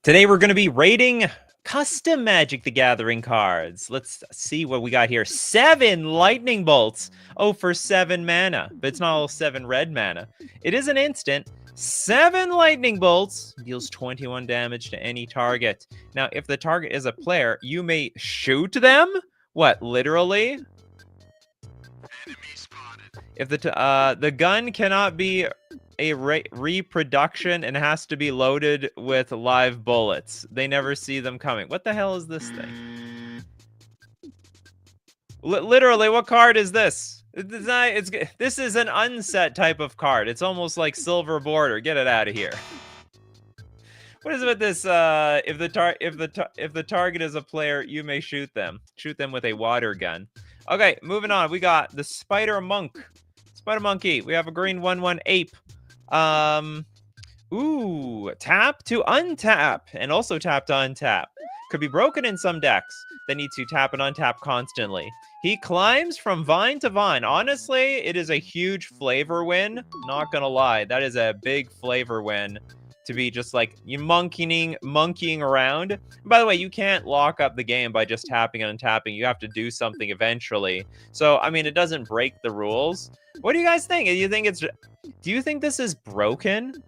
Today we're going to be rating custom Magic the Gathering cards. Let's see what we got here. 7 lightning bolts. Oh, for 7 mana, but it's not all 7 red mana. It is an instant. 7 lightning bolts deals 21 damage to any target. Now, if the target is a player, you may shoot them. What, literally? If the gun cannot be a reproduction and has to be loaded with live bullets. They never see them coming. What the hell is this thing? Literally, what card is this? This is an unset type of card. It's almost like Silver Border. Get it out of here. What is it with this? If the target is a player, you may shoot them. Shoot them with a water gun. Okay, moving on. We got the Spider Monk. Spider Monkey. We have a green 1/1 ape. Ooh, tap to untap, and also tap to untap. Could be broken in some decks that need to tap and untap constantly. He climbs from vine to vine. Honestly, it is a huge flavor win. Not gonna lie, that is a big flavor win to be just like you monkeying around. By the way, you can't lock up the game by just tapping and untapping. You have to do something eventually. So, I mean, it doesn't break the rules. What do you guys think? Do you think this is broken?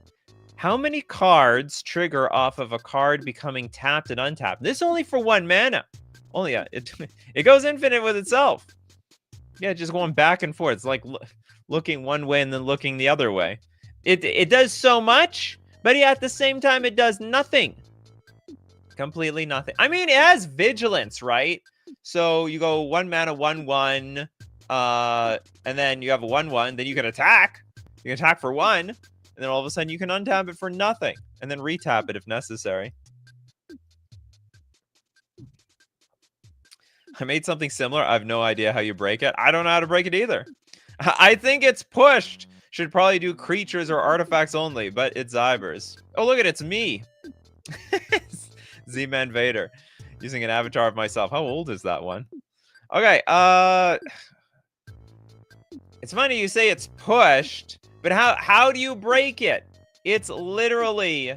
How many cards trigger off of a card becoming tapped and untapped? This only for 1 mana. Only it goes infinite with itself. Yeah, just going back and forth. It's like looking one way and then looking the other way. It does so much, but yeah, at the same time, it does nothing. Completely nothing. I mean, it has vigilance, right? So you go 1 mana, 1/1. And then you have a 1/1, then you can attack. You can attack for 1, and then all of a sudden you can untap it for nothing, and then retap it if necessary. I made something similar. I have no idea how you break it. I don't know how to break it either. I think it's pushed. Should probably do creatures or artifacts only, but it's Zybers. Oh, look at it, it's me. Z-Man Vader. Using an avatar of myself. How old is that one? Okay, it's funny you say it's pushed, but how do you break it? It's literally,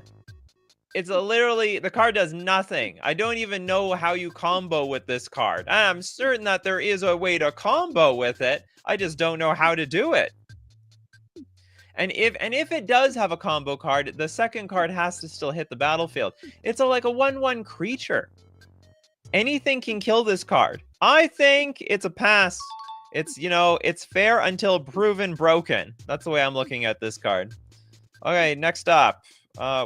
the card does nothing. I don't even know how you combo with this card. I'm certain that there is a way to combo with it. I just don't know how to do it. And if it does have a combo card, the second card has to still hit the battlefield. It's like a 1/1 creature. Anything can kill this card. I think it's a pass. It's, you know, it's fair until proven broken. That's the way I'm looking at this card. Okay, next up,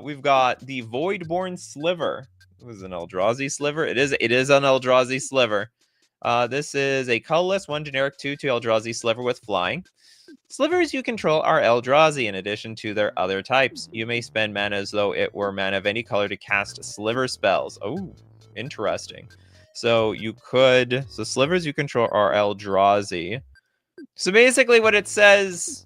we've got the Voidborn Sliver. It was an Eldrazi Sliver. It is an Eldrazi Sliver. This is a colorless 1 generic 2/2 Eldrazi Sliver with flying. Slivers you control are Eldrazi in addition to their other types. You may spend mana as though it were mana of any color to cast sliver spells. Oh, interesting. So slivers you control are Eldrazi. So basically what it says,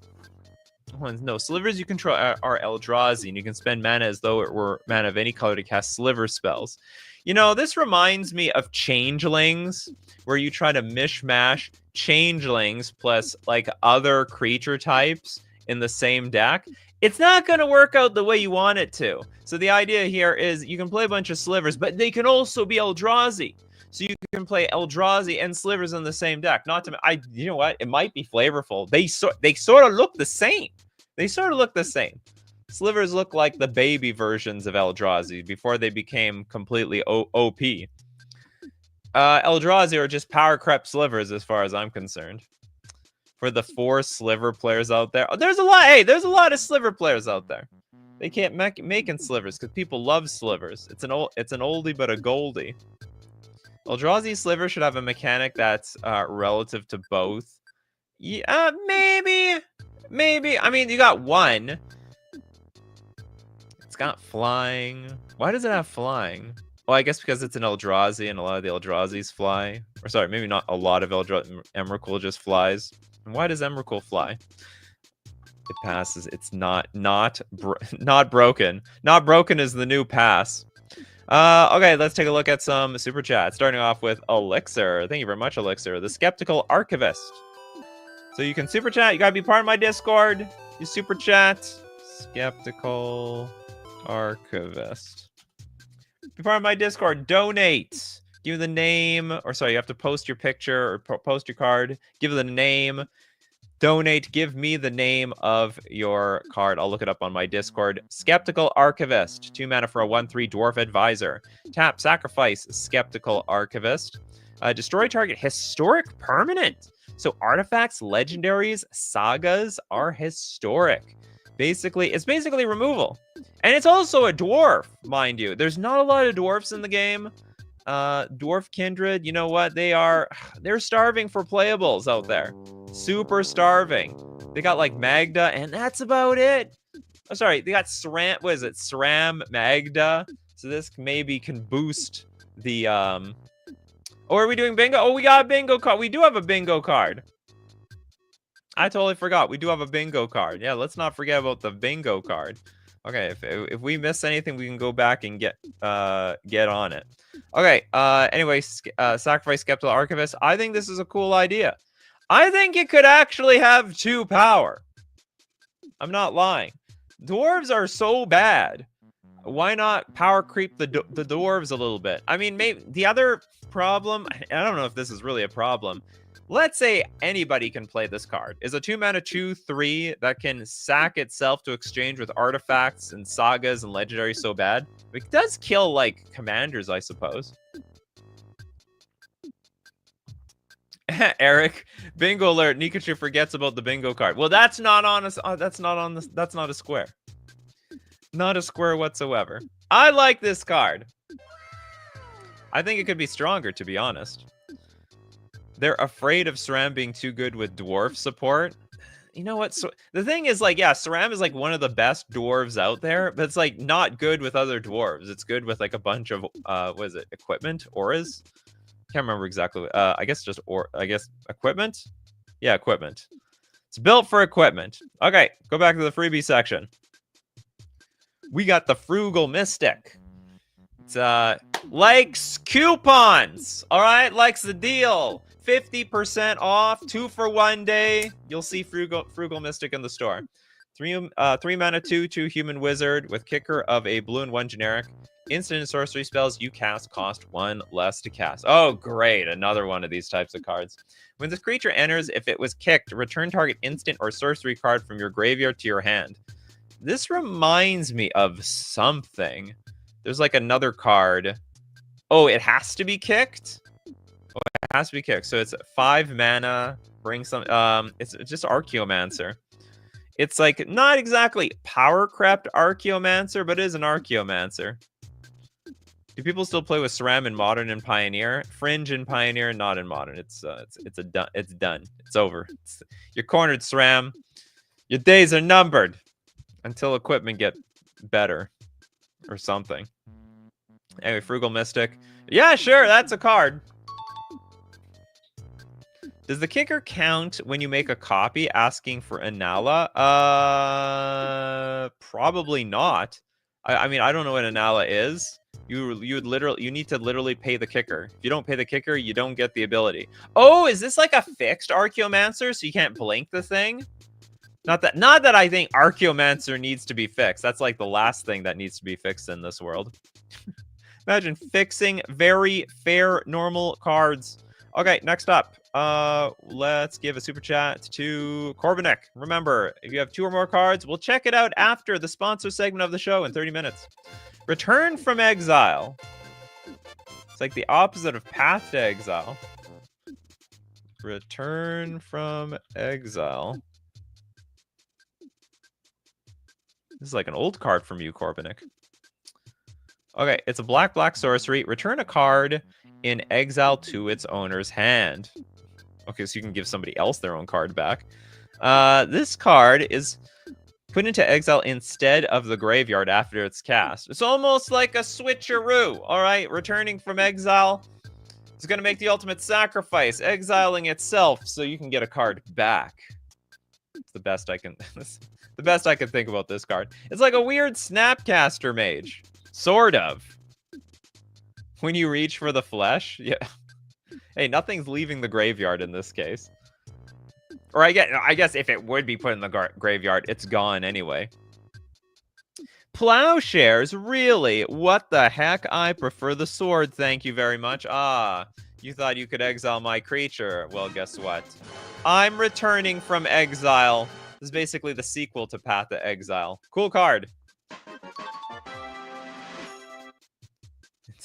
no, slivers you control are Eldrazi, and you can spend mana as though it were mana of any color to cast sliver spells. You know, this reminds me of Changelings, where you try to mishmash Changelings plus like other creature types in the same deck. It's not going to work out the way you want it to. So the idea here is you can play a bunch of slivers, but they can also be Eldrazi. So you can play Eldrazi and slivers in the same deck. You know what? It might be flavorful. They sort of look the same. Slivers look like the baby versions of Eldrazi before they became completely OP. Eldrazi are just power crept slivers as far as I'm concerned. For the 4 sliver players out there, there's a lot of sliver players out there. They can't making slivers because people love slivers. It's an oldie but a goldie. Eldrazi Sliver should have a mechanic that's relative to both. Yeah, maybe. I mean, you got 1. It's got flying. Why does it have flying? Well, I guess because it's an Eldrazi and a lot of the Eldrazi's fly. Or sorry, maybe not a lot of Emrakul just flies. And why does Emrakul fly? It passes. It's not broken. Not broken is the new pass. Okay, let's take a look at some super chats. Starting off with Elixir. Thank you very much, Elixir. The Skeptical Archivist. So you can super chat. You gotta be part of my Discord. You super chat. Skeptical Archivist. Be part of my Discord. Donate. Give the name, or sorry, you have to post your picture or post your card. Give the name. Donate. Give me the name of your card. I'll look it up on my Discord. Skeptical Archivist. 2 mana for a 1/3 Dwarf Advisor. Tap, sacrifice Skeptical Archivist. Destroy target historic permanent. So artifacts, legendaries, sagas are historic. Basically, it's basically removal. And it's also a dwarf, mind you. There's not a lot of dwarfs in the game. Dwarf Kindred, you know what? They're starving for playables out there. Super starving. They got like Magda, and that's about it. Oh, sorry, they got SRAM, what is it? SRAM, Magda. So this maybe can boost the, Oh, are we doing bingo? Oh, we got a bingo card. We do have a bingo card. I totally forgot. We do have a bingo card. Yeah, let's not forget about the bingo card. Okay, if we miss anything, we can go back and get on it. Okay, anyway, sacrifice Skeptical Archivist. I think this is a cool idea. I think it could actually have 2 power. I'm not lying. Dwarves are so bad. Why not power creep the dwarves a little bit? I mean, maybe the other problem, I don't know if this is really a problem. Let's say anybody can play this card. Is a 2 mana 2/3 that can sack itself to exchange with artifacts and sagas and legendaries so bad. It does kill like commanders, I suppose. Eric, bingo alert. Nikachu forgets about the bingo card. Well, that's not on us. That's not a square. Not a square whatsoever. I like this card. I think it could be stronger, to be honest. They're afraid of SRAM being too good with dwarf support. You know what? So, the thing is, like, yeah, SRAM is like one of the best dwarves out there, but it's like not good with other dwarves. It's good with like a bunch of what is it? Equipment, auras. Can't remember exactly. I guess equipment. Yeah, equipment. It's built for equipment. Okay, go back to the freebie section. We got the Frugal Mystic. It's likes coupons. All right, likes the deal. 50% off, 2 for 1 day. You'll see Frugal Mystic in the store. 3 mana 2/2 human wizard with kicker of a blue and 1 generic. Instant and sorcery spells you cast cost 1 less to cast. Oh, great. Another one of these types of cards. When this creature enters, if it was kicked, return target instant or sorcery card from your graveyard to your hand. This reminds me of something. There's like another card. Oh, it has to be kicked? Oh, it has to be kicked. So it's 5 mana. Bring some. It's just Archaeomancer. It's like not exactly power crept Archaeomancer, but it is an Archaeomancer. Do people still play with SRAM in Modern and Pioneer? Fringe in Pioneer, not in Modern. It's done. It's over. You're cornered, SRAM. Your days are numbered until equipment get better or something. Anyway, Frugal Mystic. Yeah, sure, that's a card. Does the kicker count when you make a copy asking for Anala? Probably not. I mean, I don't know what Anala is. You need to literally pay the kicker. If you don't pay the kicker, you don't get the ability. Oh, is this like a fixed Archaeomancer so you can't blink the thing? Not that I think Archaeomancer needs to be fixed. That's like the last thing that needs to be fixed in this world. Imagine fixing very fair normal cards. Okay, next up. Let's give a super chat to Corbinek. Remember, if you have 2 or more cards, we'll check it out after the sponsor segment of the show in 30 minutes. Return from Exile. It's like the opposite of Path to Exile. Return from Exile. This is like an old card from you, Corbinek. Okay, it's a black sorcery. Return a card in exile to its owner's hand. Okay, so you can give somebody else their own card back. This card is put into exile instead of the graveyard after it's cast. It's almost like a switcheroo. All right, returning from exile is going to make the ultimate sacrifice, exiling itself so you can get a card back. It's the best I can. The best I can think about this card. It's like a weird Snapcaster Mage. Sort of. When you reach for the flesh, yeah. Hey, nothing's leaving the graveyard in this case. Or I guess if it would be put in the graveyard, it's gone anyway. Plowshares, really? What the heck? I prefer the sword, thank you very much. Ah, you thought you could exile my creature. Well, guess what? I'm returning from exile. This is basically the sequel to Path to Exile. Cool card.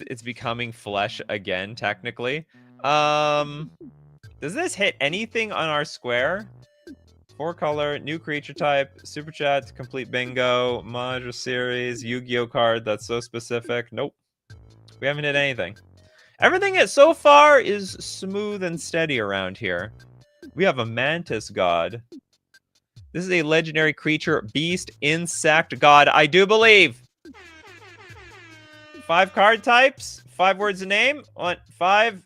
It's becoming flesh again, technically. Does this hit anything on our square? 4-color, new creature type, Super Chat, complete bingo, Major Series, Yu-Gi-Oh card, that's so specific. Nope. We haven't hit anything. Everything so far is smooth and steady around here. We have a Mantis God. This is a legendary creature, beast, insect god, I do believe. 5 card types, 5 words a name, 5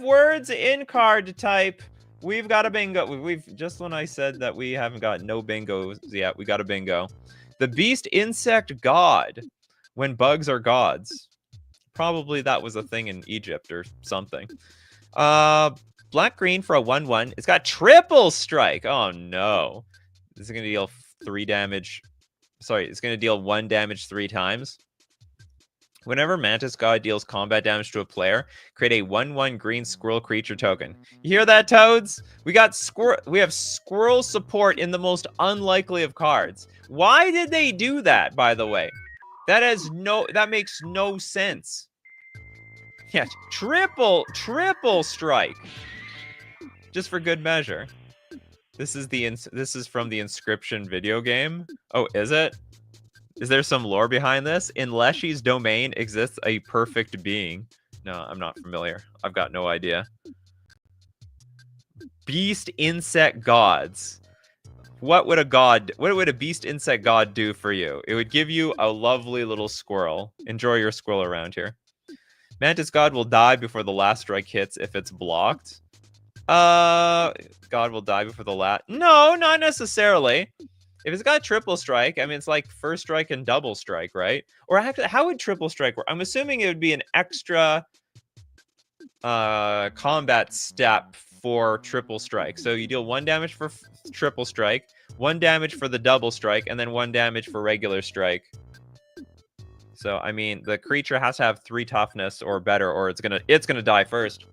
words in card type. We've got a bingo. We've just when I said that we haven't got no bingos yet, we got a bingo. The beast insect god. When bugs are gods. Probably that was a thing in Egypt or something. Black green for a 1/1. It's got triple strike. Oh no. This is gonna deal 3 damage. Sorry, it's gonna deal 1 damage 3 times. Whenever Mantis God deals combat damage to a player, create a 1/1 green squirrel creature token. You hear that, Toads? We have squirrel support in the most unlikely of cards. Why did they do that, by the way? That makes no sense. Yeah, triple strike. Just for good measure. This is from the Inscription video game. Oh, is it? Is there some lore behind this? In Leshy's domain exists a perfect being. No, I'm not familiar. I've got no idea. Beast insect gods. What would a beast insect god do for you? It would give you a lovely little squirrel. Enjoy your squirrel around here. Mantis god will die before the last strike hits if it's blocked. God will die before the last... No, not necessarily. If it's got triple strike, I mean, it's like first strike and double strike, right? Or actually, how would triple strike work? I'm assuming it would be an extra combat step for triple strike. So you deal 1 damage for triple strike, 1 damage for the double strike, and then 1 damage for regular strike. So, I mean, the creature has to have 3 toughness or better, or it's gonna die first.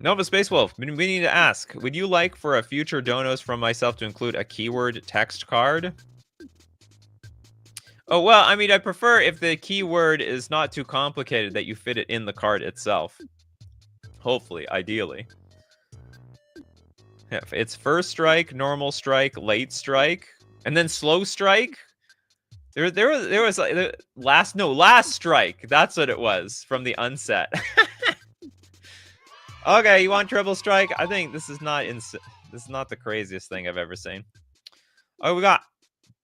Nova Space Wolf, we need to ask, would you like for a future donos from myself to include a keyword text card? Oh, well, I mean, I prefer if the keyword is not too complicated that you fit it in the card itself. Hopefully, ideally. If it's first strike, normal strike, late strike, and then slow strike. There was like last strike. That's what it was from the unset. Okay, you want triple strike? I think this is not the craziest thing I've ever seen. Oh, we got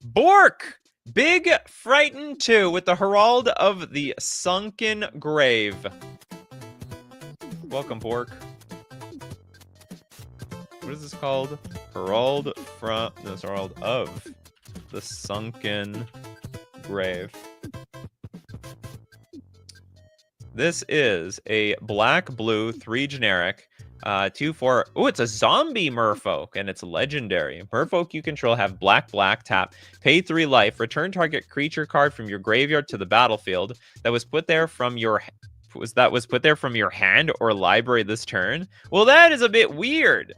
Bork! Big Frightened 2 with the Herald of the Sunken Grave. Welcome, Bork. What is this called? Herald of the Sunken Grave. This is a black-blue 3 generic 2/4. Oh, it's a zombie merfolk, and it's legendary. Merfolk you control have black tap. Pay 3 life. Return target creature card from your graveyard to the battlefield that was put there from your hand or library this turn. Well, that is a bit weird.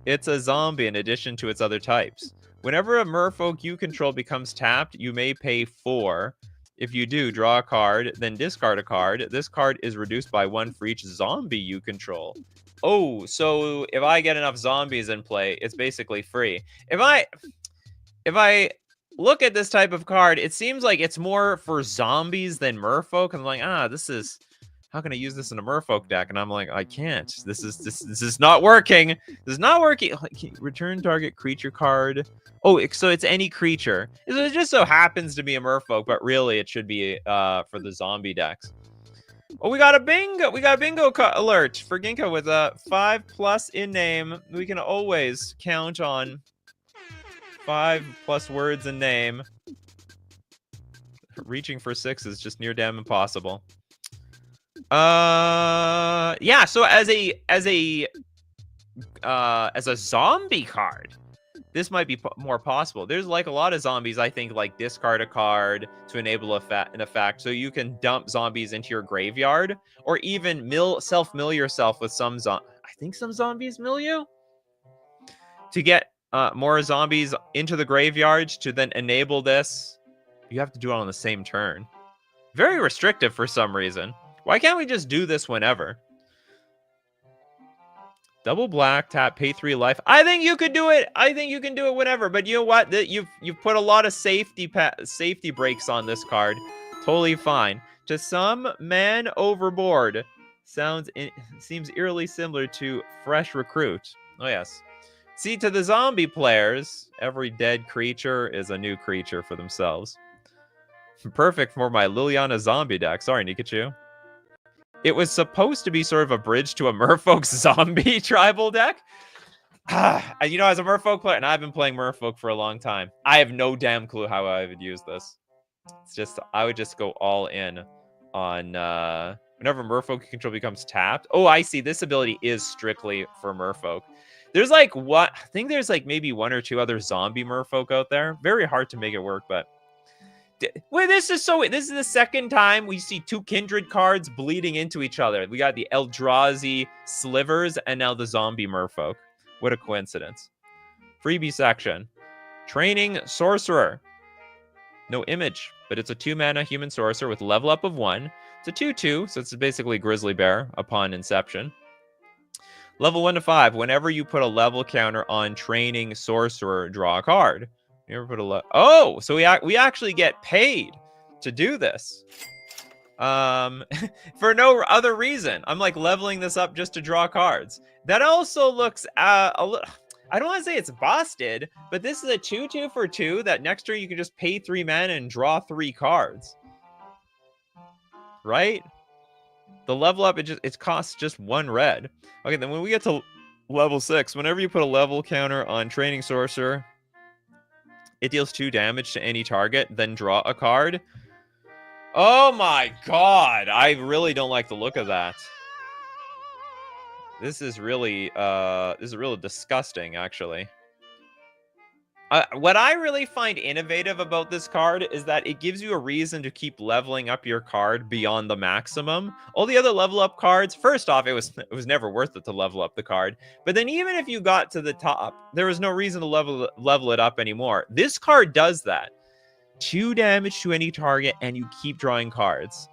It's a zombie in addition to its other types. Whenever a merfolk you control becomes tapped, you may pay 4. If you do, draw a card, then discard a card. This card is reduced by 1 for each zombie you control. Oh, so if I get enough zombies in play, it's basically free. If I look at this type of card, it seems like it's more for zombies than merfolk. I'm like, how can I use this in a merfolk deck? And I'm like, I can't. This is not working. This is not working. Return target creature card. Oh, so it's any creature. It just so happens to be a merfolk, but really it should be for the zombie decks. Oh, we got a bingo. We got a bingo alert for Ginkgo with a 5+ in name. We can always count on 5+ words in name. Reaching for 6 is just near damn impossible. Yeah, so as a zombie card, this might be more possible. There's like a lot of zombies, I think, like discard a card to enable an effect, so you can dump zombies into your graveyard, or even self-mill yourself with some I think some zombies mill you to get more zombies into the graveyard to then enable this. You have to do it on the same turn. Very restrictive for some reason. Why can't we just do this whenever? Double black, tap, pay 3 life. I think you could do it. I think you can do it whenever. But you know what? You've put a lot of safety breaks on this card. Totally fine. To some man overboard. Seems eerily similar to Fresh Recruit. Oh yes. See, to the zombie players, every dead creature is a new creature for themselves. Perfect for my Liliana zombie deck. Sorry, Nikachu. It was supposed to be sort of a bridge to a Merfolk zombie tribal deck. You know, as a Merfolk player, and I've been playing Merfolk for a long time, I have no damn clue how I would use this. It's just, I would just go all in on whenever Merfolk control becomes tapped. Oh, I see. This ability is strictly for Merfolk. There's like I think there's like maybe 1 or 2 other zombie Merfolk out there. Very hard to make it work, but wait, this is the second time we see 2 kindred cards bleeding into each other. We got the Eldrazi Slivers and now the zombie Merfolk. What a coincidence. Freebie section. Training Sorcerer. No image, but it's a 2-mana human sorcerer with level up of 1. It's a 2/2, so it's basically Grizzly Bear upon inception. Level 1 to 5. Whenever you put a level counter on Training Sorcerer, draw a card. You ever put oh, so we actually get paid to do this. For no other reason. I'm like leveling this up just to draw cards. That also looks a little, I don't want to say it's busted, but this is a 2/2 for 2 that next turn you can just pay 3 mana and draw 3 cards. Right? The level up, it costs just 1 red. Okay, then when we get to level 6, whenever you put a level counter on Training Sorcerer, it deals 2 damage to any target, then draw a card. Oh my god! I really don't like the look of that. This is really disgusting, actually. What I really find innovative about this card is that it gives you a reason to keep leveling up your card beyond the maximum. All the other level up cards, first off, it was never worth it to level up the card. But then even if you got to the top, there was no reason to level it up anymore. This card does that. 2 damage to any target, and you keep drawing cards.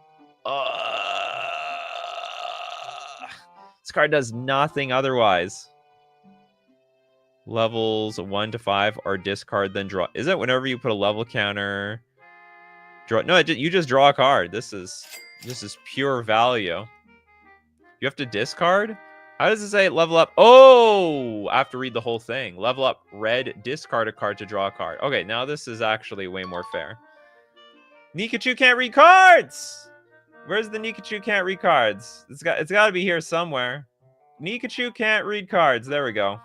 This card does nothing otherwise. Levels 1 to 5 are discard, then draw. Is it whenever you put a level counter? Draw. No, you just draw a card. This is pure value. You have to discard? How does it say level up? Oh, I have to read the whole thing. Level up, red, discard a card to draw a card. Okay, now this is actually way more fair. Nikachu can't read cards! Where's the Nikachu can't read cards? It's got to be here somewhere. Nikachu can't read cards. There we go.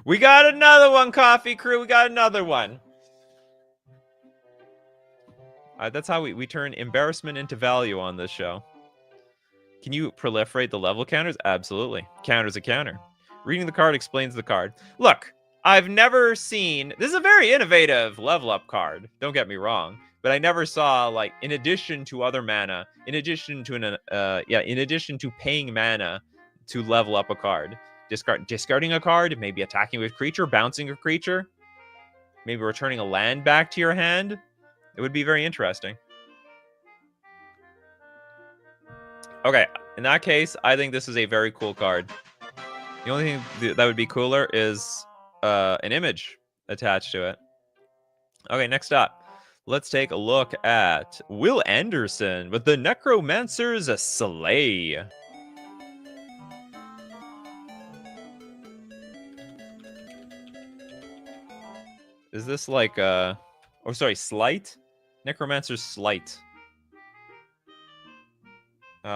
We got another one, Coffee Crew. We got another one. That's how we turn embarrassment into value on this show. Can you proliferate the level counters? Absolutely. Counter's a counter. Reading the card explains the card. Look, I've never seen... This is a very innovative level up card. Don't get me wrong. But I never saw, like, in addition to other mana, in addition to paying mana to level up a card. Discarding a card, maybe attacking with a creature, bouncing a creature, maybe returning a land back to your hand. It would be very interesting. Okay, in that case, I think this is a very cool card. The only thing that would be cooler is an image attached to it. Okay, next up, let's take a look at Will Anderson with the Necromancer's Slay. Is this like Slight? Necromancer's Slight.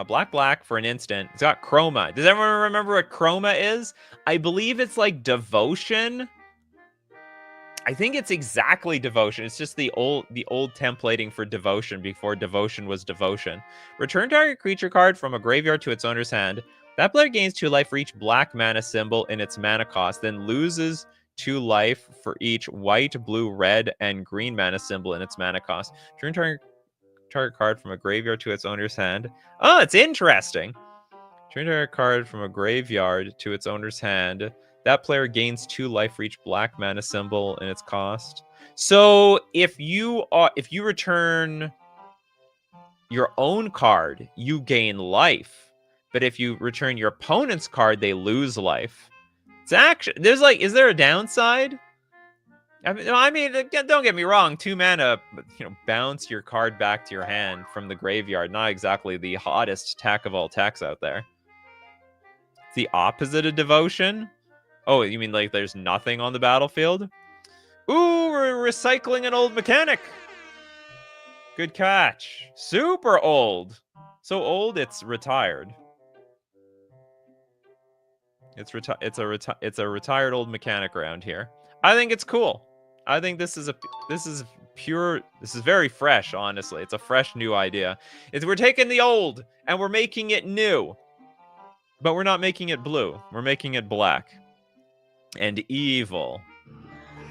Black for an instant. It's got Chroma. Does everyone remember what Chroma is? I believe it's like Devotion. I think it's exactly Devotion. It's just the old templating for Devotion before Devotion was Devotion. Return target creature card from a graveyard to its owner's hand. That player gains 2 life for each black mana symbol in its mana cost, then loses 2 life for each white, blue, red, and green mana symbol in its mana cost. Turn target card from a graveyard to its owner's hand. Oh, it's interesting. Turn target card from a graveyard to its owner's hand. That player gains 2 life for each black mana symbol in its cost. So if you return your own card, you gain life. But if you return your opponent's card, they lose life. It's actually, is there a downside? I mean, don't get me wrong. 2 mana, bounce your card back to your hand from the graveyard. Not exactly the hottest tech of all techs out there. It's the opposite of devotion. Oh, you mean like there's nothing on the battlefield? Ooh, we're recycling an old mechanic. Good catch. Super old. So old, it's retired. It's a retired old mechanic around here. I think it's cool. I think this is very fresh, honestly. It's a fresh new idea. We're taking the old and we're making it new. But we're not making it blue. We're making it black. And evil.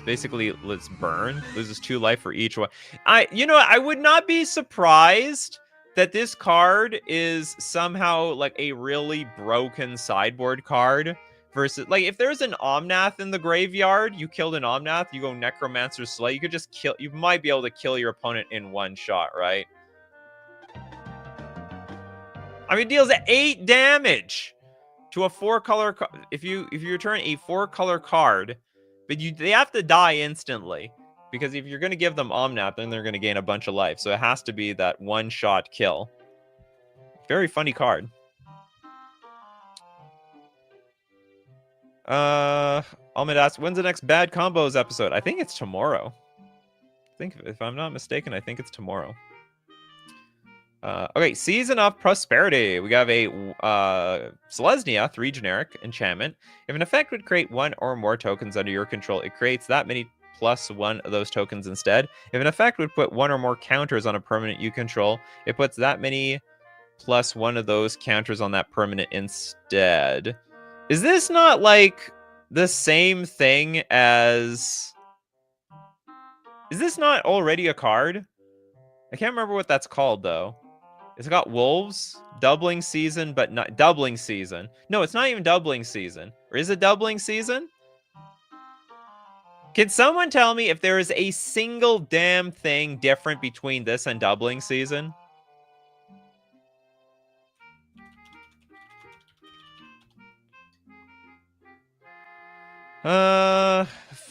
Basically, let's burn. Loses 2 life for each one. I would not be surprised that this card is somehow like a really broken sideboard card versus, like, if there's an Omnath in the graveyard, you killed an Omnath, you go Necromancer's Slay, you could just you might be able to kill your opponent in one shot, right? I mean, it deals 8 damage to a 4-color. If you return a 4-color card, but they have to die instantly. Because if you're going to give them Omnath, then they're going to gain a bunch of life. So it has to be that one-shot kill. Very funny card. Ahmed asks, when's the next Bad Combos episode? I think it's tomorrow. If I'm not mistaken, I think it's tomorrow. Okay, Season of Prosperity. We have a Selesnya, 3 generic enchantment. If an effect would create 1 or more tokens under your control, it creates that many +1 of those tokens instead. If an effect would put 1 or more counters on a permanent you control, it puts that many +1 of those counters on that permanent instead. Is this not like the same thing as... Is this not already a card? I can't remember what that's called, though. It's got Wolves, Doubling Season, but not Doubling Season. No, it's not even Doubling Season. Or is it Doubling Season? Can someone tell me if there is a single damn thing different between this and Doubling Season?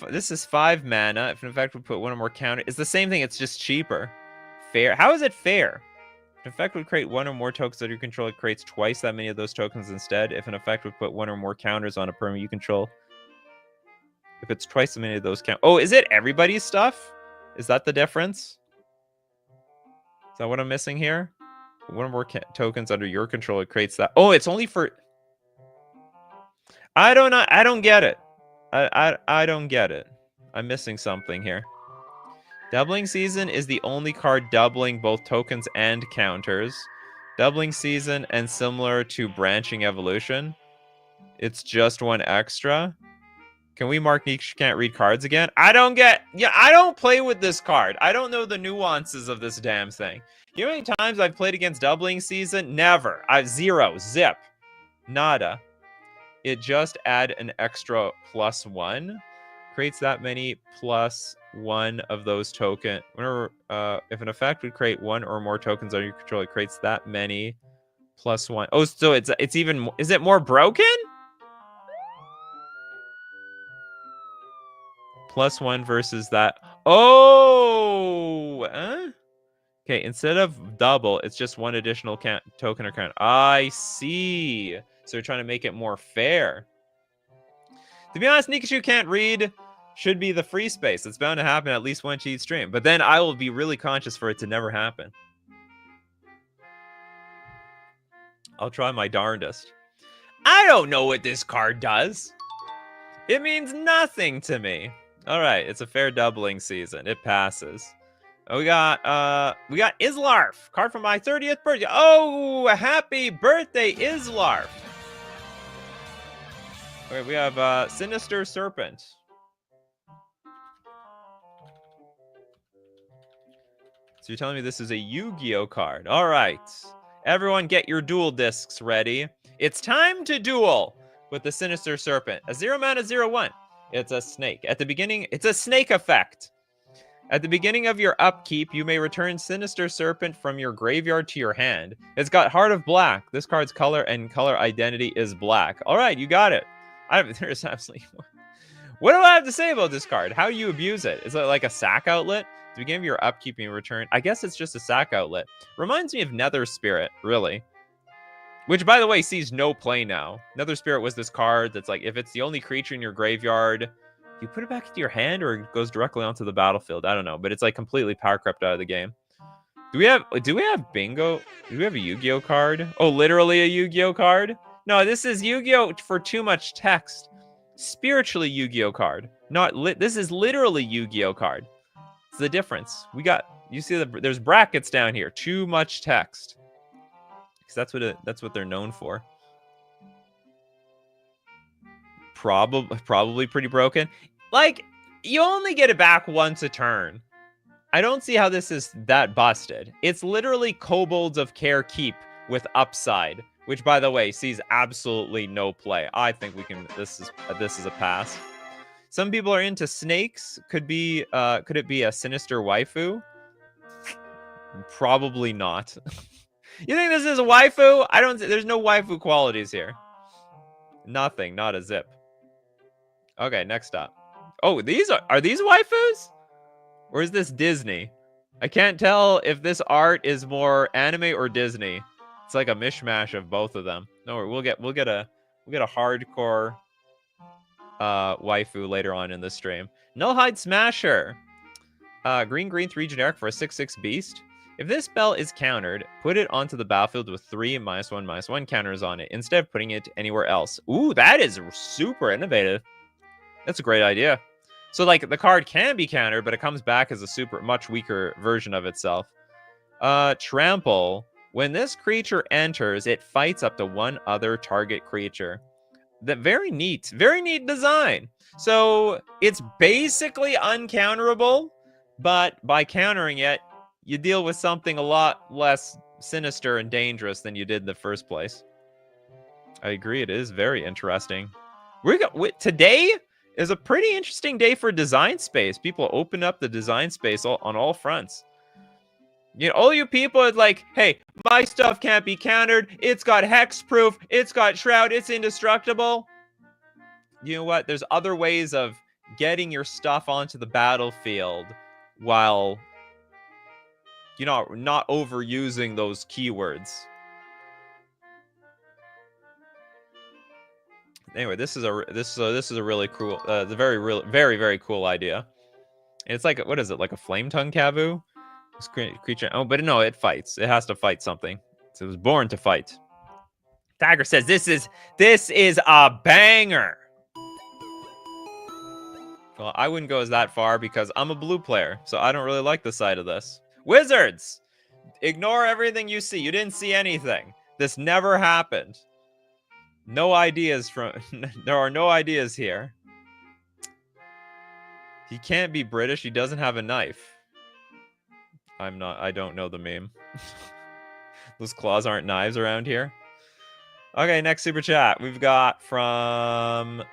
This is 5 mana. If an effect would put 1 or more counter, it's the same thing. It's just cheaper. Fair? How is it fair? If an effect would create 1 or more tokens under your control, it creates twice that many of those tokens instead. If an effect would put 1 or more counters on a permanent you control, if it's twice as many of those count. Oh, is it everybody's stuff? Is that the difference? Is that what I'm missing here? 1 or more tokens under your control, it creates that. Oh, it's only for... I don't know. I don't get it. I don't get it. I'm missing something here. Doubling Season is the only card doubling both tokens and counters. Doubling Season and similar to Branching Evolution. It's just 1 extra. Can we mark Nikachu can't read cards again? I don't play with this card. I don't know the nuances of this damn thing. You know how many times I've played against Doubling Season? Never. I've 0. Zip. Nada. It just add an extra +1. Creates that many +1 of those tokens. Whenever, if an effect would create 1 or more tokens under your control, it creates that many +1. Oh, so it's even... Is it more broken? +1 versus that. Oh! Okay, instead of double, it's just 1 additional token or count. I see. So they're trying to make it more fair. To be honest, Nikachu can't read should be the free space. It's bound to happen at least once each stream. But then I will be really conscious for it to never happen. I'll try my darndest. I don't know what this card does. It means nothing to me. All right, it's a fair Doubling Season. It passes. We got Islarf, card from my 30th birthday. Oh, happy birthday, Islarf. Okay, we have Sinister Serpent. So you're telling me this is a Yu-Gi-Oh card. All right. Everyone get your duel discs ready. It's time to duel with the Sinister Serpent. A 0-mana 0/1. It's a snake. At the beginning, it's a snake effect. At the beginning of your upkeep, you may return Sinister Serpent from your graveyard to your hand. It's got Heart of Black. This card's color and color identity is black. All right, you got it. There's absolutely... What do I have to say about this card? How do you abuse it? Is it like a sack outlet? At the beginning of your upkeep, you return... I guess it's just a sack outlet. Reminds me of Nether Spirit, really. Which, by the way, sees no play now. Nether Spirit was this card that's like, if it's the only creature in your graveyard... you put it back into your hand or it goes directly onto the battlefield? I don't know, but it's like completely power crept out of the game. Do we have bingo? Do we have a Yu-Gi-Oh card? Oh, literally a Yu-Gi-Oh card? No, this is Yu-Gi-Oh for too much text. Spiritually Yu-Gi-Oh card. This is literally Yu-Gi-Oh card. It's the difference. You see there's brackets down here. Too much text. Because that's what they're known for. Probably pretty broken. Like, you only get it back once a turn. I don't see how this is that busted. It's literally Kobolds of Care Keep with upside, which, by the way, sees absolutely no play. I think we can. This is a pass. Some people are into snakes. Could it be a Sinister Waifu? Probably not. You think this is a waifu? There's no waifu qualities here. Nothing. Not a zip. Okay, next up. Oh, are these waifus? Or is this Disney? I can't tell if this art is more anime or Disney. It's like a mishmash of both of them. No, we'll get a hardcore waifu later on in the stream. Nullhide Smasher. Green 3 generic for a 6/6 beast. If this spell is countered, put it onto the battlefield with 3 -1/-1 counters on it, instead of putting it anywhere else. Ooh, that is super innovative. That's a great idea. So, like, the card can be countered, but it comes back as a much weaker version of itself. Trample. When this creature enters, it fights up to one other target creature. Very neat design. So, it's basically uncounterable, but by countering it, you deal with something a lot less sinister and dangerous than you did in the first place. I agree, it is very interesting. Today is a pretty interesting day for design space. People open up the design space on all fronts. You know, all you people are like, hey, my stuff can't be countered. It's got hexproof. It's got shroud. It's indestructible. You know what? There's other ways of getting your stuff onto the battlefield while, you know, not overusing those keywords. Anyway, this is a really cool, very cool idea. And it's like, what is it, like a flame tongue Kavu? This creature. Oh, but no, it fights. It has to fight something. So it was born to fight. Tiger says this is a banger. Well, I wouldn't go as that far because I'm a blue player, so I don't really like the side of this. Wizards, ignore everything you see. You didn't see anything. This never happened. No ideas there are no ideas here. He can't be British. He doesn't have a knife. I don't know the meme. Those claws aren't knives around here. Okay, next super chat. We got one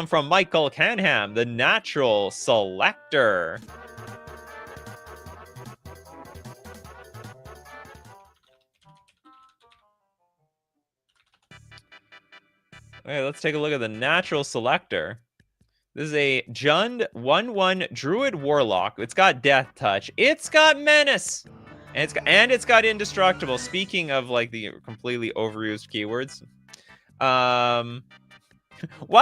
from Michael Canham, the Natural Selector. Okay, let's take a look at the Natural Selector. This is a Jund 1/1 Druid Warlock. It's got Death Touch. It's got Menace. And it's got Indestructible. Speaking of, like, the completely overused keywords. Why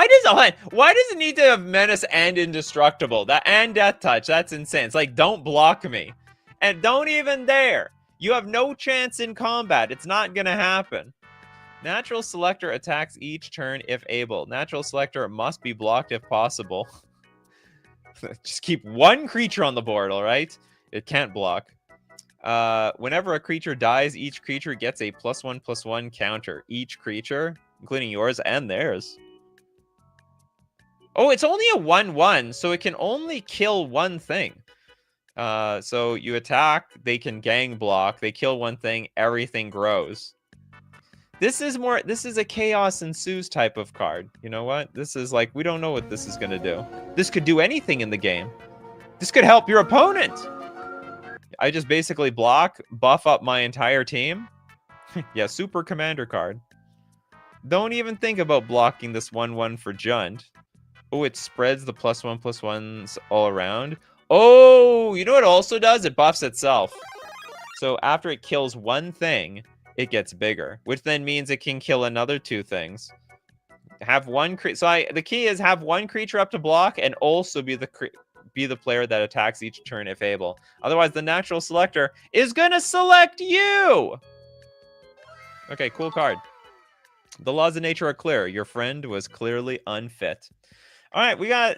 does it need to have Menace and Indestructible? And Death Touch. That's insane. It's like, don't block me. And don't even dare. You have no chance in combat. It's not gonna happen. Natural Selector attacks each turn if able. Natural Selector must be blocked if possible. Just keep one creature on the board, all right? It can't block. Whenever a creature dies, each creature gets a +1/+1 counter. Each creature? including yours and theirs. Oh, it's only a 1/1, so it can only kill one thing. So you attack, they can gang block, they kill one thing, everything grows. This is a Chaos Ensues type of card. You know what? This is like, we don't know what this is going to do. This could do anything in the game. This could help your opponent. I just basically block, buff up my entire team. Yeah, super commander card. Don't even think about blocking this 1/1 for Jund. Oh, it spreads the +1/+1s all around. Oh, you know what it also does? It buffs itself. So after it kills one thing, it gets bigger, which then means it can kill another 2 things. Have one the key is have one creature up to block and also be the player that attacks each turn if able. Otherwise, the natural selector is gonna select you. Okay, cool card. The laws of nature are clear. Your friend was clearly unfit. All right,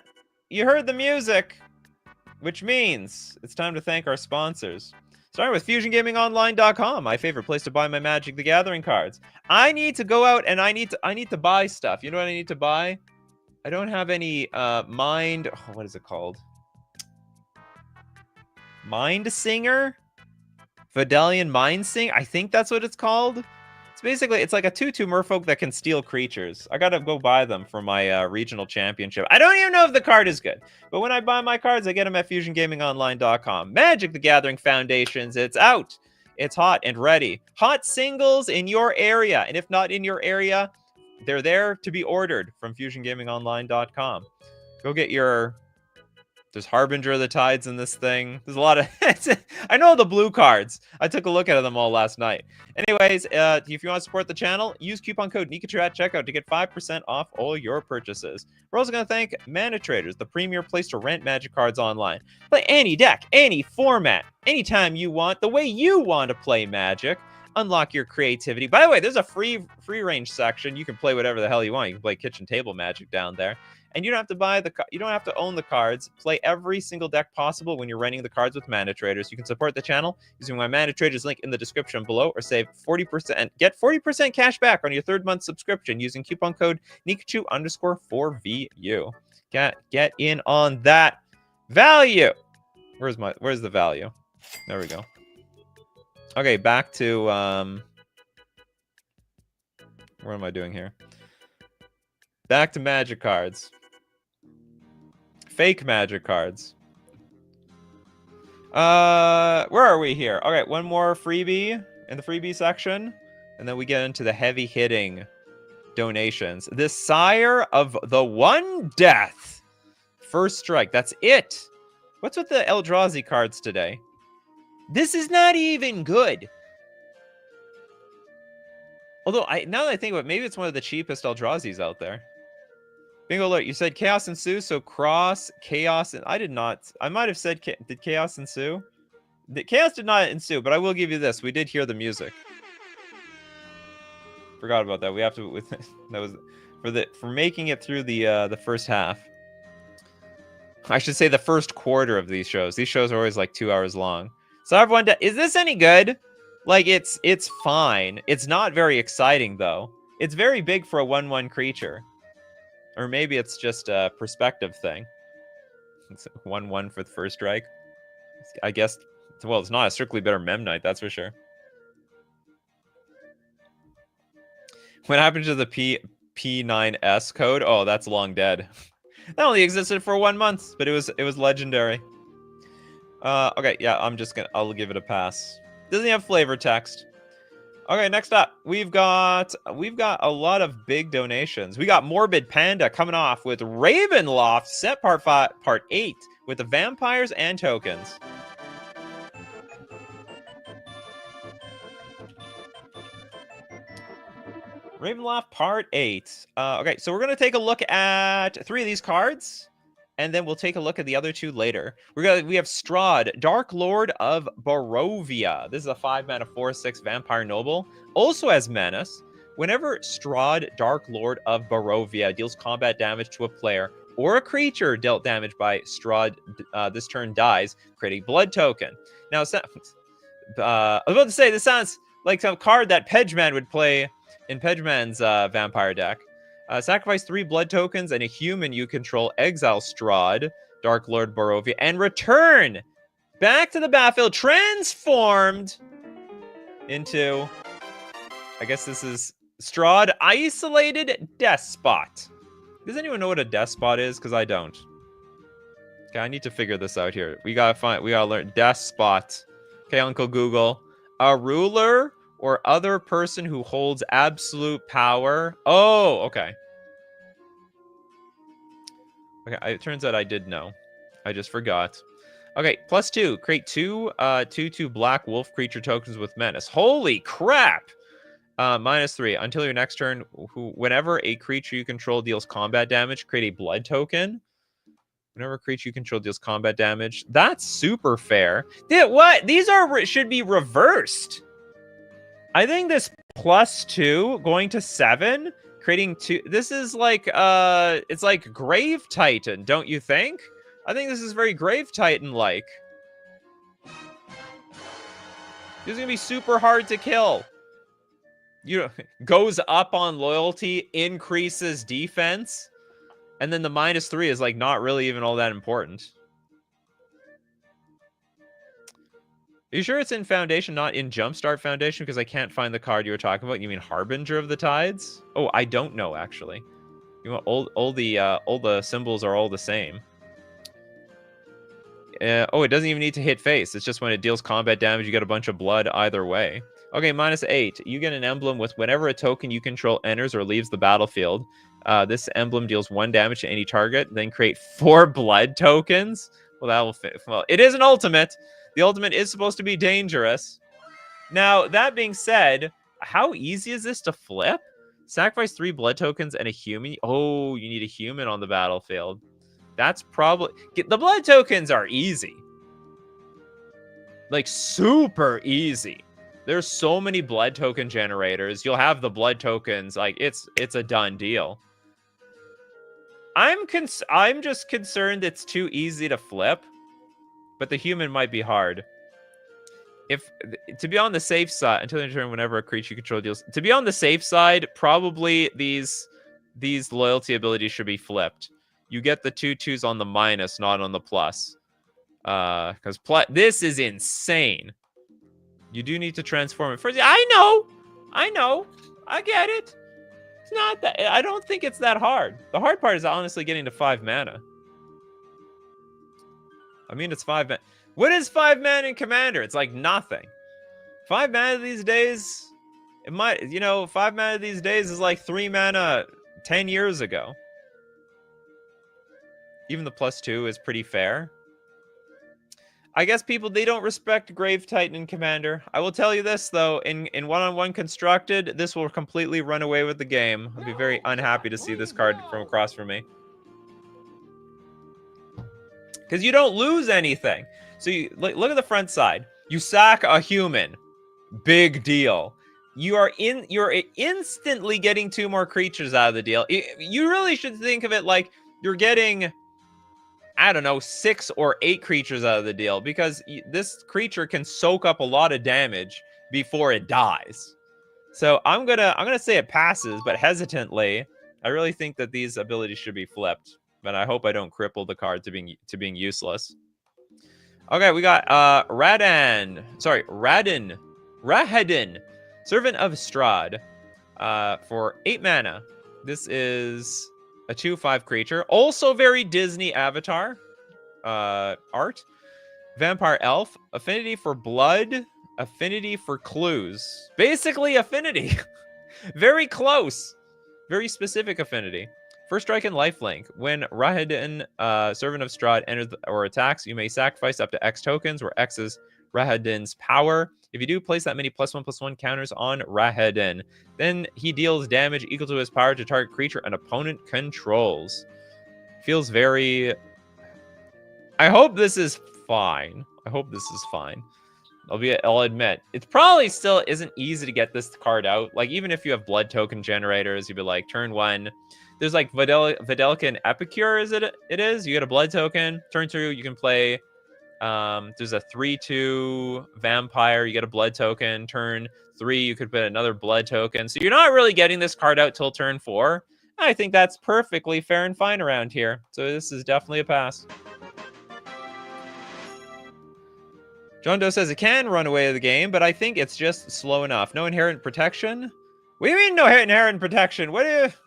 you heard the music, which means it's time to thank our sponsors. Starting with FusionGamingOnline.com, my favorite place to buy my Magic the Gathering cards. I need to go out and I need to buy stuff. You know what I need to buy? I don't have any what is it called? Mind Singer? Vidalian Mind Singer? I think that's what it's called. It's like a 2/2 merfolk that can steal creatures. I gotta go buy them for my regional championship. I don't even know if the card is good, but when I buy my cards, I get them at FusionGamingOnline.com. Magic the Gathering Foundations, it's out. It's hot and ready. Hot singles in your area, and if not in your area, they're there to be ordered from FusionGamingOnline.com. Go get your... There's Harbinger of the Tides in this thing. There's a lot of... I know the blue cards. I took a look at them all last night. Anyways, if you want to support the channel, use coupon code Nikachu at checkout to get 5% off all your purchases. We're also going to thank Mana Traders, the premier place to rent Magic cards online. Play any deck, any format, anytime you want, the way you want to play Magic. Unlock your creativity. By the way, there's a free range section. You can play whatever the hell you want. You can play kitchen table Magic down there. And you don't have to you don't have to own the cards. Play every single deck possible when you're renting the cards with Mana Traders. You can support the channel using my Mana Traders link in the description below, or save 40%. Get 40% cash back on your 3rd month subscription using coupon code Nikachu_4VU. Get in on that value. Where's the value? There we go. Okay, back to what am I doing here? Back to Magic cards. Fake Magic cards. Where are we here? Okay, one more freebie in the freebie section, and then we get into the heavy hitting donations. The Sire of the One Death. First strike. That's it. What's with the Eldrazi cards today? This is not even good. Although, now that I think about it, maybe it's one of the cheapest Eldrazi's out there. Bingo alert, you said Chaos Ensue, so cross Chaos, and I did not. I might have said, did Chaos ensue? Chaos did not ensue, but I will give you this. We did hear the music. Forgot about that. We have to, that was for making it through the first half. I should say the first quarter of these shows. These shows are always like 2 hours long. So everyone, is this any good? Like, it's fine. It's not very exciting, though. It's very big for a 1/1 creature. Or maybe it's just a perspective thing. It's 1/1 for the first strike. I guess, well, it's not a strictly better Mem Knight, that's for sure. What happened to the P9S code? Oh, that's long dead. That only existed for 1 month, but it was legendary. Okay, yeah, I'll give it a pass. Doesn't have flavor text. Okay, next up, we've got a lot of big donations. We got Morbid Panda coming off with Ravenloft set part 8 with the vampires and tokens. Ravenloft part 8. Okay, so we're gonna take a look at 3 of these cards, and then we'll take a look at the other 2 later. We have Strahd, Dark Lord of Barovia. This is a 5-mana 4/6 Vampire Noble. Also has Menace. Whenever Strahd, Dark Lord of Barovia deals combat damage to a player or a creature dealt damage by Strahd this turn dies, create a blood token. Now, I was about to say, this sounds like some card that Pedgeman would play in Pedgeman's vampire deck. Sacrifice 3 blood tokens and a human you control, exile Strahd, Dark Lord Barovia, and return back to the battlefield, transformed into, I guess this is Strahd, Isolated Despot. Does anyone know what a Despot is? Because I don't. Okay, I need to figure this out here. We gotta learn Despot. Okay, Uncle Google. A ruler or other person who holds absolute power. Oh, okay. Okay, it turns out I did know. I just forgot. Okay, +2. Create 2 black wolf creature tokens with menace. Holy crap! -3. Until your next turn, whenever a creature you control deals combat damage, create a blood token. Whenever a creature you control deals combat damage. That's super fair. What? These should be reversed. I think this +2 going to 7, creating 2. This is like it's like Grave Titan, don't you think? I think this is very Grave Titan-like. This is gonna be super hard to kill. Goes up on loyalty, increases defense, and then the -3 is like not really even all that important. Are you sure it's in Foundation, not in Jumpstart Foundation? Because I can't find the card you were talking about. You mean Harbinger of the Tides? Oh, I don't know actually. You want all the symbols are all the same. Oh, it doesn't even need to hit face. It's just when it deals combat damage, you get a bunch of blood either way. Okay, -8. You get an emblem with whenever a token you control enters or leaves the battlefield. This emblem deals 1 damage to any target. Then create 4 blood tokens. Well, that will fit. Well, it is an ultimate. The ultimate is supposed to be dangerous. Now, that being said, how easy is this to flip? Sacrifice 3 blood tokens and a human. Oh, you need a human on the battlefield. That's probably... The blood tokens are easy. Like, super easy. There's so many blood token generators. You'll have the blood tokens. Like, it's a done deal. I'm just concerned it's too easy to flip. But the human might be hard. To be on the safe side, until you turn whenever a creature you control deals. To be on the safe side, probably these loyalty abilities should be flipped. You get the 2/2s on the minus, not on the plus. Because this is insane. You do need to transform it first. I know. I get it. It's not that. I don't think it's that hard. The hard part is honestly getting to 5 mana. I mean, it's 5 mana. What is 5 mana in Commander? It's like nothing. 5 mana these days, it might, 5 mana these days is like 3 mana 10 years ago. Even the +2 is pretty fair. I guess people, they don't respect Grave Titan in Commander. I will tell you this, though. In one-on-one constructed, this will completely run away with the game. I'll be very unhappy to see this card from across from me. Because you don't lose anything. So you look at the front side. You sack a human. Big deal. You're instantly getting 2 more creatures out of the deal. You really should think of it like you're getting, I don't know, 6 or 8 creatures out of the deal, because this creature can soak up a lot of damage before it dies. So I'm gonna say it passes, but hesitantly. I really think that these abilities should be flipped. But I hope I don't cripple the card to being useless. Okay, we got Rahedin, Servant of Strahd, for 8 mana. This is a 2/5 creature, also very Disney Avatar art. Vampire elf, affinity for blood, affinity for clues. Basically, affinity. Very close, very specific affinity. First strike and lifelink. When Rahedin, Servant of Strahd, enters or attacks, you may sacrifice up to X tokens, where X is Rahedin's power. If you do, place that many +1/+1 counters on Rahedin. Then he deals damage equal to his power to target creature an opponent controls. Feels very... I hope this is fine. I'll admit, it probably still isn't easy to get this card out. Like, even if you have blood token generators, you'd be like, turn 1... There's like Videlica and Epicure, it is. You get a blood token. Turn 2, you can play There's a 3/2 vampire. You get a blood token. Turn 3, you could put another blood token. So you're not really getting this card out till turn 4. I think that's perfectly fair and fine around here. So this is definitely a pass. John Doe says it can run away with the game, but I think it's just slow enough. No inherent protection? What do you mean no inherent protection? What if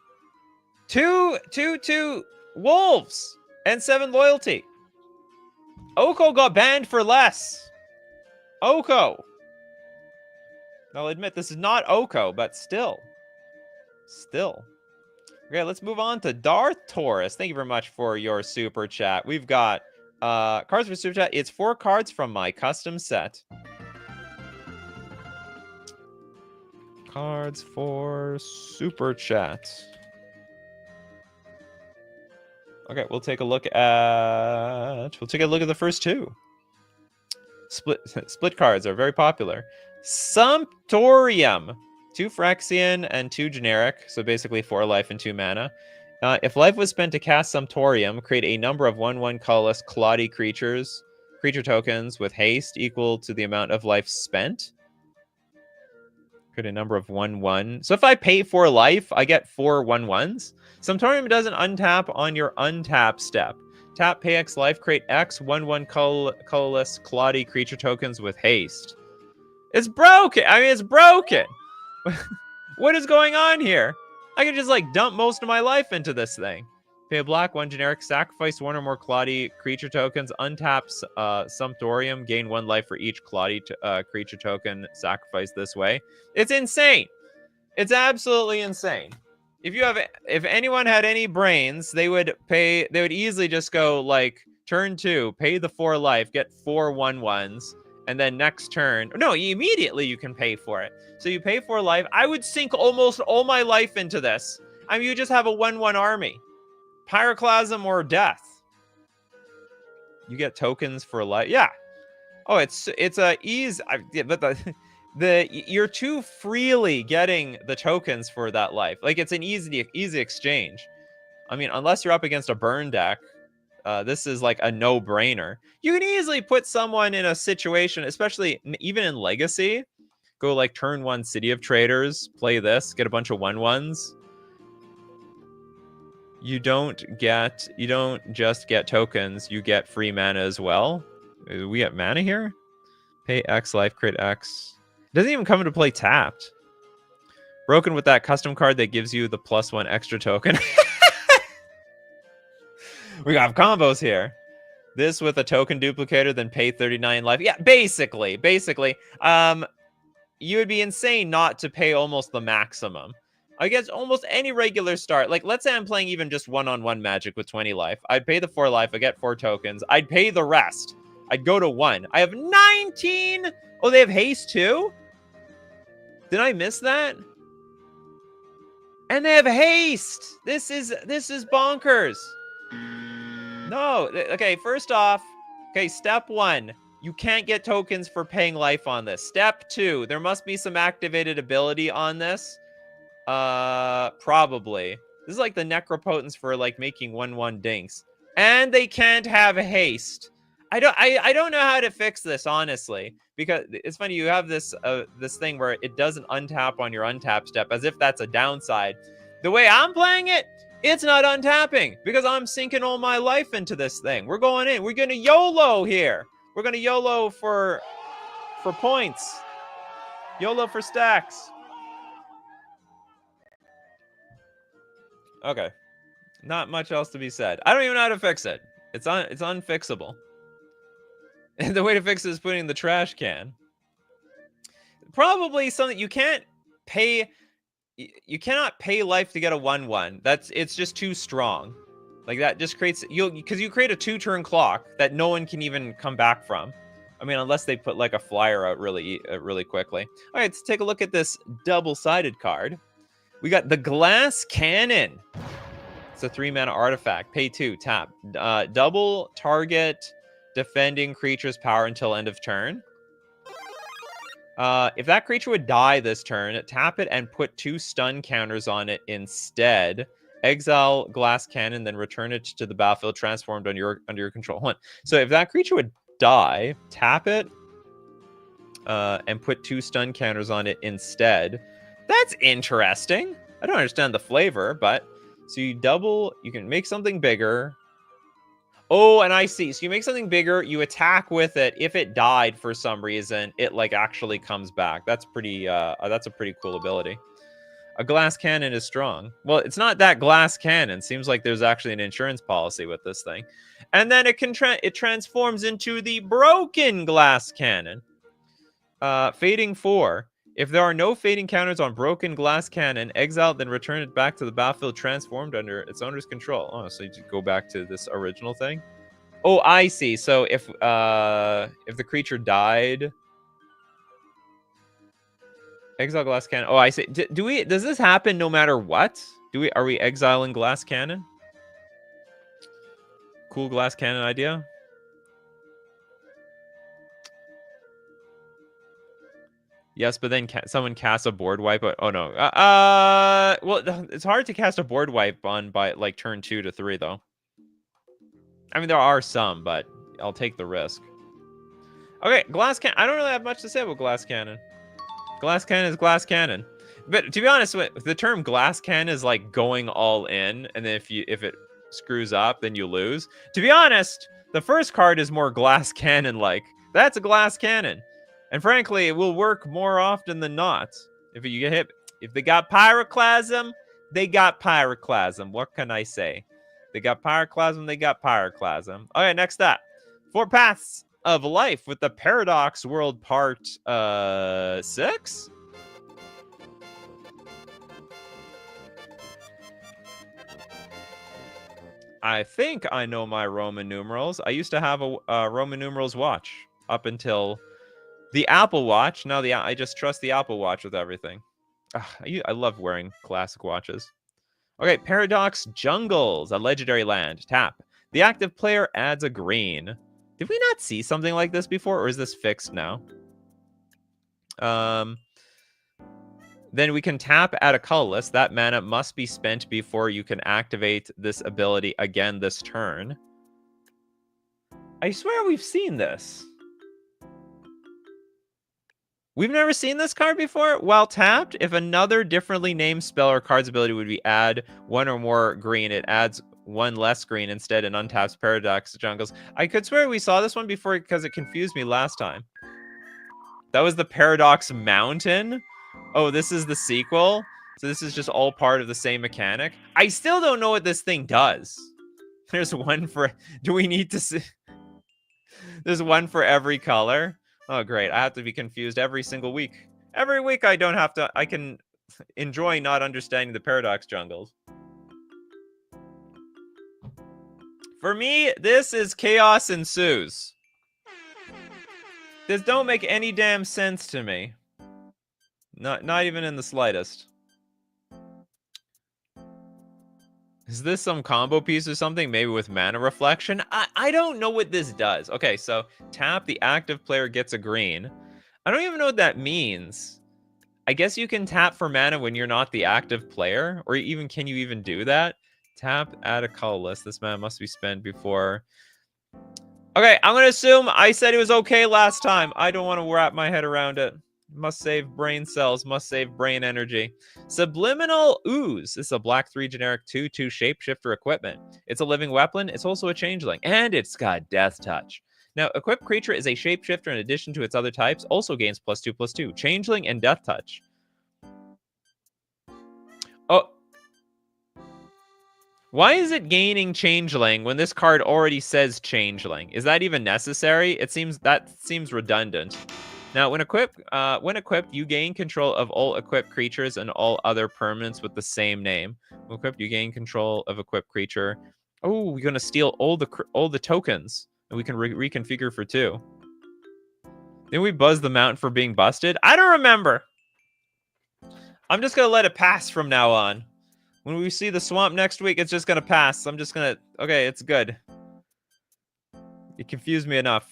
2/2 wolves and 7 loyalty? Oko got banned for less. Oko. I'll admit this is not Oko, but still. Okay, let's move on to Darth Taurus. Thank you very much for your super chat. We've got cards for super chat. It's 4 cards from my custom set. Cards for super chat. Okay, we'll take a look at the first 2. Split cards are very popular. Sumptorium. 2 Phyrexian and 2 generic, so basically 4 life and 2 mana. If life was spent to cast Sumptorium, create a number of 1/1 colorless cloddy creature tokens with haste equal to the amount of life spent. Create a number of 1/1. So if I pay 4 life, I get 4 1/1s. Sumptorium doesn't untap on your untap step. Tap, pay X life, create X 1/1 colorless cloddy creature tokens with haste. It's broken. I mean, it's broken. What is going on here? I could just like dump most of my life into this thing. Pay a black, 1 generic, sacrifice 1 or more cloddy creature tokens, untap Sumptorium, gain 1 life for each cloddy creature token sacrificed this way. It's insane. It's absolutely insane. If anyone had any brains, they would easily just go like turn 2, pay the 4 life, get 4 1/1s, and then next turn, no, immediately you can pay for it. So you pay 4 life. I would sink almost all my life into this. I mean, you just have a 1/1 army. Pyroclasm or death. You get tokens for life. Yeah. Oh, it's a ease. But you're too freely getting the tokens for that life. Like it's an easy exchange. I mean, unless you're up against a burn deck, this is like a no-brainer. You can easily put someone in a situation, especially even in Legacy, go like turn 1 City of Traders, play this, get a bunch of 1/1s. You don't just get tokens, you get free mana as well. We get mana here? Pay X life, create X. It doesn't even come into play tapped. Broken with that custom card that gives you the +1 extra token. We got combos here. This with a token duplicator, then pay 39 life. Yeah, basically. You would be insane not to pay almost the maximum. I guess almost any regular start. Like, let's say I'm playing even just 1-on-1 Magic with 20 life. I'd pay the 4 life. I get 4 tokens. I'd pay the rest. I'd go to 1. I have 19. Oh, they have haste too? Did I miss that? And they have haste. This is bonkers. No. Okay, first off, okay, step 1. You can't get tokens for paying life on this. Step 2, there must be some activated ability on this. Probably. This is like the necropotence for like making 1/1 dinks. And they can't have haste. I don't know how to fix this, honestly, because it's funny, you have this this thing where it doesn't untap on your untap step as if that's a downside. The way I'm playing it, it's not untapping because I'm sinking all my life into this thing. We're going in. We're going to YOLO here. We're going to YOLO for points. YOLO for stacks. Okay. Not much else to be said. I don't even know how to fix it. It's unfixable. And the way to fix it is putting in the trash can. Probably something you can't pay. You cannot pay life to get a 1/1. It's just too strong. Like that just creates because you create a 2-turn clock that no one can even come back from. I mean, unless they put like a flyer out really quickly. All right, let's take a look at this double-sided card. We got the Glass Cannon. It's a 3-mana artifact. Pay 2, tap. Double target defending creature's power until end of turn. If that creature would die this turn, tap it and put 2 stun counters on it instead. Exile Glass Cannon, then return it to the battlefield transformed under your control. Hold on. So if that creature would die, tap it, and put 2 stun counters on it instead. That's interesting. I don't understand the flavor, but so you can make something bigger. Oh, and I see. So you make something bigger, you attack with it. If it died for some reason, it like actually comes back. That's pretty that's a pretty cool ability. A glass cannon is strong. Well, it's not that glass cannon. Seems like there's actually an insurance policy with this thing. And then it transforms into the broken glass cannon. Fading 4. If there are no fading counters on broken glass cannon, exile, then return it back to the battlefield transformed under its owner's control. Oh, so you go back to this original thing. Oh, I see. So if the creature died, exile glass cannon. Oh, I see. Does this happen no matter what? Are we exiling glass cannon? Cool glass cannon idea. Yes, but then someone casts a board wipe. Oh no. Well, it's hard to cast a board wipe on by like turn 2 to 3 though. I mean, there are some, but I'll take the risk. Okay, glass cannon. I don't really have much to say about glass cannon. Glass cannon is glass cannon. But to be honest, the term glass cannon is like going all in, and then if it screws up, then you lose. To be honest, the first card is more glass cannon like. That's a glass cannon. And frankly, it will work more often than not. If you get hit, if they got pyroclasm, they got pyroclasm. What can I say? They got pyroclasm, they got pyroclasm. Okay, next up. 4 Paths of Life with the Paradox World Part 6? I think I know my Roman numerals. I used to have a Roman numerals watch up until the Apple Watch. Now I just trust the Apple Watch with everything. I love wearing classic watches. Okay, Paradox Jungles, a legendary land. Tap. The active player adds a green. Did we not see something like this before, or is this fixed now? Then we can tap at a colorless. That mana must be spent before you can activate this ability again this turn. I swear we've seen this. We've never seen this card before. While tapped, if another differently named spell or card's ability would be add 1 or more green, it adds 1 less green instead and untaps Paradox Jungles. I could swear we saw this one before because it confused me last time. That was the Paradox Mountain. Oh, this is the sequel? So this is just all part of the same mechanic? I still don't know what this thing does. There's one for... Do we need to see... There's one for every color? Oh, great. I have to be confused every single week. Every week I don't have to... I can enjoy not understanding the Paradox Jungles. For me, this is Chaos Ensues. This don't make any damn sense to me. Not even in the slightest. Is this some combo piece or something? Maybe with mana reflection? I don't know what this does. Okay, so tap, the active player gets a green. I don't even know what that means. I guess you can tap for mana when you're not the active player, or even can you even do that? Tap, add a colorless. This mana must be spent before. Okay, I'm gonna assume I said it was okay last time. I don't want to wrap my head around it. Must save brain cells, must save brain energy. Subliminal Ooze. This is a black 3 generic 2/2 shapeshifter equipment. It's a living weapon. It's also a changeling, and it's got Death Touch. Now, equipped creature is a shapeshifter in addition to its other types. Also gains +2/+2. Changeling and Death Touch. Oh. Why is it gaining Changeling when this card already says Changeling? Is that even necessary? That seems redundant. Now, when equipped, you gain control of all equipped creatures and all other permanents with the same name. When equipped, you gain control of equipped creature. Oh, we're gonna steal all the tokens, and we can reconfigure for 2. Didn't we buzz the mountain for being busted? I don't remember. I'm just gonna let it pass from now on. When we see the swamp next week, it's just gonna pass. I'm just gonna... Okay, it's good. It confused me enough.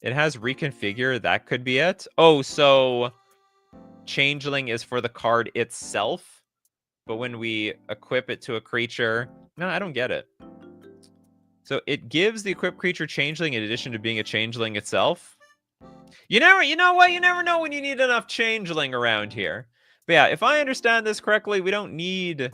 It has reconfigure. That could be it. Oh, so Changeling is for the card itself, but when we equip it to a creature... No, I don't get it. So it gives the equipped creature changeling in addition to being a changeling itself. You know what? You never know when you need enough changeling around here. But yeah, if I understand this correctly, we don't need...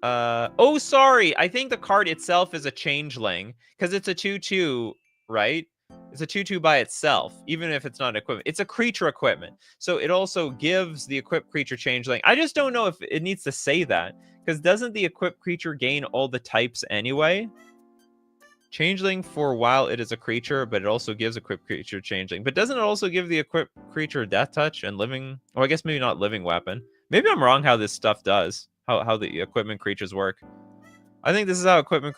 oh, sorry. I think the card itself is a changeling because it's a 2/2, right? It's a 2/2 by itself, even if it's not equipment. It's a creature equipment. So it also gives the equipped creature changeling. I just don't know if it needs to say that because doesn't the equipped creature gain all the types anyway? Changeling for while it is a creature, but it also gives equipped creature changeling. But doesn't it also give the equipped creature death touch and living? Oh, I guess maybe not living weapon. Maybe I'm wrong how this stuff does. How the equipment creatures work. I think this is how equipment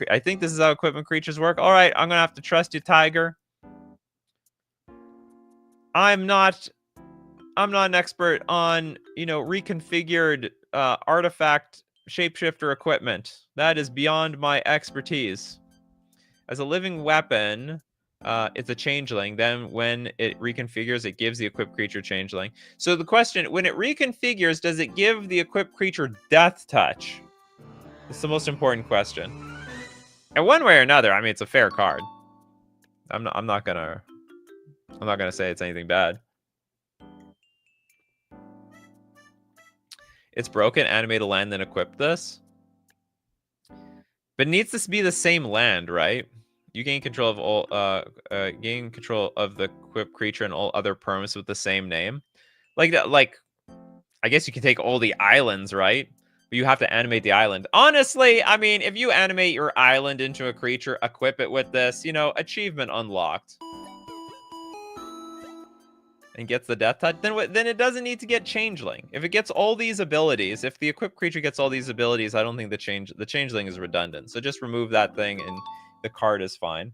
creatures work. All right, I'm gonna have to trust you, Tiger. I'm not an expert on reconfigured artifact shapeshifter equipment. That is beyond my expertise. As a living weapon, it's a changeling. Then when it reconfigures, it gives the equipped creature changeling. So the question, when it reconfigures, does it give the equipped creature death touch? It's the most important question. And one way or another, I mean, it's a fair card. I'm not gonna say it's anything bad. It's broken. Animate a land, then equip this. But it needs to be the same land, right? You gain control of all gain control of the equipped creature and all other permanents with the same name. Like that, like I guess you can take all the islands, right? But you have to animate the island. Honestly, I mean, if you animate your island into a creature, equip it with this, achievement unlocked. And gets the death touch, then it doesn't need to get changeling. If it gets all these abilities, if the equipped creature gets all these abilities, I don't think the changeling is redundant. So just remove that thing and the card is fine.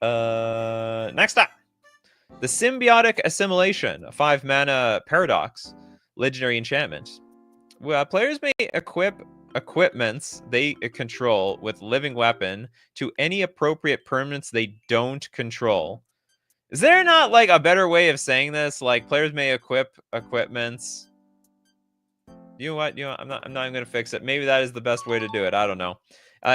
Next up, the Symbiotic Assimilation, a 5-mana paradox, legendary enchantment. Well, players may equip equipments they control with living weapon to any appropriate permanents they don't control. Is there not like a better way of saying this? Like players may equip equipments. You know what? I'm not even gonna fix it. Maybe that is the best way to do it. I don't know.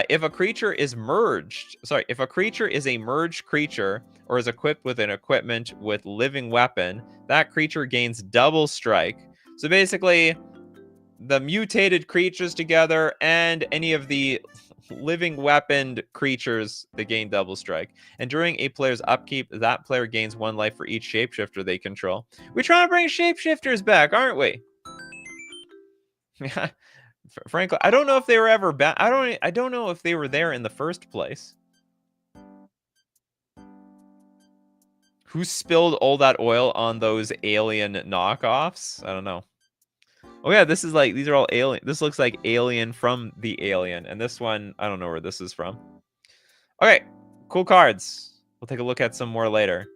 If a creature is if a creature is a merged creature or is equipped with an equipment with living weapon, that creature gains double strike. So basically, the mutated creatures together and any of the living weaponed creatures that gain double strike. And during a player's upkeep, that player gains 1 life for each shapeshifter they control. We're trying to bring shapeshifters back, aren't we? Frankly, I don't know if they were ever back. I don't know if they were there in the first place. Who spilled all that oil on those alien knockoffs? I don't know. Oh yeah, this is like, these are all alien. This looks like Alien from the Alien. And this one, I don't know where this is from. Okay, cool cards. We'll take a look at some more later.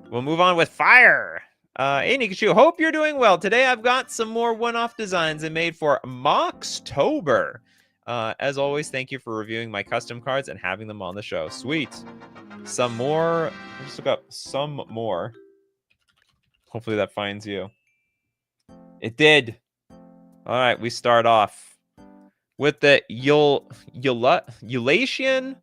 We'll move on with Fire. Hey Nikachu, hope you're doing well. Today I've got some more one-off designs I made for Mocktober. As always, thank you for reviewing my custom cards and having them on the show. Sweet. Some more. Let's look up some more. Hopefully that finds you. It did. All right, we start off with the Eulatian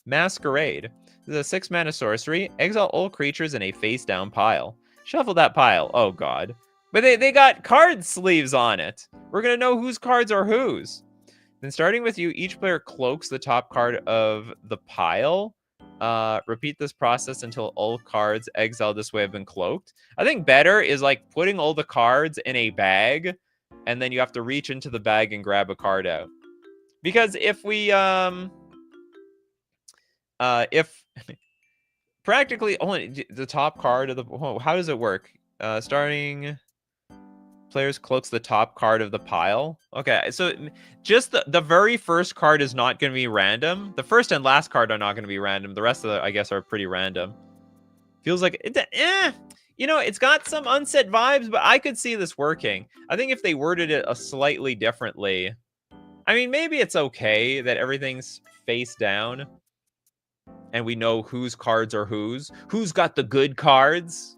Masquerade. This is a 6-mana sorcery. Exile all creatures in a face-down pile. Shuffle that pile. Oh, God. But they got card sleeves on it. We're going to know whose cards are whose. Then starting with you, each player cloaks the top card of the pile. Repeat this process until all cards exiled this way have been cloaked. I think better is like putting all the cards in a bag, and then you have to reach into the bag and grab a card out. Because if we, if practically only the top card of the, how does it work? Starting players cloaks the top card of the pile. Okay, so just the very first card is not going to be random. The first and last card are not going to be random. The rest of the, I guess, are pretty random. Feels like it's got some unset vibes, but I could see this working. I think if they worded it a slightly differently, I mean, maybe it's okay that everything's face down and we know whose cards are whose got the good cards.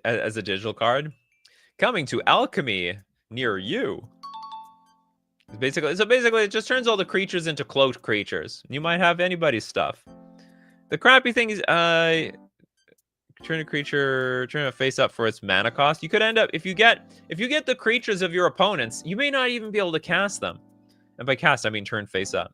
As a digital card. Coming to Alchemy near you. Basically, it just turns all the creatures into cloaked creatures. You might have anybody's stuff. The crappy thing is, turn a face up for its mana cost. You could end up, if you get the creatures of your opponents, you may not even be able to cast them. And by cast, I mean turn face up.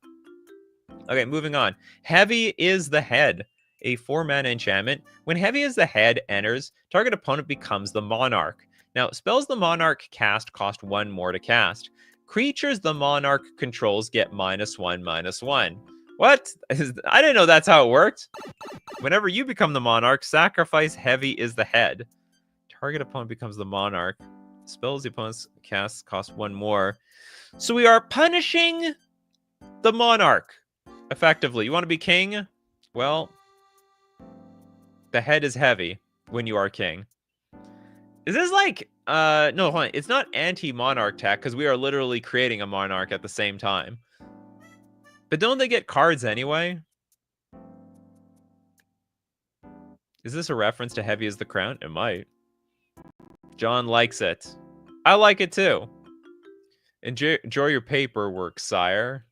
Okay, moving on. Heavy is the Head, a 4-mana enchantment. When Heavy is the Head enters, target opponent becomes the Monarch. Now, spells the Monarch cast cost 1 more to cast. Creatures the Monarch controls get -1/-1. What? I didn't know that's how it worked. Whenever you become the Monarch, sacrifice Heavy is the Head. Target opponent becomes the Monarch. Spells the opponent's cast cost 1 more. So we are punishing the Monarch, effectively. You want to be king? Well, the head is heavy when you are king. Is this like, no, hold on. It's not anti-Monarch tech, because we are literally creating a Monarch at the same time. But don't they get cards anyway? Is this a reference to Heavy as the Crown? It might. John likes it. I like it too. Enjoy your paperwork, sire.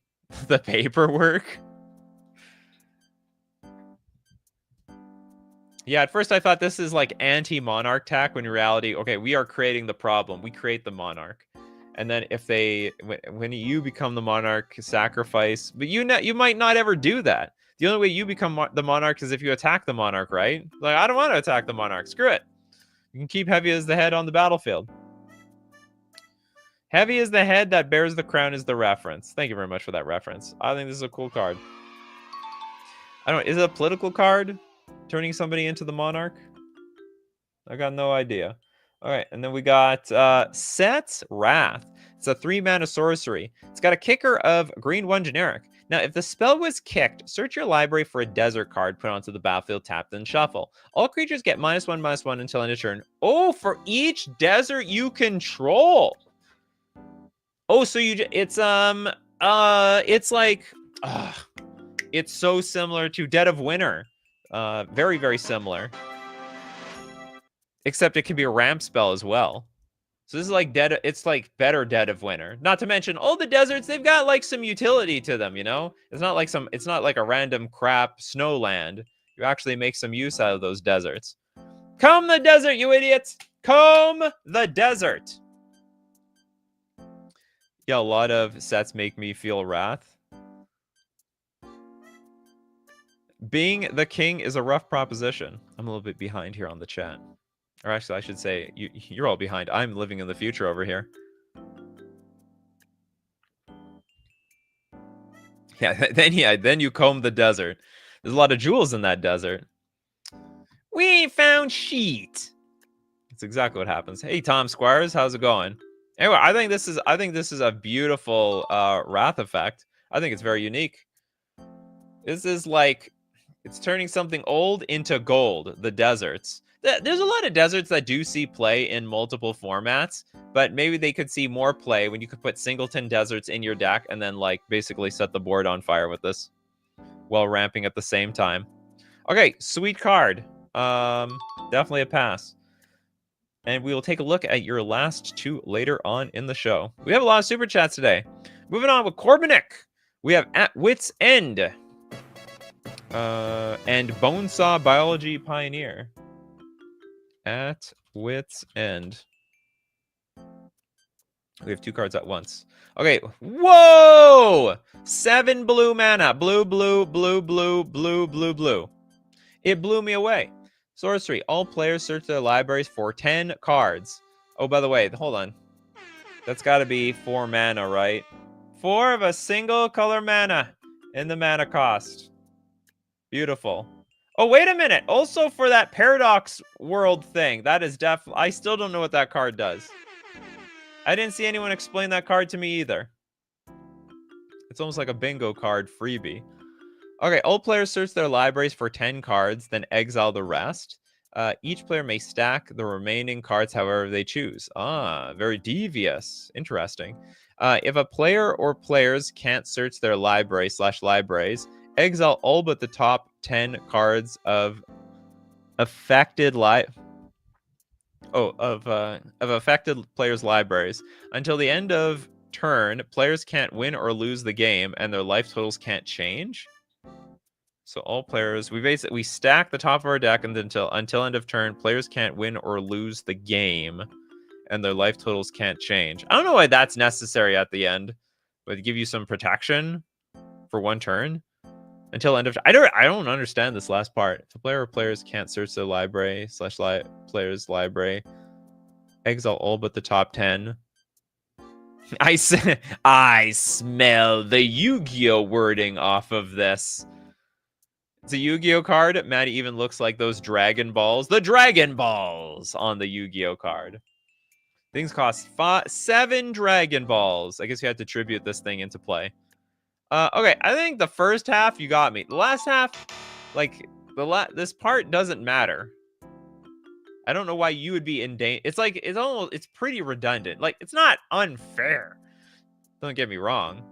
The paperwork? Yeah, at first I thought this is like anti-Monarch tech, when in reality, okay, we are creating the problem. We create the Monarch. And then if they, when you become the Monarch, sacrifice, but you might not ever do that. The only way you become the Monarch is if you attack the Monarch, right? Like, I don't want to attack the Monarch. Screw it. You can keep Heavy as the Head on the battlefield. Heavy is the Head that bears the crown is the reference. Thank you very much for that reference. I think this is a cool card. I don't know, is it a political card? Turning somebody into the Monarch? I got no idea. All right, and then we got Set's Wrath. It's a 3-mana sorcery. It's got a kicker of green 1 generic. Now, if the spell was kicked, search your library for a desert card, put onto the battlefield, tap, then shuffle. All creatures get -1/-1 until end of turn. Oh, for each desert you control. Oh, so it's like, it's so similar to Dead of Winter. Very, very similar. Except it can be a ramp spell as well. So this is like it's like better Dead of Winter. Not to mention all the deserts, they've got like some utility to them, you know? It's not like a random crap snowland. You actually make some use out of those deserts. Comb the desert, you idiots! Comb the desert! Yeah, a lot of sets make me feel wrath. Being the king is a rough proposition. I'm a little bit behind here on the chat. Or actually, I should say, you're all behind. I'm living in the future over here. Yeah, then you comb the desert. There's a lot of jewels in that desert. We found sheet. That's exactly what happens. Hey, Tom Squires, how's it going? Anyway, I think this is a beautiful wrath effect. I think it's very unique. This is like, it's turning something old into gold, the deserts. There's a lot of deserts that do see play in multiple formats, but maybe they could see more play when you could put singleton deserts in your deck and then like basically set the board on fire with this while ramping at the same time. Okay, sweet card. Definitely a pass. And we will take a look at your last 2 later on in the show. We have a lot of super chats today. Moving on with Corbinick. We have At Wit's End. And Bonesaw Biology Pioneer. At Wit's End. We have 2 cards at once. Okay. Whoa! 7 blue mana. Blue, blue, blue, blue, blue, blue, blue. It blew me away. Sorcery. All players search their libraries for 10 cards. Oh, by the way, hold on. That's got to be 4 mana, right? 4 of a single color mana in the mana cost. Beautiful. Oh, wait a minute. Also for that Paradox World thing. That is definitely... I still don't know what that card does. I didn't see anyone explain that card to me either. It's almost like a bingo card freebie. Okay, all players search their libraries for 10 cards, then exile the rest. Each player may stack the remaining cards however they choose. Ah, very devious. Interesting. If a player or players can't search their library/libraries, exile all but the top 10 cards of affected affected players' libraries until the end of turn, players can't win or lose the game, and their life totals can't change. So all players, we stack the top of our deck until end of turn. Players can't win or lose the game, and their life totals can't change. I don't know why that's necessary at the end, but to give you some protection for 1 turn until end of. I don't understand this last part. If a player or players can't search their library / players library, exile all but the top 10. I smell the Yu-Gi-Oh wording off of this. It's a Yu-Gi-Oh card. Maddie even looks like those Dragon Balls. The Dragon Balls on the Yu-Gi-Oh card. Things cost 7 Dragon Balls. I guess you had to tribute this thing into play. Okay, I think the first half you got me. The last half, like this part doesn't matter. I don't know why you would be in danger. It's like it's pretty redundant. Like it's not unfair. Don't get me wrong.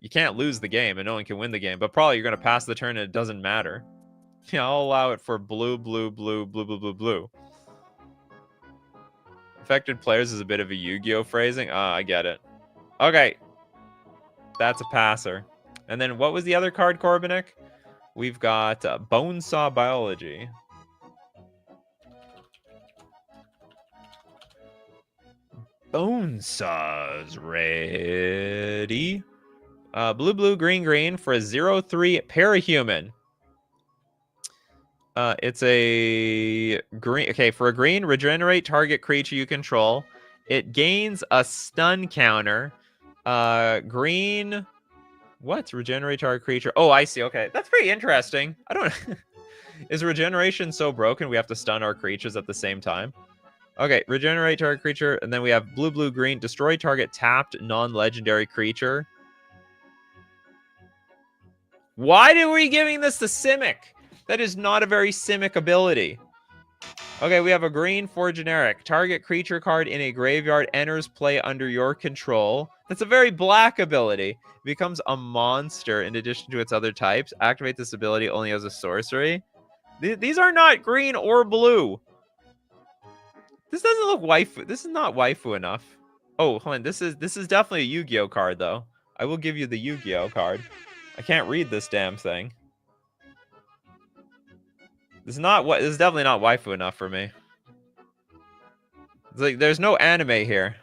You can't lose the game and no one can win the game, but probably you're gonna pass the turn and it doesn't matter. Yeah, I'll allow it for blue, blue, blue, blue, blue, blue, blue. Affected players is a bit of a Yu-Gi-Oh phrasing. I get it. Okay. That's a passer. And then what was the other card, Corbinik? We've got Bonesaw Biology. Bonesaws ready. Blue, blue, green, green for a 0/3 parahuman. It's a green. Okay, for a green, regenerate target creature you control. It gains a stun counter. Green. What? Regenerate target creature. Oh, I see. Okay, that's pretty interesting. I don't. Is regeneration so broken we have to stun our creatures at the same time? Okay, regenerate target creature, and then we have blue, blue, green. Destroy target tapped non-legendary creature. Why are we giving this to Simic? That is not a very Simic ability. Okay, we have a green for generic. Target creature card in a graveyard enters play under your control. That's a very black ability. It becomes a monster in addition to its other types. Activate this ability only as a sorcery. These are not green or blue. This doesn't look waifu. This is not waifu enough. Oh, hold on. This is definitely a Yu-Gi-Oh card, though. I will give you the Yu-Gi-Oh card. I can't read this damn thing. This is definitely not waifu enough for me. It's like there's no anime here.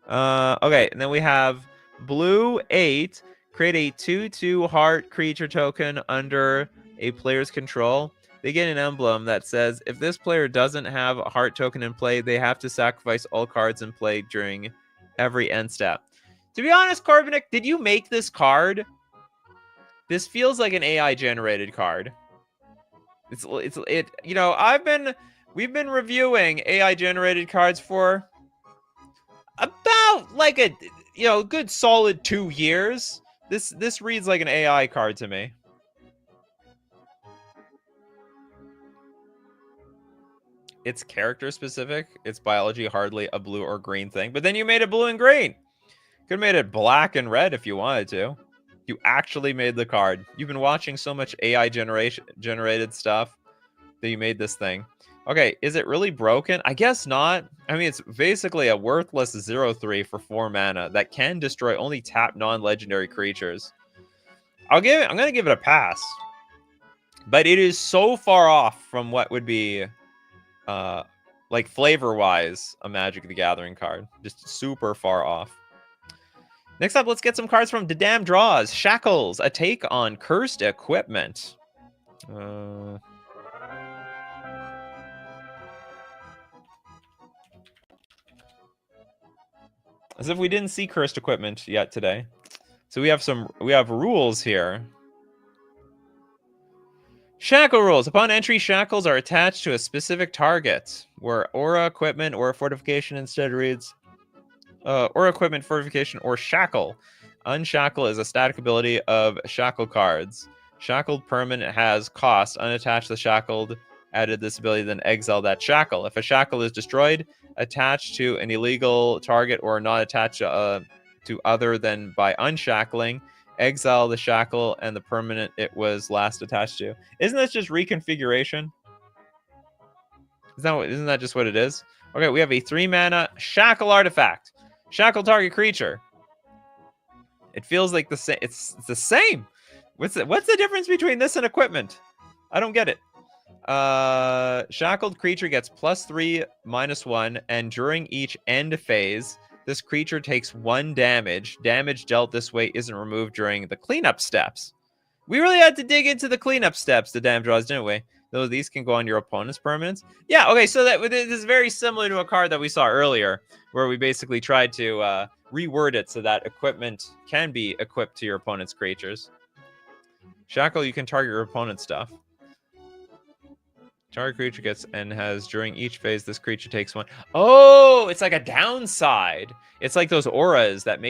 Okay, and then we have blue 8. Create a 2/2 heart creature token under a player's control. They get an emblem that says if this player doesn't have a heart token in play, they have to sacrifice all cards in play during every end step. To be honest, Corbinik, did you make this card? This feels like an AI generated card. You know, we've been reviewing AI generated cards for about like a good solid 2 years. This reads like an AI card to me. It's character specific. It's biology hardly a blue or green thing. But then you made it blue and green. Could have made it black and red if you wanted to. You actually made the card. You've been watching so much AI generated stuff that you made this thing. Okay, is it really broken? I guess not. I mean, it's basically a worthless 0/3 for 4 mana that can destroy only tapped non-legendary creatures. I'm gonna give it a pass. But it is so far off from what would be like flavor-wise, a Magic the Gathering card. Just super far off. Next up, let's get some cards from the Damn Draws. Shackles, a take on Cursed Equipment. As if we didn't see Cursed Equipment yet today. So we have rules here. Shackle rules. Upon entry, shackles are attached to a specific target, where aura, equipment, or fortification instead reads aura, equipment, fortification, or shackle. Unshackle is a static ability of shackle cards. Shackled permanent has cost. Unattach the shackled, added this ability, then exile that shackle. If a shackle is destroyed, attached to an illegal target, or not attached to other than by unshackling, exile the shackle and the permanent it was last attached to. Isn't this just reconfiguration? Isn't that just what it is? Okay, we have a 3 mana shackle artifact. Shackle target creature. It feels like the same. It's the same. What's the difference between this and equipment? I don't get it. Shackled creature gets +3, -1, and during each end phase, this creature takes 1 damage. Damage dealt this way isn't removed during the cleanup steps. We really had to dig into the cleanup steps, the damage draws, didn't we? Though these can go on your opponent's permanents. Yeah, okay, so this is very similar to a card that we saw earlier, where we basically tried to reword it so that equipment can be equipped to your opponent's creatures. Shackle, you can target your opponent's stuff. Target creature gets and has during each phase this creature takes 1. Oh, it's like a downside. It's like those auras that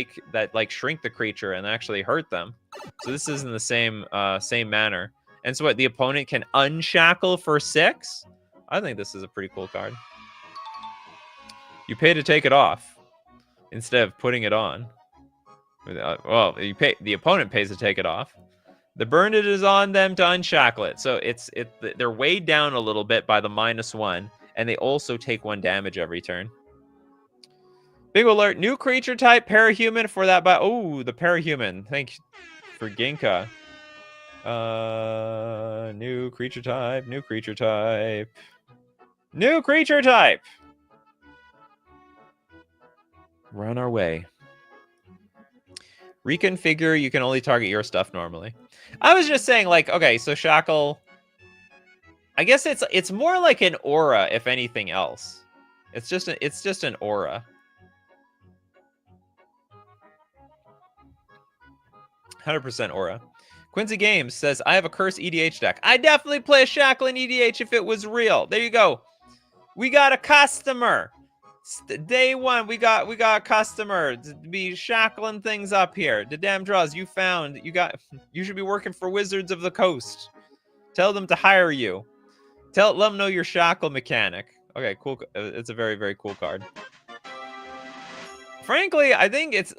like shrink the creature and actually hurt them. So this is in the same manner. And so what, the opponent can unshackle for 6? I think this is a pretty cool card. You pay to take it off instead of putting it on. Well, the opponent pays to take it off. The burn it is on them to unshackle it. So they're weighed down a little bit by the -1, and they also take 1 damage every turn. Big alert, new creature type, parahuman for that. Oh, the parahuman. Thank you for Ginka. New creature type, new creature type. New creature type! We're on our way. Reconfigure, you can only target your stuff normally. I was just saying, like, okay, so Shackle, I guess it's more like an aura, if anything else. It's just an aura. 100% aura. Quincy Games says, I have a Curse EDH deck. I definitely play a Shackle in EDH if it was real. There you go. We got a customer. Day 1, we got a customer to be shackling things up here. The damn draws you found. You should be working for Wizards of the Coast. Tell them to hire you. Let them know your shackle mechanic. Okay, cool. It's a very, very cool card. Frankly, I think it's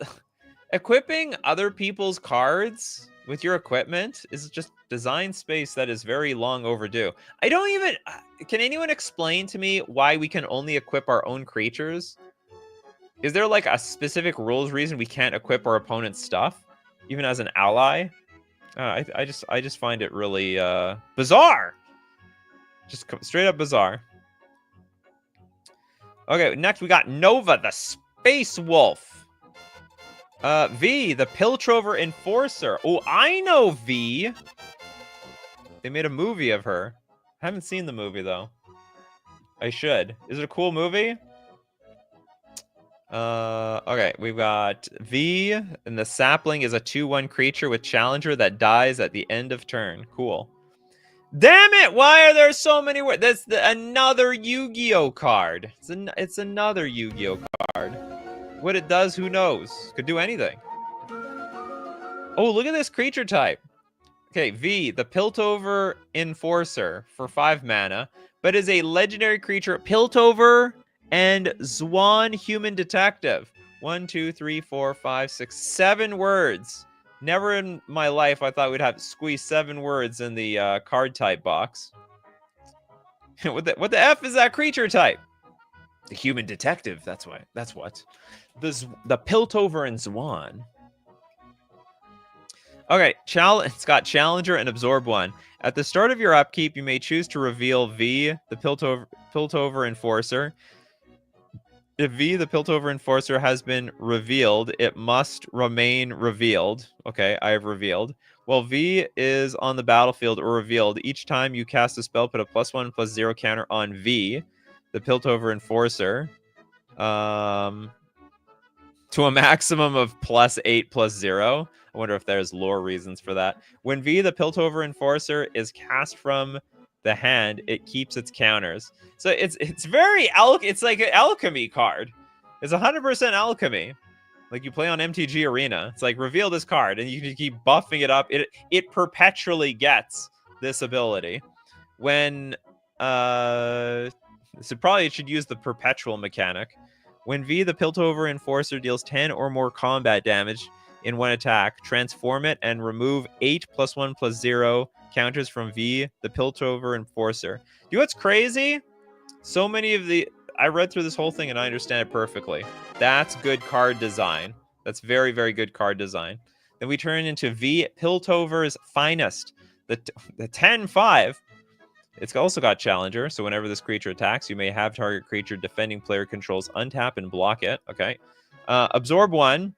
equipping other people's cards with your equipment is just design space that is very long overdue. Can anyone explain to me why we can only equip our own creatures? Is there like a specific rules reason we can't equip our opponent's stuff, even as an ally? I just find it really bizarre. Just straight up bizarre. Okay, next we got Nova, the Space Wolf. V, the Piltrover Enforcer. Oh, I know V. They made a movie of her. I haven't seen the movie, though. I should. Is it a cool movie? Okay, we've got V, and the Sapling is a 2/1 creature with Challenger that dies at the end of turn. Cool. Damn it! Why are there so many words? That's another Yu-Gi-Oh card. It's another Yu-Gi-Oh card. What it does, who knows? Could do anything. Oh, look at this creature type. Okay, V, the Piltover Enforcer for 5 mana, but is a legendary creature. Piltover and Zwan Human Detective. 1, 2, 3, 4, 5, 6, 7 words. Never in my life I thought we'd have to squeeze 7 words in the card type box. What the F is that creature type? The Human Detective, that's why. That's what. The Piltover and Zwan. Okay, it's got Challenger and Absorb 1. At the start of your upkeep, you may choose to reveal V, the Piltover Enforcer. If V, the Piltover Enforcer, has been revealed, it must remain revealed. Okay, I have revealed. While V is on the battlefield or revealed, each time you cast a spell, put a +1/+0 counter on V, the Piltover Enforcer, to a maximum of +8/+0. I wonder if there's lore reasons for that. When V, the Piltover Enforcer, is cast from the hand, it keeps its counters. So it's very it's like an alchemy card. It's 100% alchemy. Like you play on MTG Arena. It's like reveal this card, and you can keep buffing it up. It perpetually gets this ability. When so probably it should use the perpetual mechanic. When V, the Piltover Enforcer, deals 10 or more combat damage in one attack, transform it and remove 8 +1/+0 counters from V, the Piltover Enforcer. You know what's crazy? So many of the... I read through this whole thing and I understand it perfectly. That's good card design. That's very, very good card design. Then we turn into V Piltover's Finest. The 10-5. It's also got Challenger, so whenever this creature attacks, you may have target creature defending player controls untap and block it. Okay. Absorb 1.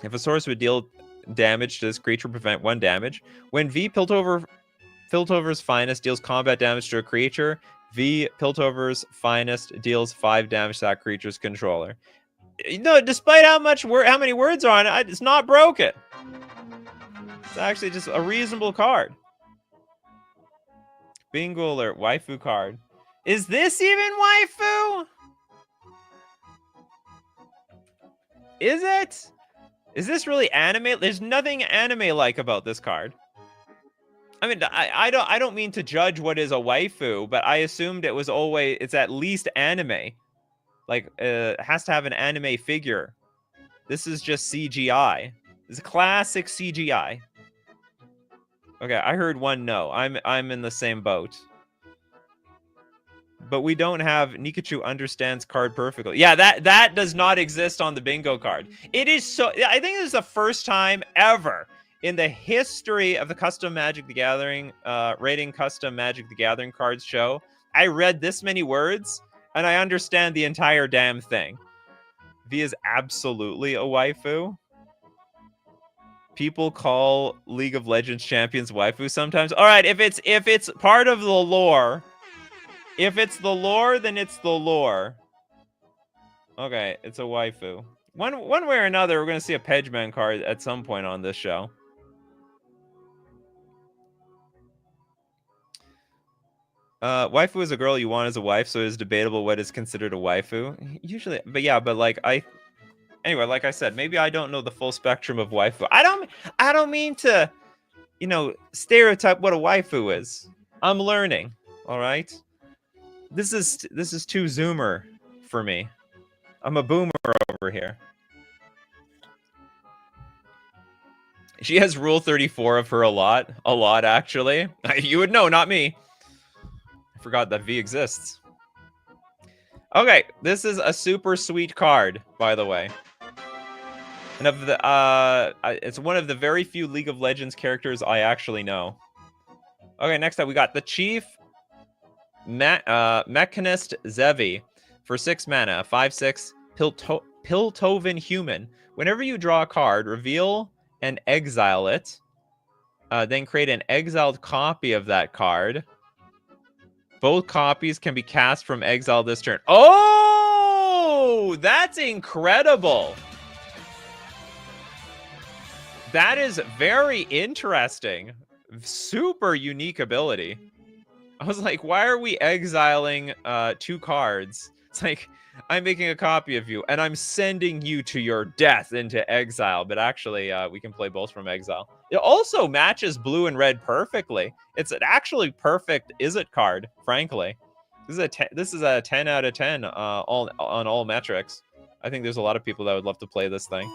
If a source would deal damage to this creature, prevent 1 damage. When V Piltover's Finest deals combat damage to a creature, V Piltover's Finest deals 5 damage to that creature's controller. No, despite how many words are on it, it's not broken. It's actually just a reasonable card. Bingo alert, waifu card. Is this even waifu? Is it? Is this really anime? There's nothing anime-like about this card. I mean, I don't mean to judge what is a waifu, but I assumed it's at least anime. Like, it has to have an anime figure. This is just CGI. It's classic CGI. Okay, I heard one no. I'm in the same boat. But we don't have Nikachu understands card perfectly. Yeah, that does not exist on the bingo card. It is so... I think this is the first time ever in the history of the Custom Magic the Gathering, rating Custom Magic the Gathering cards show, I read this many words, and I understand the entire damn thing. V is absolutely a waifu. People call League of Legends champions waifu sometimes. All right, if it's part of the lore, if it's the lore, then it's the lore. Okay, it's a waifu. One way or another, we're gonna see a Pegman card at some point on this show. Waifu is a girl you want as a wife, so it is debatable what is considered a waifu. Usually, but yeah, but like anyway, like I said, maybe I don't know the full spectrum of waifu. I don't mean to, stereotype what a waifu is. I'm learning, all right? This is too zoomer for me. I'm a boomer over here. She has Rule 34 of her a lot actually. You would know, not me. I forgot that V exists. Okay, this is a super sweet card, by the way. And of the it's one of the very few League of Legends characters I actually know. Okay, next up we got the Chief Mechanist Zevi for 6 mana, 5/6 Piltovan Human. Whenever you draw a card, reveal and exile it. Then create an exiled copy of that card. Both copies can be cast from exile this turn. Oh, that's incredible. That is very interesting. Super unique ability. I was like, why are we exiling 2 cards? It's like, I'm making a copy of you, and I'm sending you to your death into exile. But actually, we can play both from exile. It also matches blue and red perfectly. It's an actually perfect Is-It card, frankly. This is a 10 out of 10 on all metrics. I think there's a lot of people that would love to play this thing.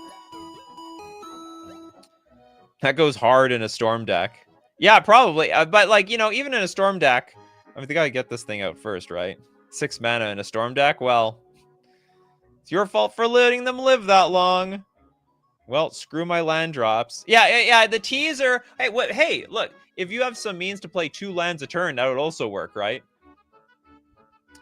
That goes hard in a Storm deck. Yeah, probably. But, like, even in a Storm deck, I mean, they gotta get this thing out first, right? 6 mana in a Storm deck? Well, it's your fault for letting them live that long. Well, screw my land drops. Yeah, the teaser. Hey, look. If you have some means to play 2 lands a turn, that would also work, right?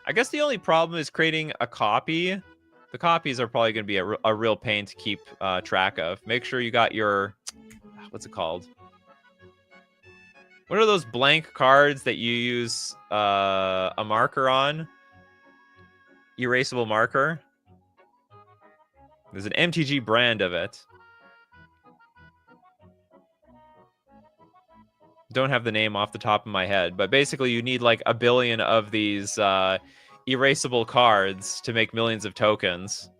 I guess the only problem is creating a copy. The copies are probably going to be a real pain to keep track of. Make sure you got your... What's it called? What are those blank cards that you use a marker on? Erasable marker. There's an MTG brand of it. Don't have the name off the top of my head, but basically you need like a billion of these erasable cards to make millions of tokens.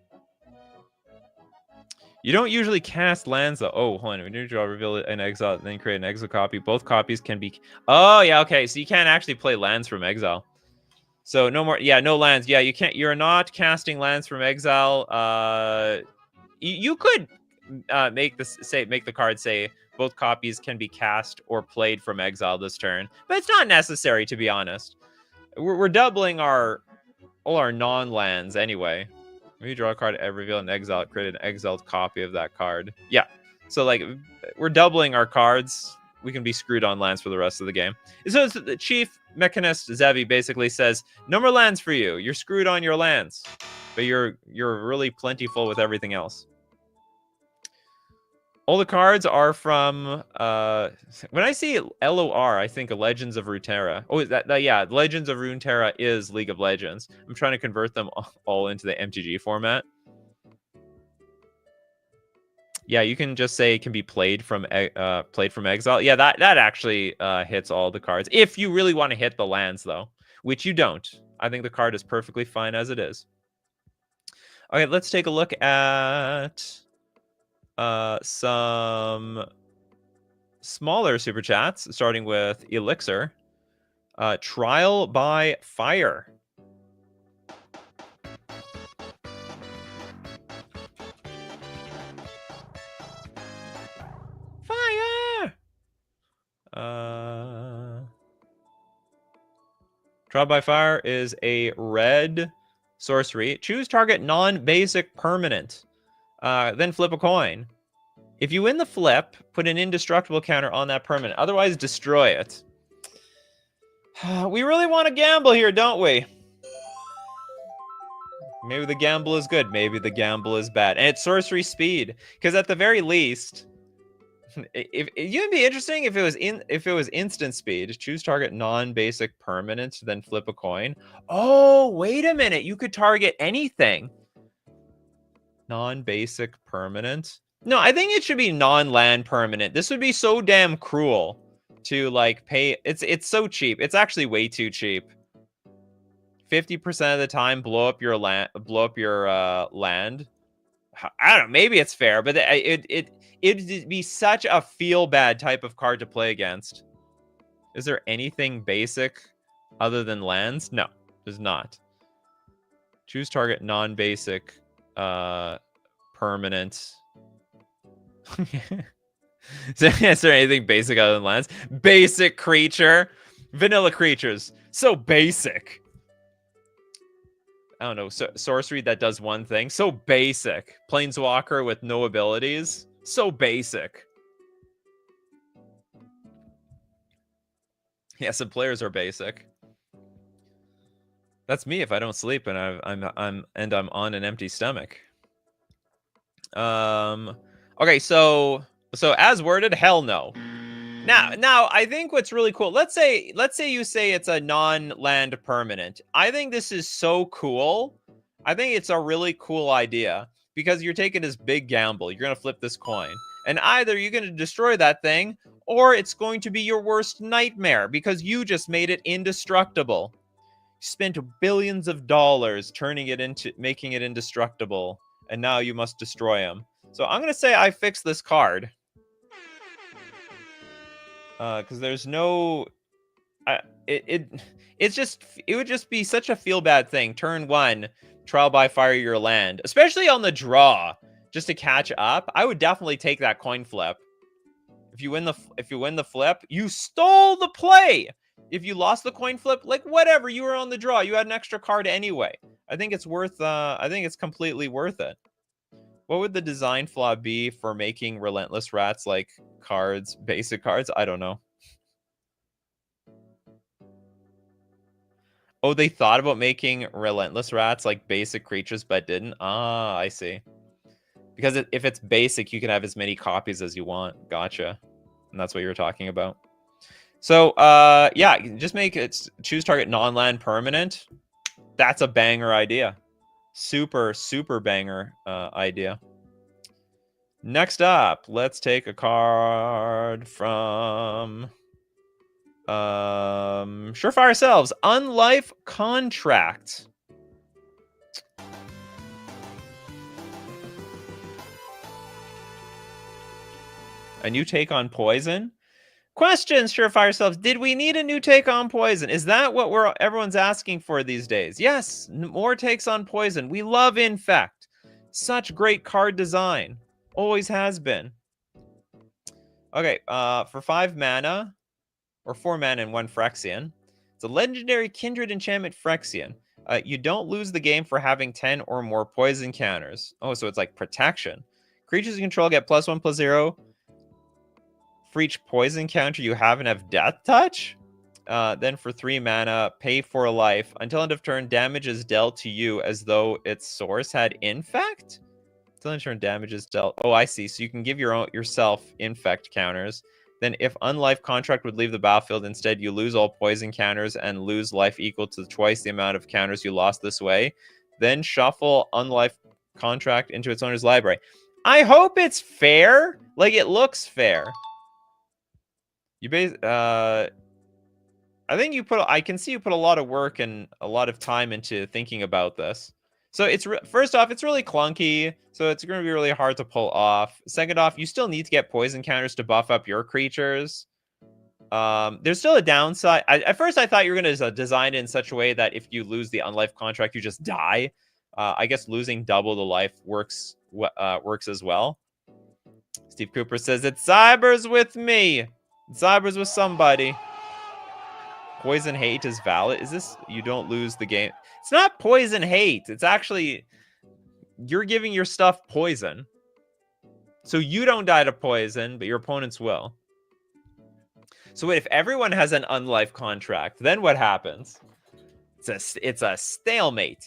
You don't usually cast lands though. Oh, hold on. When you draw, reveal it in exile, and then create an exile copy. Both copies can be... Oh, yeah, okay. So you can't actually play lands from exile. So no more... Yeah, no lands. Yeah, you can't... You're not casting lands from exile. You could make the card say both copies can be cast or played from exile this turn. But it's not necessary, to be honest. We're doubling our our non-lands anyway. When you draw a card every reveal and exile, create an exiled copy of that card. Yeah. So like we're doubling our cards. We can be screwed on lands for the rest of the game. So the chief mechanist Zevi basically says, no more lands for you. You're screwed on your lands. But you're really plentiful with everything else. All the cards are from when I see LOR, I think of Legends of Runeterra. Oh, yeah, Legends of Runeterra is League of Legends. I'm trying to convert them all into the MTG format. Yeah, you can just say it can be played from exile. Yeah, that actually hits all the cards. If you really want to hit the lands, though, which you don't. I think the card is perfectly fine as it is. Okay, let's take a look at some smaller super chats, starting with Elixir. Trial by Fire. Fire! Trial by Fire is a red sorcery. Choose target non-basic permanent. Then flip a coin. If you win the flip, put an indestructible counter on that permanent. Otherwise, destroy it. We really want to gamble here, don't we? Maybe the gamble is good. Maybe the gamble is bad. And it's sorcery speed. Because at the very least, if it'd be interesting if it was instant speed. Choose target non-basic permanent, then flip a coin. Oh, wait a minute. You could target anything. Non-basic permanent. No, I think it should be non-land permanent. This would be so damn cruel to like pay. It's so cheap. It's actually way too cheap. 50% of the time, blow up your land. I don't know. Maybe it's fair, but it'd be such a feel bad type of card to play against. Is there anything basic other than lands? No, there's not. Choose target non-basic permanent. Is there anything basic other than lands? Basic creature. Vanilla creatures. So basic. I don't know. Sorcery that does one thing. So basic. Planeswalker with no abilities. So basic. Yeah, some players are basic. That's me if I don't sleep and I'm on an empty stomach. Okay, so as worded, hell no. Now I think what's really cool. Let's say you say it's a non-land permanent. I think this is so cool. I think it's a really cool idea because you're taking this big gamble. You're gonna flip this coin, and either you're gonna destroy that thing, or it's going to be your worst nightmare because you just made it indestructible. You spent billions of dollars making it indestructible, and now you must destroy him. So I'm gonna say I fixed this card. Because there's no, it would just be such a feel bad thing. Turn 1, trial by fire your land, especially on the draw, just to catch up. I would definitely take that coin flip. If you win the flip, you stole the play. If you lost the coin flip, like whatever, you were on the draw. You had an extra card anyway. I think it's worth. I think it's completely worth it. What would the design flaw be for making Relentless Rats like cards, basic cards? I don't know. Oh, they thought about making Relentless Rats like basic creatures, but didn't? Ah, I see. Because if it's basic, you can have as many copies as you want. Gotcha. And that's what you were talking about. So, yeah, just make it choose target non-land permanent. That's a banger idea. Super, super banger idea. Next up, let's take a card from Surefire Selves. Unlife Contract. A new take on poison? Questions, Surefire Selves. Did we need a new take on poison? Is that what everyone's asking for these days? Yes, more takes on poison. We love Infect. Such great card design. Always has been. Okay, for 5 mana, or 4 mana and 1 Phyrexian, it's a legendary Kindred Enchantment Phyrexian. You don't lose the game for having 10 or more poison counters. Oh, so it's like protection. Creatures you control get +1/+0 for each poison counter you have and have death touch. Then for 3 mana, pay for a life. Until end of turn, damage is dealt to you as though its source had infect. Until end of turn, damage is dealt. Oh, I see. So you can give yourself infect counters. Then if Unlife Contract would leave the battlefield, instead you lose all poison counters and lose life equal to twice the amount of counters you lost this way. Then shuffle Unlife Contract into its owner's library. I hope it's fair. Like, it looks fair. You I think I can see you put a lot of work and a lot of time into thinking about this. So it's first off, it's really clunky, so it's going to be really hard to pull off. Second off, you still need to get poison counters to buff up your creatures. There's still a downside. At first, I thought you were going to design it in such a way that if you lose the Unlife Contract, you just die. I guess losing double the life works as well. Steve Cooper says, it's Cybers with me. It's Cybers with somebody. Poison hate is valid. Is this you don't lose the game? It's not poison hate. It's actually you're giving your stuff poison. So you don't die to poison, but your opponents will. So if everyone has an Unlife Contract, then what happens? It's a stalemate.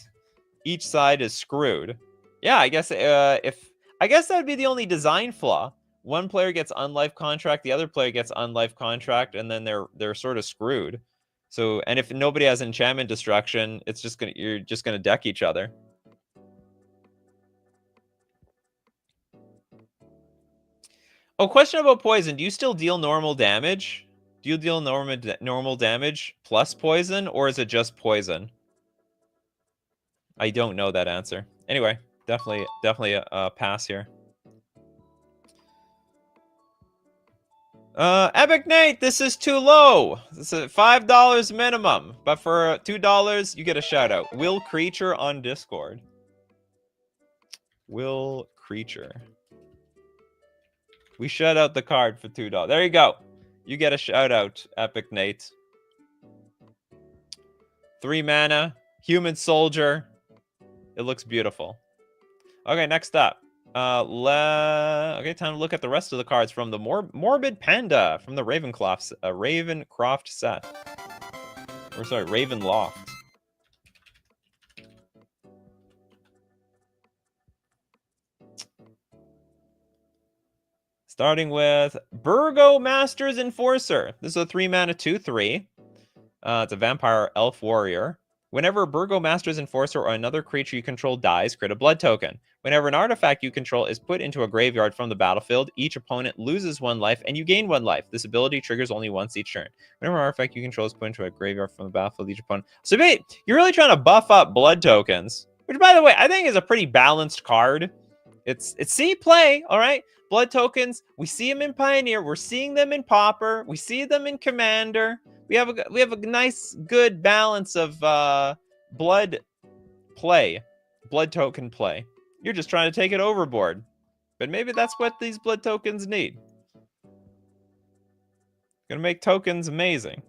Each side is screwed. Yeah, I guess I guess that would be the only design flaw. One player gets Unlife Contract, the other player gets Unlife Contract, and then they're sort of screwed. So, and if nobody has enchantment destruction, you're just gonna deck each other. Oh, question about poison. Do you still deal normal damage? Do you deal normal damage plus poison, or is it just poison? I don't know that answer. Anyway, definitely a pass here. Epic Nate, this is too low. This is $5 minimum, but for $2, you get a shout out. Will Creature on Discord. Will Creature. We shout out the card for $2. There you go. You get a shout out, Epic Nate. 3 mana, Human Soldier. It looks beautiful. Okay, next up. Okay, time to look at the rest of the cards from the Morbid Panda from the Ravencroft set. Or sorry, Ravenloft. Starting with Burgomaster's Enforcer. This is a 3 mana 2/3. It's a vampire elf warrior. Whenever Burgomaster's Enforcer or another creature you control dies, create a blood token. Whenever an artifact you control is put into a graveyard from the battlefield, each opponent loses 1 life and you gain 1 life. This ability triggers only once each turn. Whenever an artifact you control is put into a graveyard from the battlefield, each opponent... So you're really trying to buff up blood tokens, which, by the way, I think is a pretty balanced card. It's see play, all right? Blood tokens, we see them in Pioneer, we're seeing them in Pauper, we see them in Commander. We have a nice, good balance of blood token play. You're just trying to take it overboard, but maybe that's what these blood tokens need. Gonna make tokens amazing.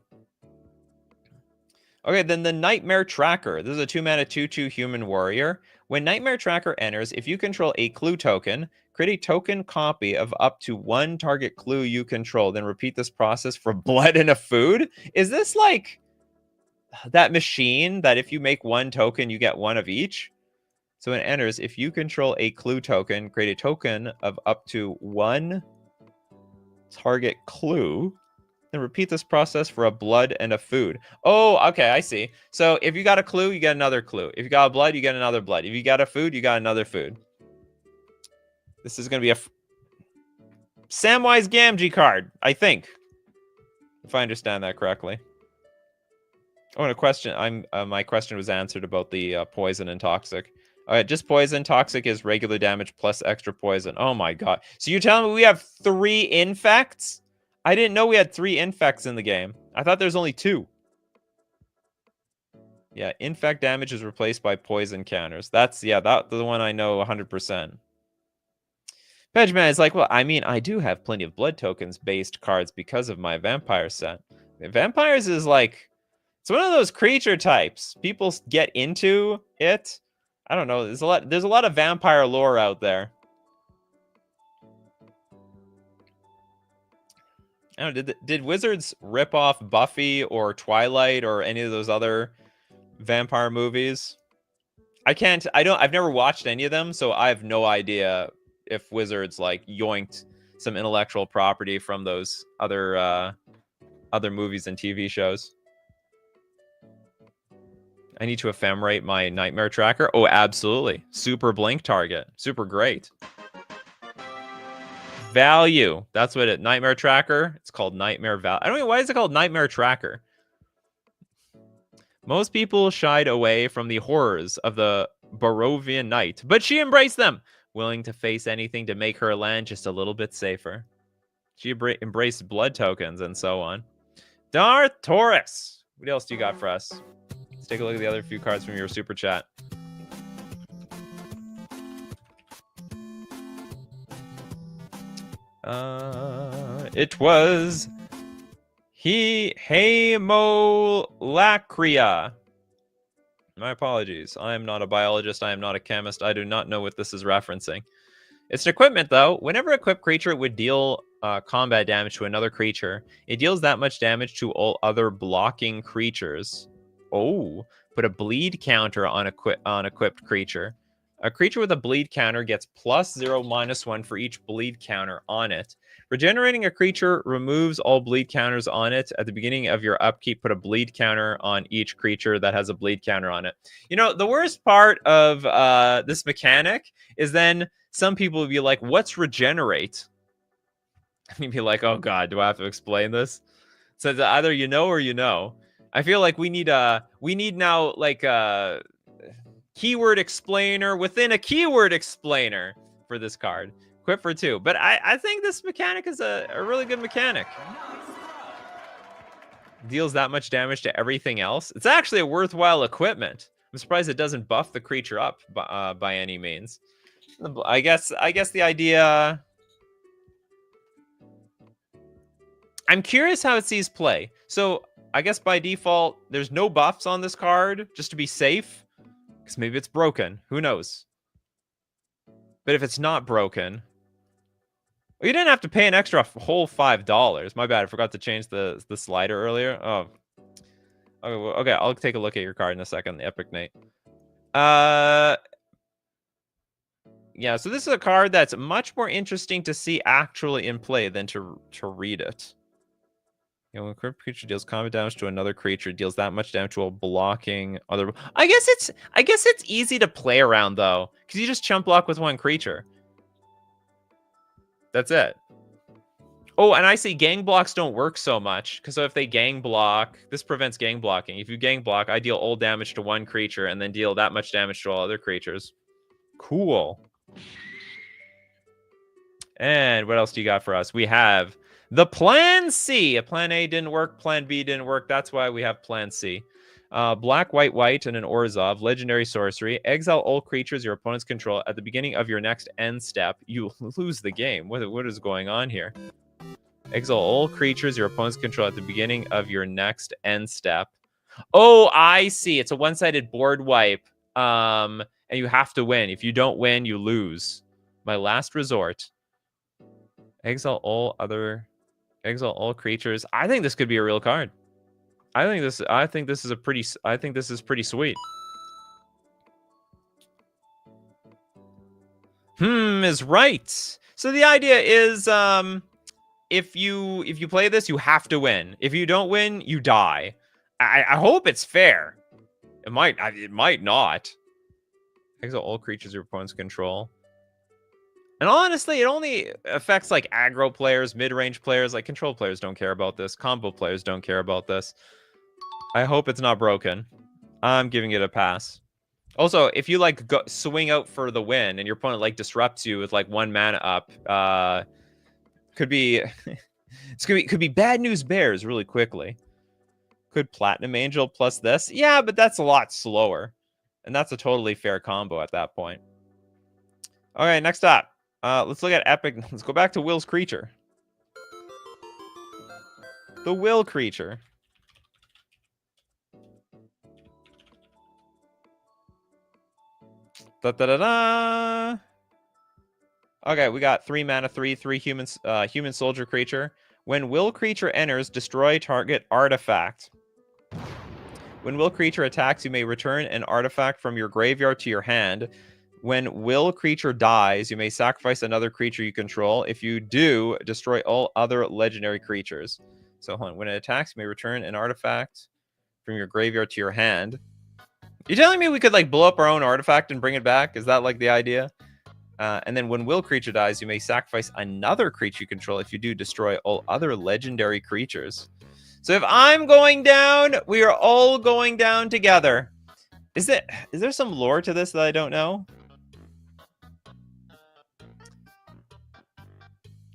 Okay, then the Nightmare Tracker. This is a 2 mana 2/2 human warrior. When Nightmare Tracker enters, if you control a clue token, create a token copy of up to 1 target clue you control. Then repeat this process for blood and a food. Is this like that machine that if you make 1 token, you get 1 of each? So when it enters, if you control a clue token, create a token of up to 1 target clue. Then repeat this process for a blood and a food. Oh, okay, I see. So if you got a clue, you get another clue. If you got a blood, you get another blood. If you got a food, you got another food. This is going to be a Samwise Gamgee card, I think. If I understand that correctly. Oh, and a question. My question was answered about the poison and toxic. All right, just poison. Toxic is regular damage plus extra poison. Oh my god. So you're telling me we have 3 infects? I didn't know we had 3 infects in the game. I thought there's only 2. Yeah, infect damage is replaced by poison counters. That's the one I know 100%. Pedgeman is like, well, I mean, I do have plenty of blood tokens based cards because of my vampire set. Vampires is like, It's one of those creature types. People get into it. I don't know. There's a lot of vampire lore out there. I don't know, did Wizards rip off Buffy or Twilight or any of those other vampire movies? I've never watched any of them, so I have no idea if Wizards like yoinked some intellectual property from those other movies and TV shows. I need to ephemerate my nightmare tracker. Oh, absolutely. Super blink target. Super great. Value. That's what nightmare tracker. It's called nightmare value. I don't know why is it called nightmare tracker. Most people shied away from the horrors of the Barovian night, but she embraced them, willing to face anything to make her land just a little bit safer. She embraced blood tokens and so on. Darth Taurus. What else do you got for us? Let's take a look at the other few cards from your super chat. It was Hemolacria. My apologies. I am not a biologist. I am not a chemist. I do not know what this is referencing. It's an equipment, though. Whenever equipped creature would deal combat damage to another creature, it deals that much damage to all other blocking creatures. Oh, put a bleed counter on equipped creature. A creature with a bleed counter gets +0, -1 for each bleed counter on it. Regenerating a creature removes all bleed counters on it. At the beginning of your upkeep, put a bleed counter on each creature that has a bleed counter on it. You know, the worst part of this mechanic is then some people would be like, what's regenerate? And you'd be like, oh god, do I have to explain this? So it's either you know or you know. I feel like we need now like a keyword explainer within a keyword explainer for this card. Equip for 2. But I think this mechanic is a really good mechanic. Deals that much damage to everything else. It's actually a worthwhile equipment. I'm surprised it doesn't buff the creature up by any means. I guess the idea... I'm curious how it sees play. So I guess by default, there's no buffs on this card, just to be safe. Because maybe it's broken. Who knows? But if it's not broken... Well, you didn't have to pay an extra whole $5. My bad, I forgot to change the slider earlier. Oh. Okay, I'll take a look at your card in a second, the Epic Nate. Yeah, so this is a card that's much more interesting to see actually in play than to read it. You know, when a creature deals combat damage to another creature, deals that much damage to a blocking other. I guess it's easy to play around though, because you just chump block with one creature. That's it. Oh, and I see gang blocks don't work so much, because if they gang block, this prevents gang blocking. If you gang block, I deal all damage to one creature and then deal that much damage to all other creatures. Cool. And what else do you got for us? We have the Plan C. Plan A didn't work. Plan B didn't work. That's why we have Plan C. Black, white, white, and an Orzhov. Legendary sorcery. Exile all creatures your opponents control. At the beginning of your next end step, you lose the game. What is going on here? Exile all creatures your opponents control at the beginning of your next end step. Oh, I see. It's a one-sided board wipe. And you have to win. If you don't win, you lose. My last resort. Exile all creatures. I think this could be a real card. I think this is pretty sweet. Is right. So the idea is if you play this, you have to win. If you don't win, you die. I hope it's fair. It might not. Exile all creatures your opponents control. And honestly, it only affects like aggro players, mid-range players. Like control players don't care about this. Combo players don't care about this. I hope it's not broken. I'm giving it a pass. Also, if you like swing out for the win and your opponent like disrupts you with like 1 mana up, could be could be bad news bears really quickly. Could Platinum Angel plus this? Yeah, but that's a lot slower. And that's a totally fair combo at that point. Okay, next up. Let's look at Epic. Let's go back to Will's creature. The Will creature. Da da da da. Okay, we got 3 mana, 3 humans, human soldier creature. When will creature enters, destroy target artifact. When will creature attacks, you may return an artifact from your graveyard to your hand. When will creature dies, you may sacrifice another creature you control. If you do, destroy all other legendary creatures. So hold on. When it attacks, you may return an artifact from your graveyard to your hand. You telling me we could like blow up our own artifact and bring it back? Is that like the idea? And then when will creature dies, you may sacrifice another creature you control. If you do, destroy all other legendary creatures. So if I'm going down, we are all going down together. Is there some lore to this that I don't know?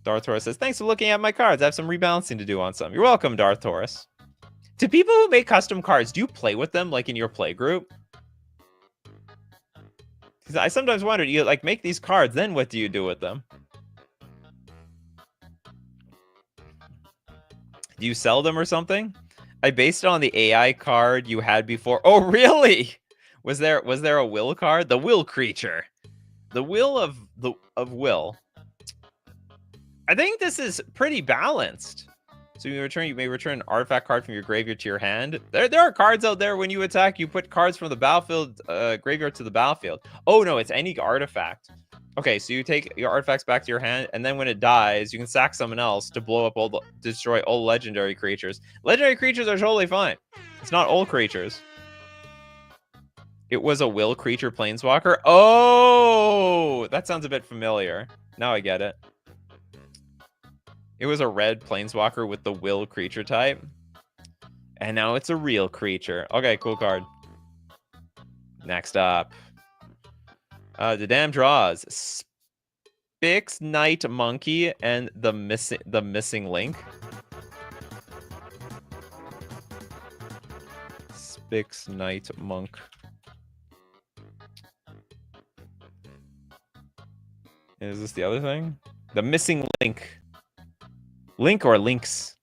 Darth Taurus says, thanks for looking at my cards. I have some rebalancing to do on some. You're welcome, Darth Taurus. To people who make custom cards, do you play with them like in your play group? Because I sometimes wonder, you like make these cards, then what do you do with them? Do you sell them or something? I based it on the AI card you had before. Oh, really? Was there a will card? The will creature. The will of will. I think this is pretty balanced. So you may return an artifact card from your graveyard to your hand. There are cards out there when you attack, you put cards from the battlefield graveyard to the battlefield. Oh no, it's any artifact. Okay, so you take your artifacts back to your hand, and then when it dies, you can sack someone else to blow up destroy all legendary creatures. Legendary creatures are totally fine. It's not all creatures. It was a will creature planeswalker. Oh, that sounds a bit familiar. Now I get it. It was a red planeswalker with the will creature type. And now it's a real creature. Okay, cool card. Next up. The damn draws. Spix Knight Monkey and the missing link. Spix Knight Monk. Is this the other thing? The missing link. Link or links?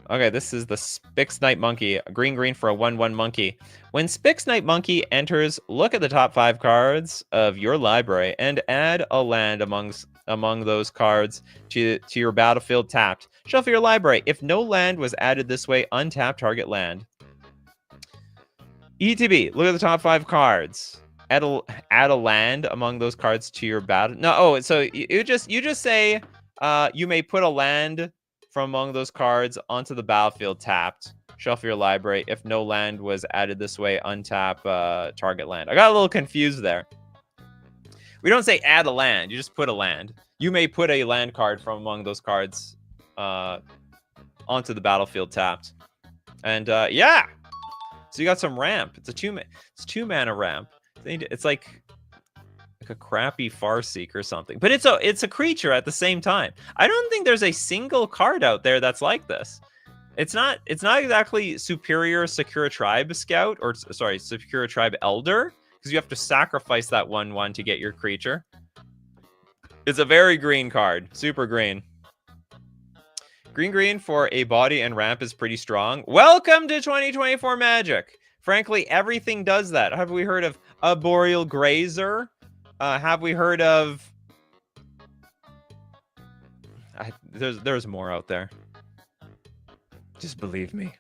Okay, this is the Spix Knight Monkey. Green for a 1/1 monkey. When Spix Knight Monkey enters, look at the top 5 cards of your library and add a land among those cards to your battlefield tapped. Shuffle your library. If no land was added this way, untap target land. ETB, look at the top 5 cards. Add a land among those cards to your battle. No, oh, so you just say you may put a land from among those cards onto the battlefield tapped. Shuffle your library. If no land was added this way, untap target land. I got a little confused there. We don't say add a land. You just put a land. You may put a land card from among those cards onto the battlefield tapped. And yeah. So you got some ramp. It's a 2 mana ramp. It's like a crappy Farseek or something. But it's a creature at the same time. I don't think there's a single card out there that's like this. It's not exactly Superior Secure Tribe Scout, or sorry, Secure Tribe Elder, because you have to sacrifice that 1/1 to get your creature. It's a very green card. Super green. Green for a body and ramp is pretty strong. Welcome to 2024 Magic. Frankly, everything does that. Have we heard of a Boreal Grazer? Have we heard of... There's more out there. Just believe me.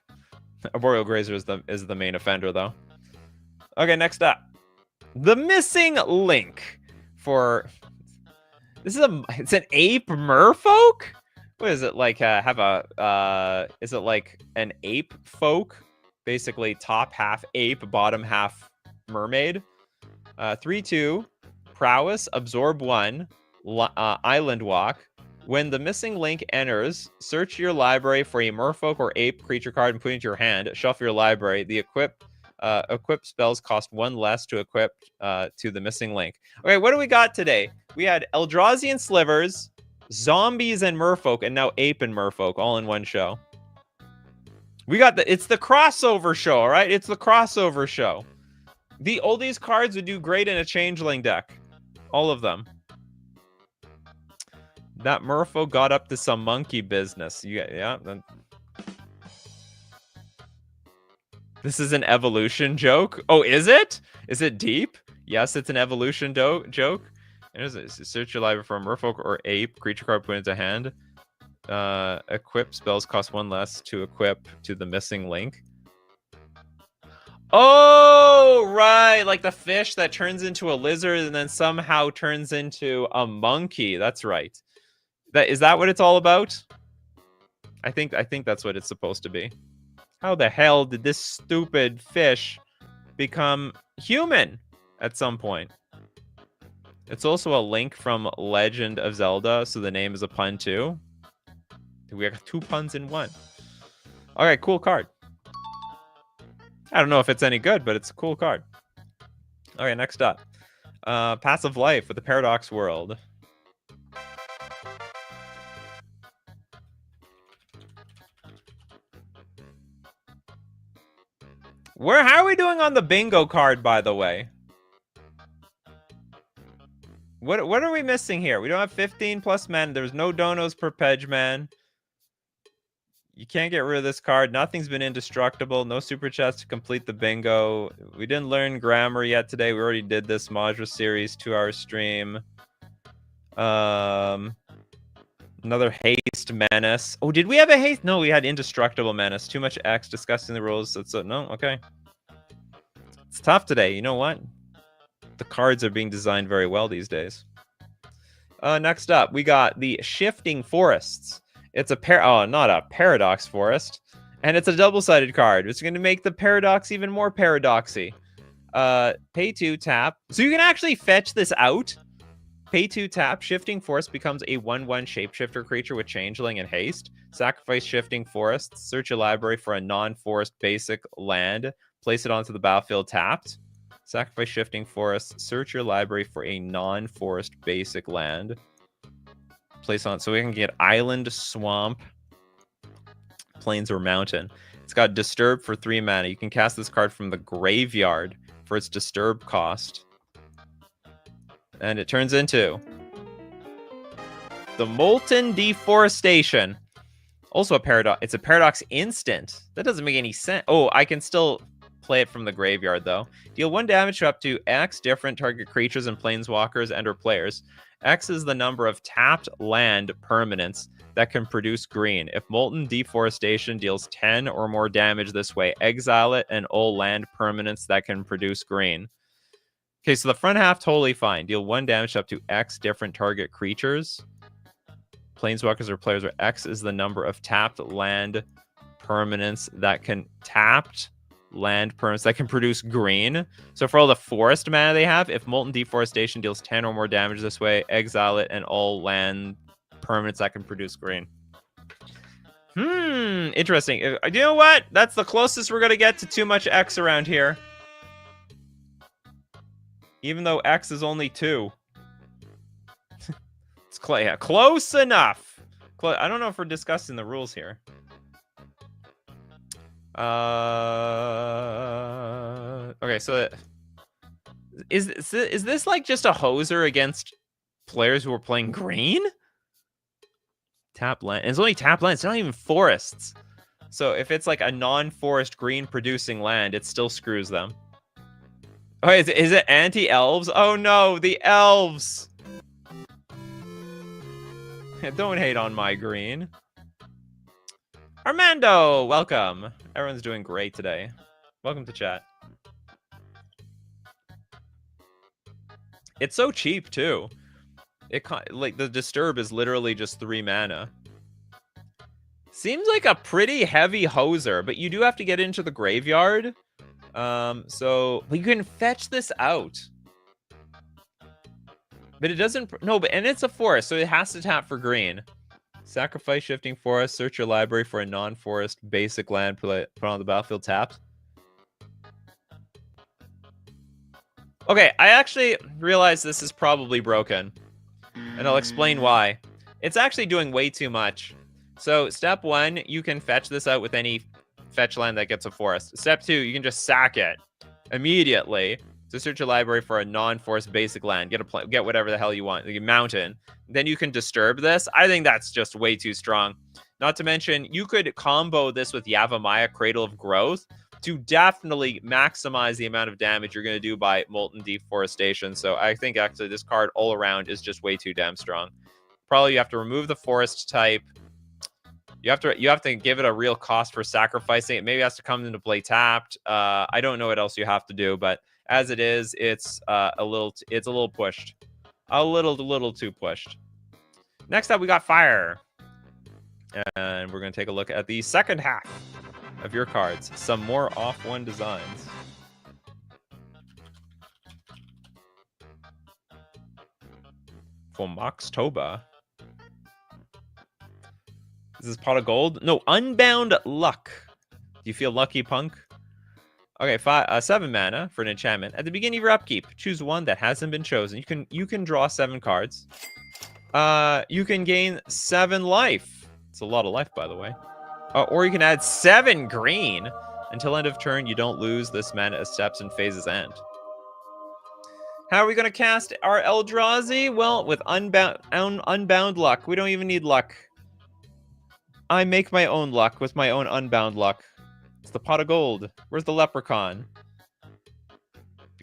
A Boreal Grazer is the main offender, though. Okay, next up. The Missing Link for... It's an ape merfolk? What is it like? Is it like an ape folk? Basically, top half ape, bottom half mermaid. 3/2, prowess, absorb 1, island walk. When the Missing Link enters, search your library for a merfolk or ape creature card and put it into your hand. Shuffle your library. The equip spells cost 1 less to equip to the Missing Link. Okay, what do we got today? We had Eldrazi Slivers, zombies and merfolk, and now ape and merfolk all in one show. We got it's the crossover show, all right? It's the crossover show. All these cards would do great in a changeling deck. All of them. That merfolk got up to some monkey business. Yeah. This is an evolution joke. Oh, is it? Is it deep? Yes, it's an evolution joke. Search your library for a merfolk or ape. Creature card put into hand. Equip spells cost 1 less to equip to the missing link. Oh, right. Like the fish that turns into a lizard and then somehow turns into a monkey. That's right. Is that what it's all about? I think that's what it's supposed to be. How the hell did this stupid fish become human at some point? It's also a link from Legend of Zelda, so the name is a pun too. We got 2 puns in 1. All right, cool card. I don't know if it's any good, but it's a cool card. All right, next up. Passive Life with the Paradox World. How are we doing on the bingo card, by the way? What are we missing here? We don't have 15 plus men. There's no donos per pledge, man. You can't get rid of this card. Nothing's been indestructible. No super chats to complete the bingo. We didn't learn grammar yet today. We already did this Majra series 2-hour stream. Another haste menace. Oh, did we have a haste? No, we had indestructible menace. Too much X discussing the rules. So no, okay. It's tough today. You know what? The cards are being designed very well these days. Next up, we got the Shifting Forests. It's not a Paradox Forest, and it's a double-sided card. It's going to make the Paradox even more paradoxy. Pay 2, tap. So you can actually fetch this out. Pay 2, tap. Shifting Forest becomes a 1/1 shapeshifter creature with Changeling and Haste. Sacrifice Shifting Forest. Search your library for a non-forest basic land. Place it onto the battlefield tapped. Sacrifice Shifting Forest. Search your library for a non-forest basic land. Place on so we can get island, swamp, plains, or mountain. It's got disturb for 3 mana. You can cast this card from the graveyard for its disturb cost. And it turns into the Molten Deforestation. Also a paradox. It's a paradox instant. That doesn't make any sense. Oh, I can still play it from the graveyard, though. Deal 1 damage to up to X different target creatures and planeswalkers and/or players. X is the number of tapped land permanents that can produce green. If Molten Deforestation deals 10 or more damage this way, exile it and all land permanents that can produce green. Okay, so the front half, totally fine. Deal 1 damage up to X different target creatures, planeswalkers, or players, where X is the number of tapped land permanents that can produce green. So for all the forest mana they have, if Molten Deforestation deals 10 or more damage this way, exile it and all land permanents that can produce green. Interesting. You know what? That's the closest we're going to get to too much X around here. Even though X is only 2. It's close enough. I don't know if we're discussing the rules here. Okay, so is this like just a hoser against players who are playing green? Tap land. And it's only tap land. It's not even forests. So if it's like a non-forest green producing land, it still screws them. Oh, is it anti-elves? Oh no, the elves! Don't hate on my green. Armando, welcome. Everyone's doing great today. Welcome to chat. It's so cheap too. Like the disturb is literally just 3 mana. Seems like a pretty heavy hoser, but you do have to get into the graveyard. But you can fetch this out. But it doesn't. And it's a forest, so it has to tap for green. Sacrifice Shifting Forest. Search your library for a non-forest basic land. Put on the battlefield tapped. Okay, I actually realize this is probably broken. And I'll explain why. It's actually doing way too much. So, step 1, you can fetch this out with any fetch land that gets a forest. Step 2, you can just sack it immediately. So search your library for a non-forest basic land. Get whatever the hell you want. Like a mountain. Then you can disturb this. I think that's just way too strong. Not to mention, you could combo this with Yavimaya, Cradle of Growth. to definitely maximize the amount of damage you're going to do by Molten Deforestation. So I think actually this card all around is just way too damn strong. Probably you have to remove the forest type. You have to give it a real cost for sacrificing it. Maybe it has to come into play tapped. I don't know what else you have to do, but as it is, it's a little pushed. A little too pushed. Next up, we got fire. And we're going to take a look at the second half of your cards. Some more off-one designs. For Mox Toba. Is this pot of gold? No, Unbound Luck. Do you feel lucky, punk? Okay, 7 mana for an enchantment. At the beginning of your upkeep, choose one that hasn't been chosen. You can draw 7 cards. You can gain 7 life. It's a lot of life, by the way. Or you can add 7 green. Until end of turn, you don't lose this mana as steps and phases end. How are we going to cast our Eldrazi? Well, with Unbound Luck. We don't even need luck. I make my own luck with my own Unbound Luck. It's the pot of gold. Where's the leprechaun?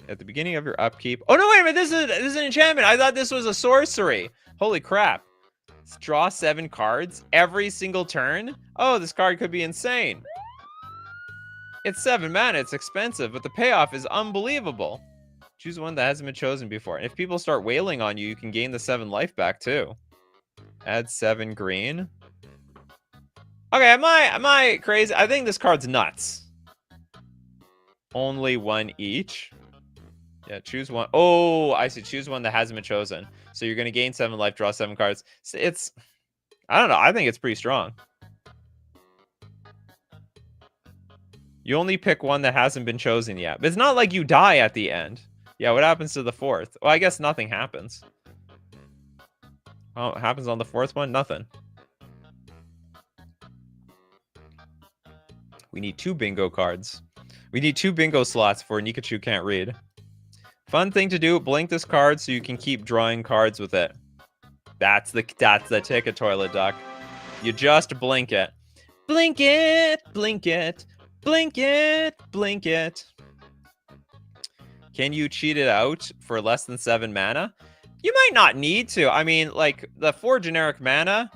At the beginning of your upkeep. Oh, no, wait a minute. This is an enchantment. I thought this was a sorcery. Holy crap. Let's draw 7 cards every single turn. Oh, this card could be insane. It's 7 mana. It's expensive, but the payoff is unbelievable. Choose one that hasn't been chosen before. And if people start wailing on you, you can gain the 7 life back, too. Add 7 green. Okay, am I crazy? I think this card's nuts. Only 1 each. Yeah, choose one. Oh, I see. Choose one that hasn't been chosen. So you're going to gain 7 life, draw 7 cards. It's, I don't know. I think it's pretty strong. You only pick one that hasn't been chosen yet. But it's not like you die at the end. Yeah, what happens to the 4th? Well, I guess nothing happens. Oh, what happens on the 4th one? Nothing. We need 2 bingo cards. We need 2 bingo slots for Nikachu can't read. Fun thing to do, blink this card so you can keep drawing cards with it. That's the ticket, toilet duck. You just blink it. Blink it, blink it, blink it, blink it. Can you cheat it out for less than 7 mana? You might not need to. I mean, like, the 4 generic mana,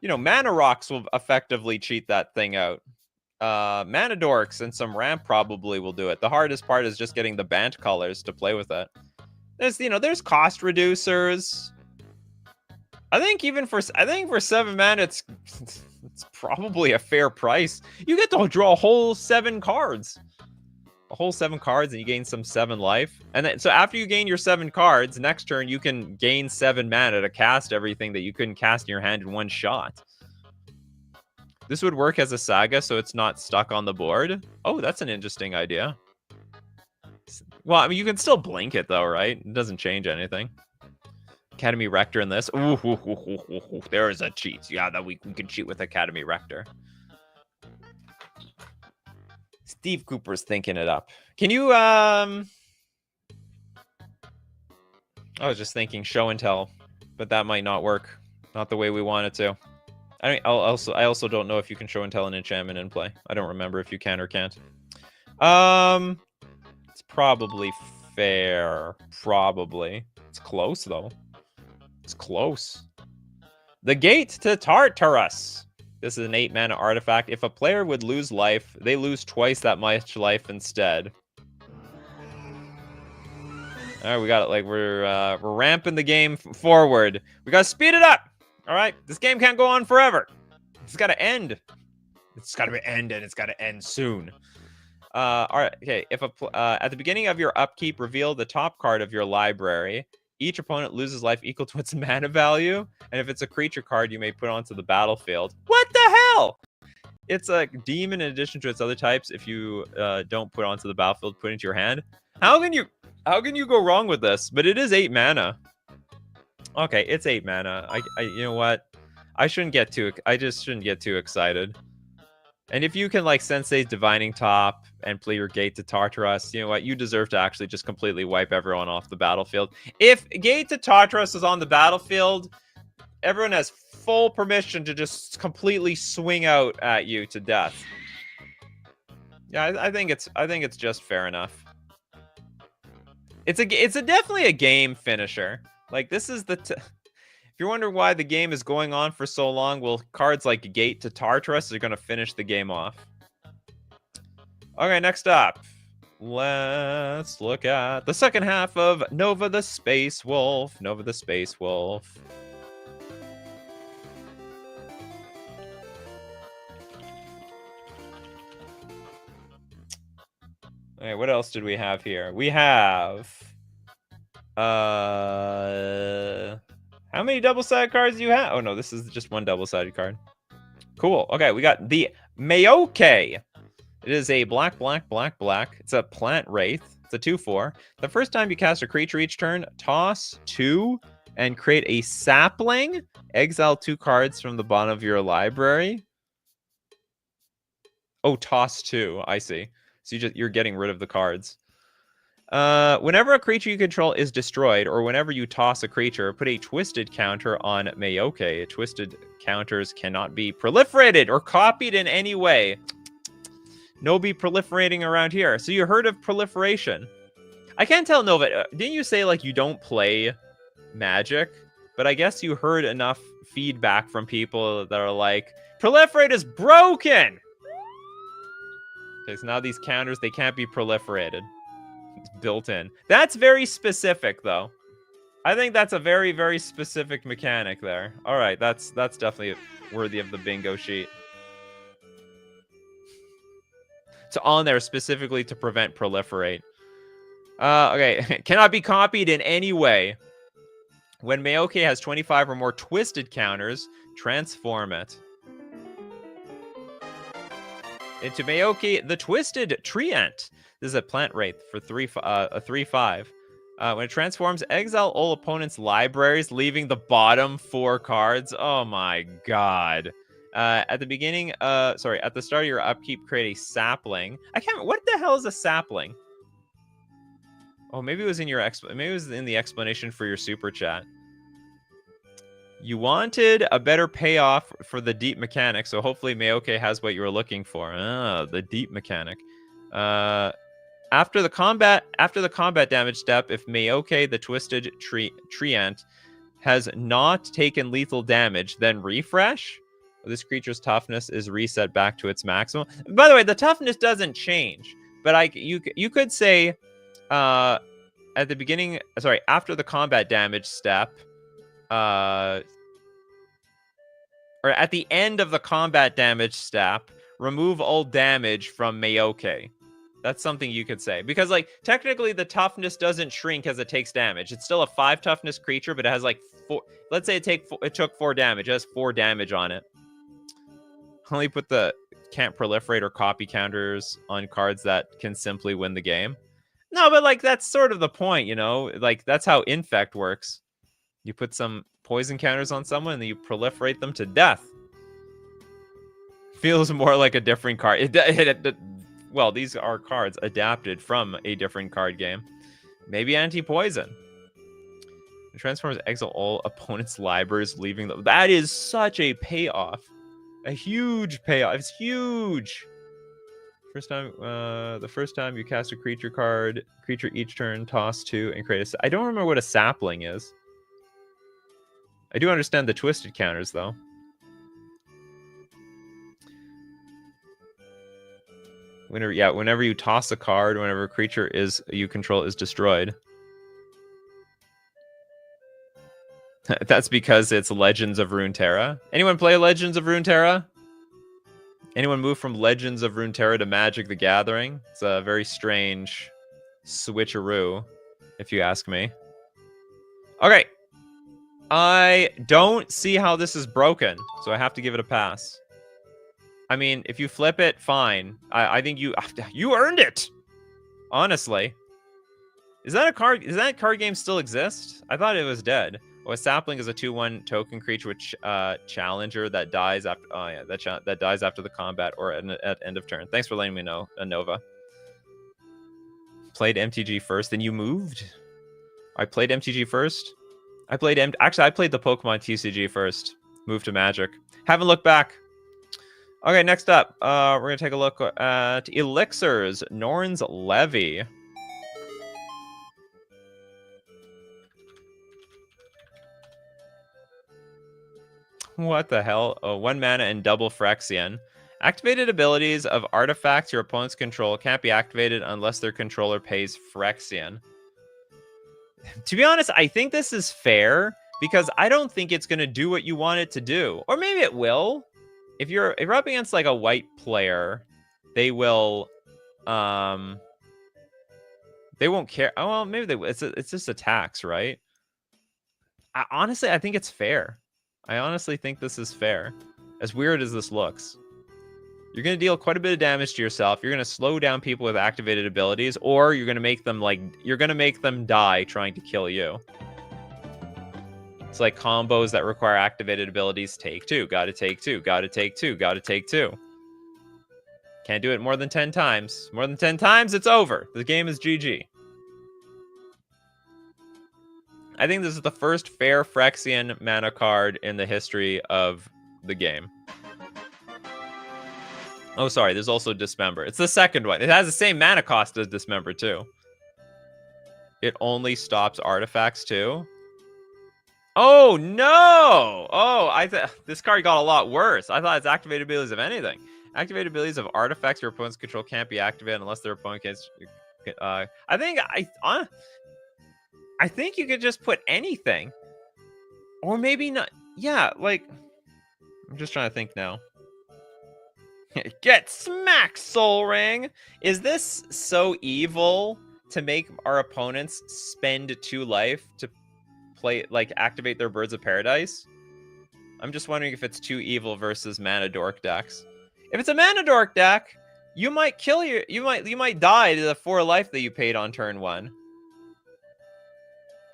mana rocks will effectively cheat that thing out. Mana dorks and some ramp probably will do it. The hardest part is just getting the Bant colors to play with it. There's cost reducers. I think for 7 mana, it's probably a fair price. You get to draw a whole 7 cards. A whole 7 cards, and you gain some 7 life. And then, so after you gain your 7 cards, next turn you can gain 7 mana to cast everything that you couldn't cast in your hand in one shot. This would work as a saga, so it's not stuck on the board. Oh, that's an interesting idea. Well, I mean, you can still blink it, though, right? It doesn't change anything. Academy Rector in this. Ooh, there is a cheat. Yeah, that we can cheat with Academy Rector. Steve Cooper's thinking it up. Can you, I was just thinking show and tell, but that might not work. Not the way we want it to. I also don't know if you can show and tell an enchantment in play. I don't remember if you can or can't. It's probably fair. Probably. It's close, though. It's close. The Gate to Tartarus. This is an 8 mana artifact. If a player would lose life, they lose twice that much life instead. All right, we got it. Like we're ramping the game forward. We gotta speed it up. All right, this game can't go on forever. It's got to end. It's got to end, and it's got to end soon. All right, okay. If at the beginning of your upkeep, reveal the top card of your library. Each opponent loses life equal to its mana value, and if it's a creature card, you may put onto the battlefield. What the hell? It's a demon in addition to its other types. If you don't put onto the battlefield, put into your hand. How can you go wrong with this? But it is 8 mana. Okay, it's 8 mana. You know what? I just shouldn't get too excited. And if you can, like, Sensei's Divining Top and play your Gate to Tartarus, you know what? You deserve to actually just completely wipe everyone off the battlefield. If Gate to Tartarus is on the battlefield, everyone has full permission to just completely swing out at you to death. Yeah, I think it's just fair enough. It's definitely a game finisher. Like, this is if you're wondering why the game is going on for so long, well, cards like Gate to Tartarus are going to finish the game off. Okay, next up, let's look at the second half of Nova the Space Wolf. Nova the Space Wolf. Okay, what else did we have here? We have how many double-sided cards do you have? Oh no, this is just one double-sided card. Cool. Okay, we got the Mayoke. It is a black. It's a plant wraith. It's a 2/4. The first time you cast a creature each turn, toss 2 and create a sapling. Exile 2 cards from the bottom of your library. Oh, toss 2. I see. So you're getting rid of the cards. Whenever a creature you control is destroyed, or whenever you toss a creature, put a twisted counter on Mayoke. Twisted counters cannot be proliferated or copied in any way. No be proliferating around here. So you heard of proliferation. I can't tell, Nova. Didn't you say, like, you don't play Magic? But I guess you heard enough feedback from people that are like, proliferate is broken! Okay, so now these counters, they can't be proliferated. It's built in. That's very specific, though. I think that's a very, very specific mechanic there. All right, that's definitely worthy of the bingo sheet. It's on there specifically to prevent proliferate. Okay, cannot be copied in any way. When Mayoke has 25 or more twisted counters, transform it into Mayoke the Twisted Treant. This is a plant wraith for a 3/5. When it transforms, exile all opponents' libraries, leaving the bottom 4 cards. Oh my god. At the beginning, at the start of your upkeep, create a sapling. I can't. What the hell is a sapling? Oh, maybe it was in your maybe it was in the explanation for your super chat. You wanted a better payoff for the deep mechanic, so hopefully Mayoke has what you were looking for. Ah, the deep mechanic. After the combat damage step, if Mayoke the Twisted Treant has not taken lethal damage, then refresh. This creature's toughness is reset back to its maximum. By the way, the toughness doesn't change, but you could say at the beginning, sorry, after the combat damage step, or at the end of the combat damage step, remove all damage from Mayoke. That's something you could say. Because, like, technically the toughness doesn't shrink as it takes damage. It's still a 5 toughness creature, but it has, like, 4... Let's say it took 4 damage. It has 4 damage on it. Only put the can't proliferate or copy counters on cards that can simply win the game. No, but, like, that's sort of the point, you know? Like, that's how Infect works. You put some poison counters on someone, and then you proliferate them to death. Feels more like a different card. Well, these are cards adapted from a different card game. Maybe anti-poison. It transforms, exile all opponents' libraries, leaving them. That is such a payoff. A huge payoff. It's huge. The first time you cast a creature each turn, toss 2 and create a... I don't remember what a sapling is. I do understand the twisted counters, though. Whenever you toss a card, whenever a creature you control is destroyed. That's because it's Legends of Runeterra. Anyone play Legends of Runeterra? Anyone move from Legends of Runeterra to Magic the Gathering? It's a very strange switcheroo, if you ask me. Okay. I don't see how this is broken, so I have to give it a pass. I mean, if you flip it, fine. I think you earned it. Honestly, is that card game still exist? I thought it was dead. Oh, a sapling is a 2/1 token creature with challenger that dies after. Oh yeah, that dies after the combat or at end of turn. Thanks for letting me know, Nova. Played MTG first, then you moved. I played MTG first. I played the Pokemon TCG first. Moved to Magic. Haven't looked back. Okay, next up, we're gonna take a look at elixirs. Norn's Levy. What the hell? Oh, 1 mana and double Phyrexian. Activated abilities of artifacts your opponents control can't be activated unless their controller pays Phyrexian. To be honest, I think this is fair because I don't think it's going to do what you want it to do. Or maybe it will. If you're up against like a white player, they will they won't care. Oh, well, maybe they it's just attacks, right? Honestly, I think it's fair. I honestly think this is fair. As weird as this looks. You're going to deal quite a bit of damage to yourself. You're going to slow down people with activated abilities, or you're going to make them die trying to kill you. It's like combos that require activated abilities. Take 2, gotta take 2, gotta take 2, gotta take 2. Can't do it more than 10 times. More than 10 times, it's over. The game is GG. I think this is the first fair Phyrexian mana card in the history of the game. Oh, sorry, there's also Dismember. It's the second one. It has the same mana cost as Dismember, too. It only stops artifacts, too. Oh, no! Oh, this card got a lot worse. I thought it's activated abilities of anything. Activated abilities of artifacts your opponent's control can't be activated unless their opponent gets... I think you could just put anything. Or maybe not. Yeah, like... I'm just trying to think now. Get smacked, Soul Ring! Is this so evil to make our opponents spend 2 life to play, like, activate their Birds of Paradise? I'm just wondering if it's too evil versus Mana Dork decks. If it's a Mana Dork deck, you might kill you might die to the 4 life that you paid on turn 1.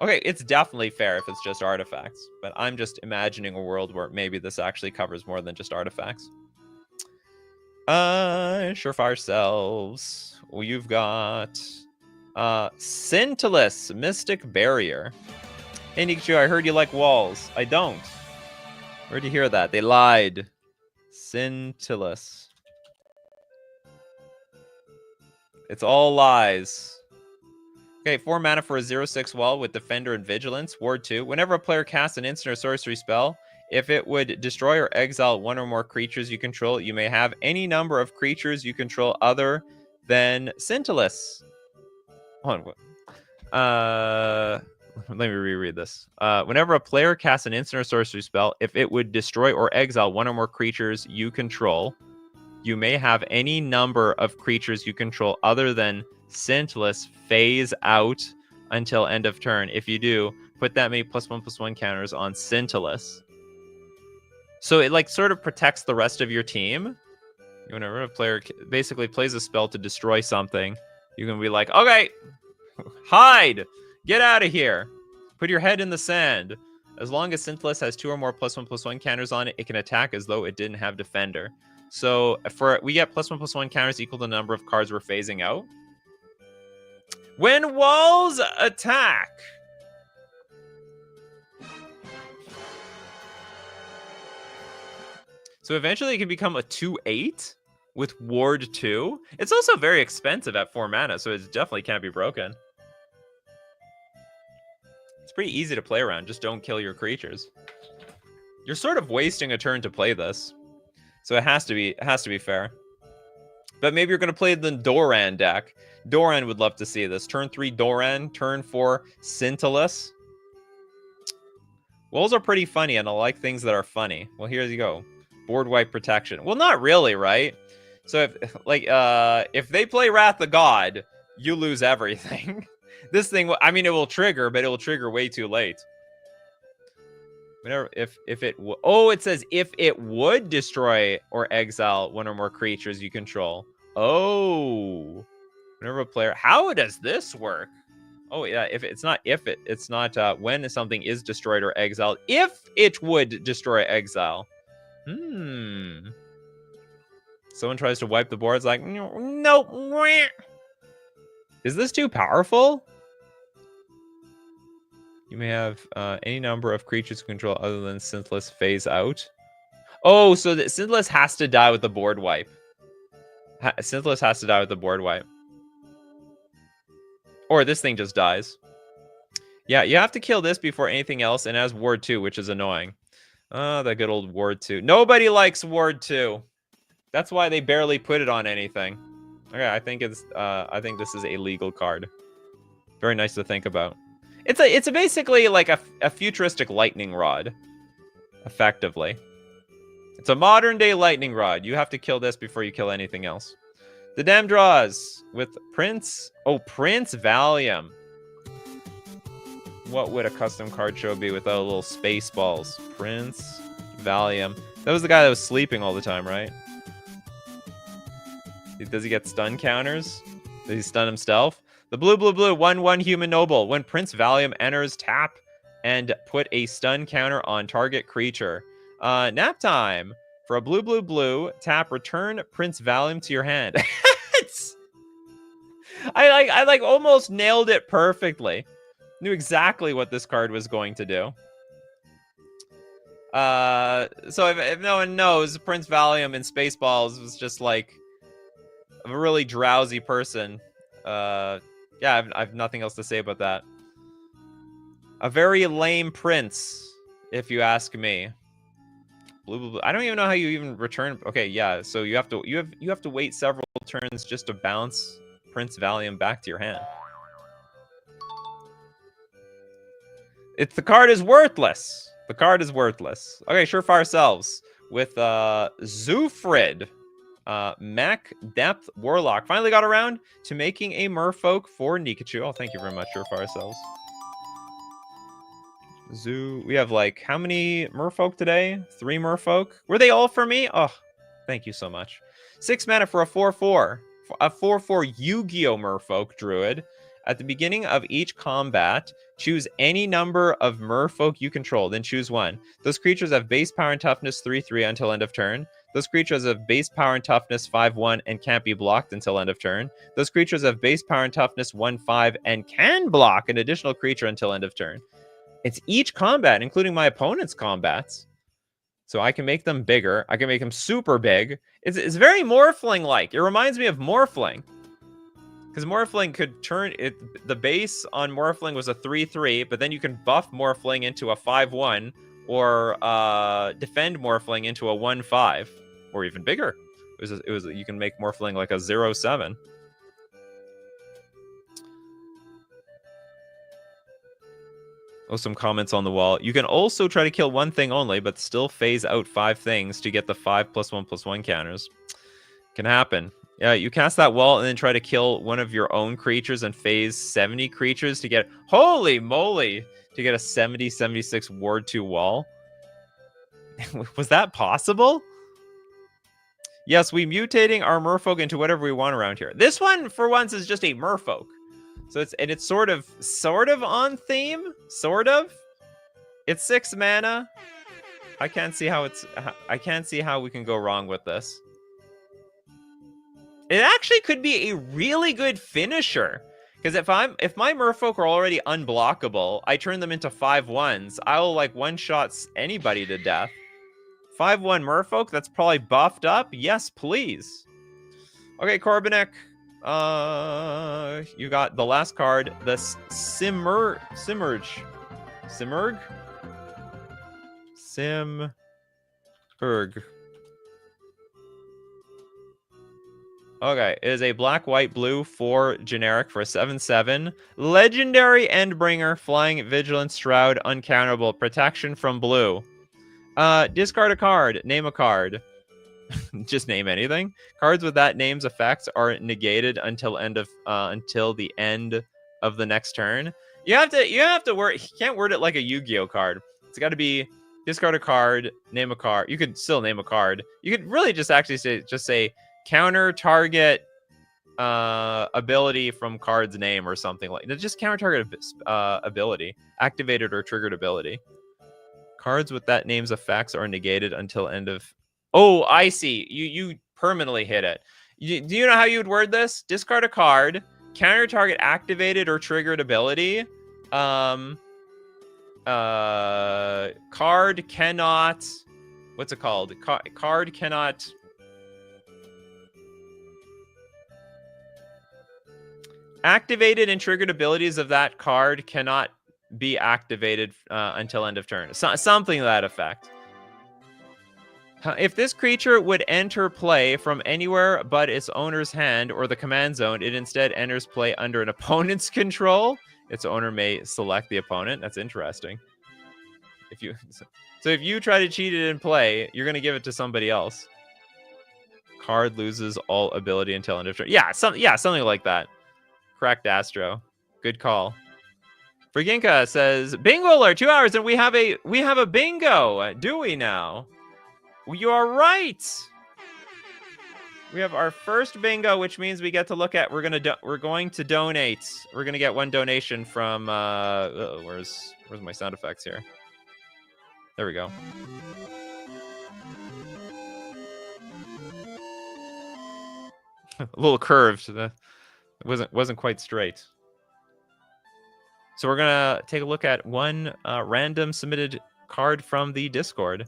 Okay, it's definitely fair if it's just artifacts, but I'm just imagining a world where maybe this actually covers more than just artifacts. Surefire Selves. Well, you've got Scintilus, Mystic Barrier. Hey, Nikachu, I heard you like walls. I don't. Where'd you hear that? They lied. Scintilus. It's all lies. Okay, 4 mana for a 0/6 wall with Defender and Vigilance. Ward 2. Whenever a player casts an instant or sorcery spell, if it would destroy or exile 1 or more creatures you control, you may have any number of creatures you control other than Scintilus. Hold on. Let me reread this. Whenever a player casts an instant or sorcery spell, if it would destroy or exile 1 or more creatures you control, you may have any number of creatures you control other than Scintilus phase out until end of turn. If you do, put that many +1/+1 counters on Scintilus. So it like sort of protects the rest of your team. Whenever a player basically plays a spell to destroy something, you can be like, okay, hide, get out of here, put your head in the sand. As long as Scintilus has 2 or more +1/+1 counters on it, it can attack as though it didn't have Defender. So we get +1/+1 counters equal to the number of cards we're phasing out. When walls attack. So eventually it can become a 2/8 with Ward 2. It's also very expensive at 4 mana, so it definitely can't be broken. It's pretty easy to play around. Just don't kill your creatures. You're sort of wasting a turn to play this. So it has to be fair. But maybe you're going to play the Doran deck. Doran would love to see this. Turn 3 Doran, turn 4 Scintilus. Walls are pretty funny, and I like things that are funny. Well, here you go. Board wipe protection. Well, not really, right? So if they play Wrath of God, you lose everything. This thing, I mean, it will trigger, but it will trigger way too late. Whenever, it says if it would destroy or exile 1 or more creatures you control. Oh, whenever a player, how does this work? Oh yeah, it's not when something is destroyed or exiled. If it would destroy exile. Someone tries to wipe the board. It's like, nope. Is this too powerful? You may have any number of creatures you control other than Scintilus phase out. Oh, so the Synthless has to die with the board wipe. Synthless has to die with the board wipe. Or this thing just dies. Yeah, you have to kill this before anything else, and it has Ward 2, which is annoying. Oh, that good old Ward 2. Nobody likes Ward 2. That's why they barely put it on anything. Okay, I think this is a legal card. Very nice to think about. It's basically like a futuristic lightning rod, effectively. It's a modern day lightning rod. You have to kill this before you kill anything else. The Dam draws with Prince. Oh, Prince Valium. What would a custom card show be without a little space balls? Prince Valium. That was the guy that was sleeping all the time, right? Does he get stun counters? Does he stun himself? The blue 1/1 human noble. When Prince Valium enters, tap and put a stun counter on target creature. Nap time. For a blue, tap, return Prince Valium to your hand. I like almost nailed it perfectly. Knew exactly what this card was going to do. So if no one knows, Prince Valium in Spaceballs was just like a really drowsy person. Yeah, I've nothing else to say about that. A very lame prince, if you ask me. Blue. I don't even know how you even return. Okay, yeah. So you have to wait several turns just to bounce Prince Valium back to your hand. The card is worthless. The card is worthless. Okay, Surefire Selves with Zufrid, Mech Depth Warlock. Finally got around to making a Merfolk for Nikachu. Oh, thank you very much, Surefire Selves. We have like how many Merfolk today? 3 Merfolk. Were they all for me? Oh, thank you so much. 6 mana for a 4/4. A 4/4 Yu-Gi-Oh! Merfolk Druid. At the beginning of each combat, choose any number of Merfolk you control, then choose one. Those creatures have base power and toughness 3/3 until end of turn. Those creatures have base power and toughness 5/1 and can't be blocked until end of turn. Those creatures have base power and toughness 1/5 and can block an additional creature until end of turn. It's each combat, including my opponent's combats. So I can make them bigger. I can make them super big. It's very Morphling-like. It reminds me of Morphling. Because Morphling could turn it. The base on Morphling was a 3/3, but then you can buff Morphling into a 5/1, or defend Morphling into a 1/5, or even bigger. It was you can make Morphling like a 0/7. Oh, some comments on the wall. You can also try to kill one thing only, but still phase out 5 things to get the 5+1/+1 counters. Can happen. Yeah, you cast that wall and then try to kill one of your own creatures and phase 70 creatures to get... Holy moly! To get a 70/76 Ward 2 wall. Was that possible? Yes, we mutating our Merfolk into whatever we want around here. This one, for once, is just a Merfolk. So it's sort of on theme, sort of. It's 6 mana. I can't see how we can go wrong with this. It actually could be a really good finisher, because if my Merfolk are already unblockable, I turn them into 5/1s. I'll like one-shot anybody to death. 5/1 Merfolk that's probably buffed up. Yes, please. Okay, Corbinek. You got the last card, the Simurg. Okay, it is a black, white, blue 4 generic for a 7/7. Legendary Endbringer, flying, vigilance, shroud, uncountable, protection from blue. Discard a card, name a card. Just name anything. Cards with that name's effects are negated until the end of the next turn. You have to word. You can't word it like a Yu-Gi-Oh card. It's got to be discard a card, name a card. You could still name a card. You could really just actually say counter target ability from card's name or something like that. Just counter target ability, activated or triggered ability. Cards with that name's effects are negated until end of... Oh, I see. You permanently hit it. Do you know how you would word this? Discard a card, counter target activated or triggered ability. Card cannot What's it called? Card cannot... Activated and triggered abilities of that card cannot be activated until end of turn. Something to that effect. If this creature would enter play from anywhere but its owner's hand or the command zone, it instead enters play under an opponent's control. Its owner may select the opponent. That's interesting. So if you try to cheat it in play, you're going to give it to somebody else. Card loses all ability until end of turn. Yeah, something like that. Cracked Astro. Good call. Friginka says, "Bingo alert! 2 hours and we have a bingo. Do we now? You are right. We have our first bingo, which means we get to look at. We're going to donate. We're gonna get one donation from. Where's my sound effects here? There we go. A little curved. It wasn't quite straight. So we're gonna take a look at one random submitted card from the Discord.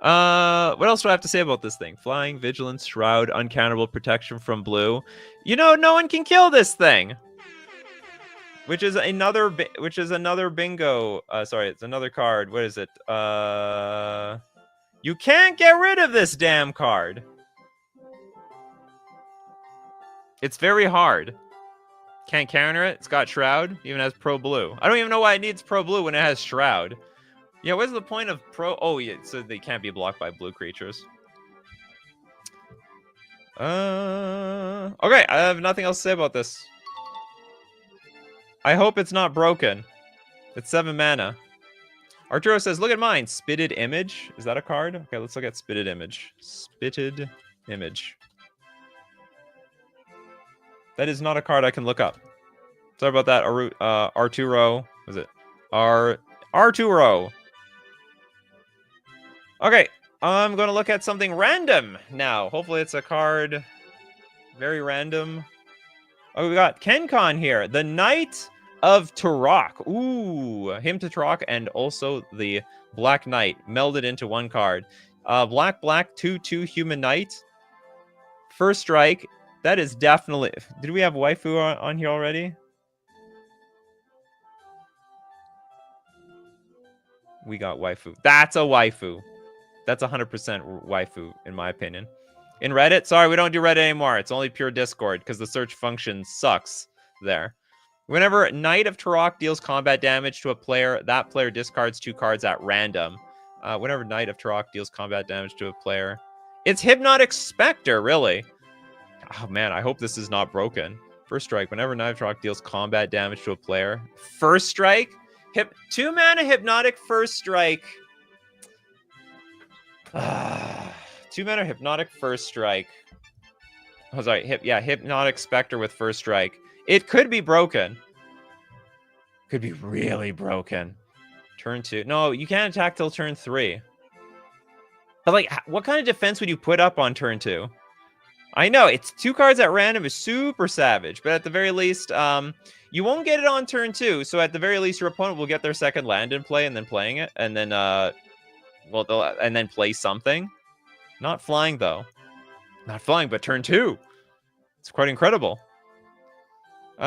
What else do I have to say about this thing? Flying, Vigilance, Shroud, Uncountable Protection from blue. You know, no one can kill this thing. Which is another bingo. Sorry, it's another card. What is it? You can't get rid of this damn card. It's very hard. Can't counter it. It's got Shroud. Even has Pro Blue. I don't even know why it needs Pro Blue when it has Shroud. Yeah, what's the point of Pro? Oh, yeah, so they can't be blocked by blue creatures. Okay, I have nothing else to say about this. I hope it's not broken. It's 7 mana. Arturo says, look at mine. Spitted Image. Is that a card? Okay, let's look at Spitted Image. Spitted Image. That is not a card I can look up. Sorry about that, Arturo. Was it? Arturo. Okay, I'm going to look at something random now. Hopefully it's a card very random. Oh, we got KenCon here. The Knight of Turok. Ooh, him to Turok and also the Black Knight melded into one card. Black, 2/2 Human Knight. First strike. That is definitely... Did we have waifu on here already? We got waifu. That's a waifu. That's 100% waifu, in my opinion. In Reddit? Sorry, we don't do Reddit anymore. It's only pure Discord, because the search function sucks there. Whenever Knight of Turok deals combat damage to a player, that player discards 2 cards at random. Whenever Knight of Turok deals combat damage to a player... It's Hypnotic Spectre, really. Oh, man, I hope this is not broken. First strike. Whenever Knight of Turok deals combat damage to a player. First strike? 2 mana Hypnotic First Strike. 2 mana Hypnotic First Strike. Oh, sorry. Hypnotic Spectre with First Strike. It could be broken. Could be really broken. Turn 2. No, you can't attack till turn 3. But, like, what kind of defense would you put up on turn 2? I know, it's 2 cards at random is super savage, but at the very least, you won't get it on turn 2, so at the very least, your opponent will get their second land in play and then playing it, and then, and then play something. Not flying, though. Not flying, but turn 2. It's quite incredible. I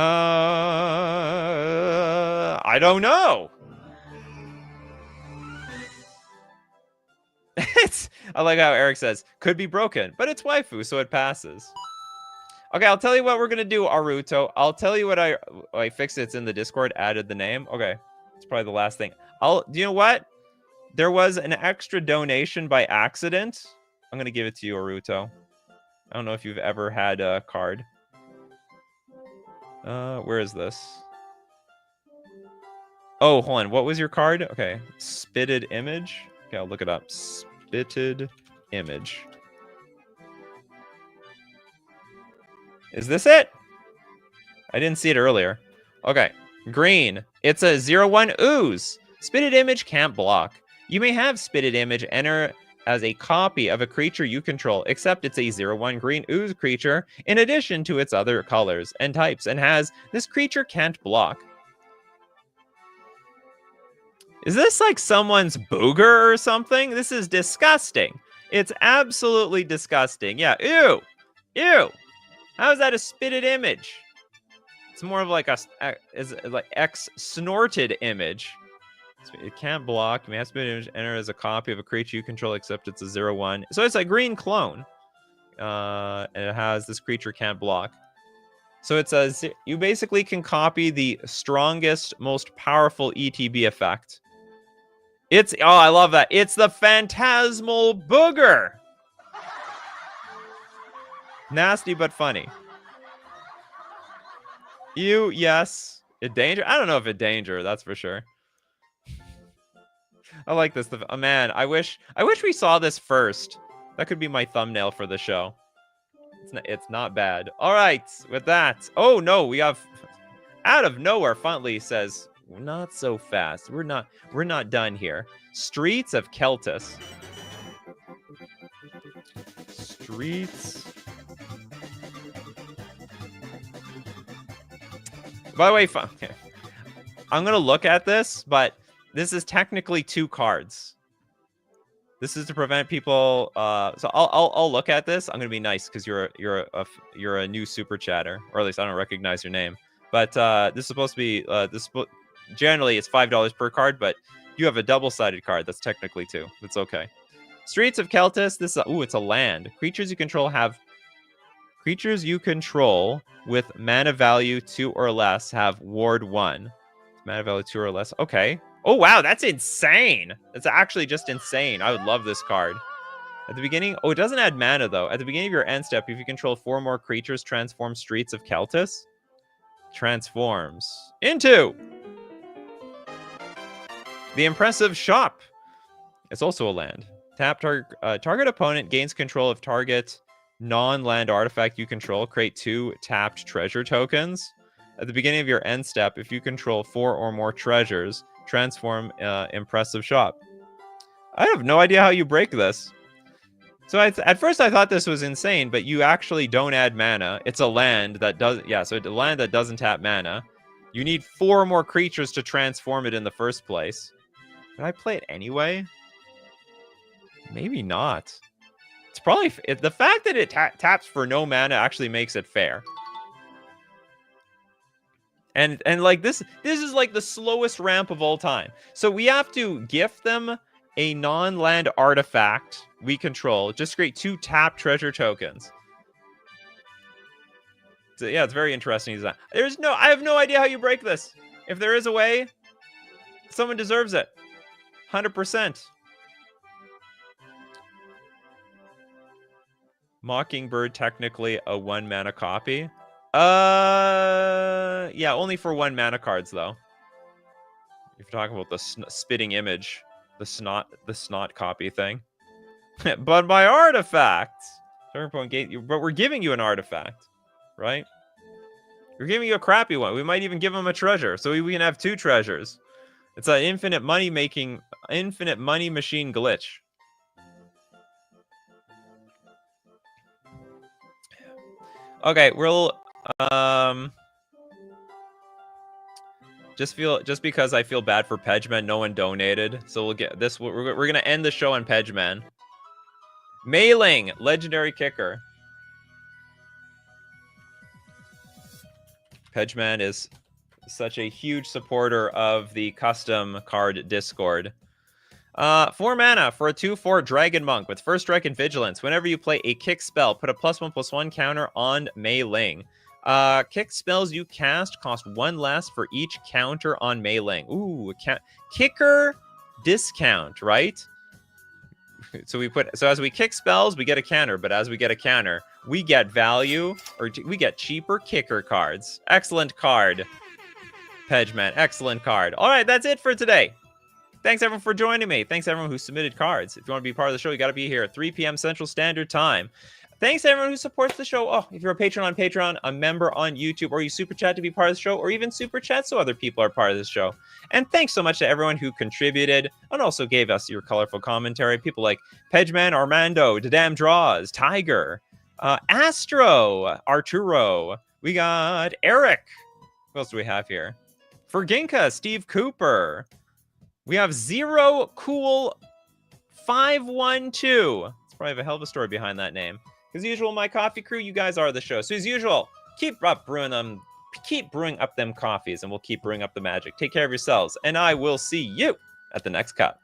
don't know. I like how Eric says, could be broken, but it's waifu, so it passes. Okay, I'll tell you what we're going to do, Aruto. I'll tell you what I fixed it. It's in the Discord, added the name. Okay, it's probably the last thing. Do you know what? There was an extra donation by accident. I'm going to give it to you, Aruto. I don't know if you've ever had a card. Where is this? Oh, hold on. What was your card? Okay, Spitted Image. Okay, I'll look it up. Spitted Image. Is this it? I didn't see it earlier. Okay. Green. It's a 0/1 ooze. Spitted Image can't block. You may have Spitted Image enter as a copy of a creature you control, except it's a 0/1 green ooze creature in addition to its other colors and types, and has this creature can't block. Is this like someone's booger or something? This is disgusting. It's absolutely disgusting. Yeah, ew. Ew. How is that a spitted image? It's more of like like X-snorted image. It can't block. May have spitted image enter as a copy of a creature you control, except it's a 0/1. So it's a green clone. And it has this creature can't block. So it says you basically can copy the strongest, most powerful ETB effect. Oh, I love that. It's the Phantasmal Booger. Nasty but funny. Yes. A danger? I don't know if it danger, that's for sure. I like this. Oh, man, I wish we saw this first. That could be my thumbnail for the show. It's not bad. All right, with that. Oh, no, we have... Out of nowhere, Funtley says, not so fast. We're not done here. Streets of Keltis. Streets. By the way, okay. I'm going to look at this, but this is technically 2 cards. This is to prevent people. So I'll look at this. I'm gonna be nice because you're a new super chatter, or at least I don't recognize your name. But this is supposed to be generally it's $5 per card, but you have a double-sided card. That's technically 2. That's okay. Streets of Keltis. This is it's a land. Creatures you control with mana value 2 or less have ward 1. Mana value 2 or less. Okay. Oh, wow, that's insane. That's actually just insane. I would love this card. At the beginning... Oh, it doesn't add mana, though. At the beginning of your end step, if you control 4 more creatures, transform Streets of Keltis. Transforms into... the Impressive Shop. It's also a land. Tap target opponent gains control of target non-land artifact you control. Create 2 tapped treasure tokens. At the beginning of your end step, if you control 4 or more treasures... transform Impressive Shop. I have no idea how you break this. So at first I thought this was insane, but you actually don't add mana. It's a land that does... Yeah, so it's a land that doesn't tap mana. You need 4 more creatures to transform it in the first place. Can I play it anyway? Maybe not. It's probably... the fact that it taps for no mana actually makes it fair. And like this is like the slowest ramp of all time. So we have to gift them a non-land artifact we control. Just create 2 tap treasure tokens. So yeah, it's very interesting design. I have no idea how you break this. If there is a way, someone deserves it. 100%. Mockingbird, technically a 1 mana copy. Yeah, only for 1 mana cards, though. If you're talking about the spitting image, the snot copy thing. But my artifacts! But we're giving you an artifact, right? We're giving you a crappy one. We might even give them a treasure, so we can have 2 treasures. It's an infinite money machine glitch. Okay, we'll just because I feel bad for Pedgeman, no one donated, so we'll get this. We're gonna end the show on Pedgeman. Mailing, legendary kicker. Pedgeman is such a huge supporter of the custom card Discord. 4 mana for a 2/4 Dragon Monk with First Strike and Vigilance. Whenever you play a kick spell, put a +1/+1 counter on Mei Ling. Kick spells you cast cost 1 less for each counter on Mei Ling. Ooh, kicker discount, right? So as we kick spells, we get a counter, but as we get a counter, we get value, or we get cheaper kicker cards. Excellent card, Pedgeman. Excellent card. All right, that's it for today. Thanks, everyone, for joining me. Thanks, everyone who submitted cards. If you want to be part of the show, you got to be here at 3 p.m. Central Standard Time. Thanks, everyone who supports the show. Oh, if you're a patron on Patreon, a member on YouTube, or you Super Chat to be part of the show, or even Super Chat so other people are part of this show. And thanks so much to everyone who contributed and also gave us your colorful commentary. People like Pedgeman, Armando, Dadam Draws, Tiger, Astro, Arturo. We got Eric. Who else do we have here? For Ginka, Steve Cooper. We have 0 Cool 512. It's probably a hell of a story behind that name. As usual, my coffee crew, you guys are the show. So as usual, keep brewing up them coffees, and we'll keep brewing up the magic. Take care of yourselves, and I will see you at the next cup.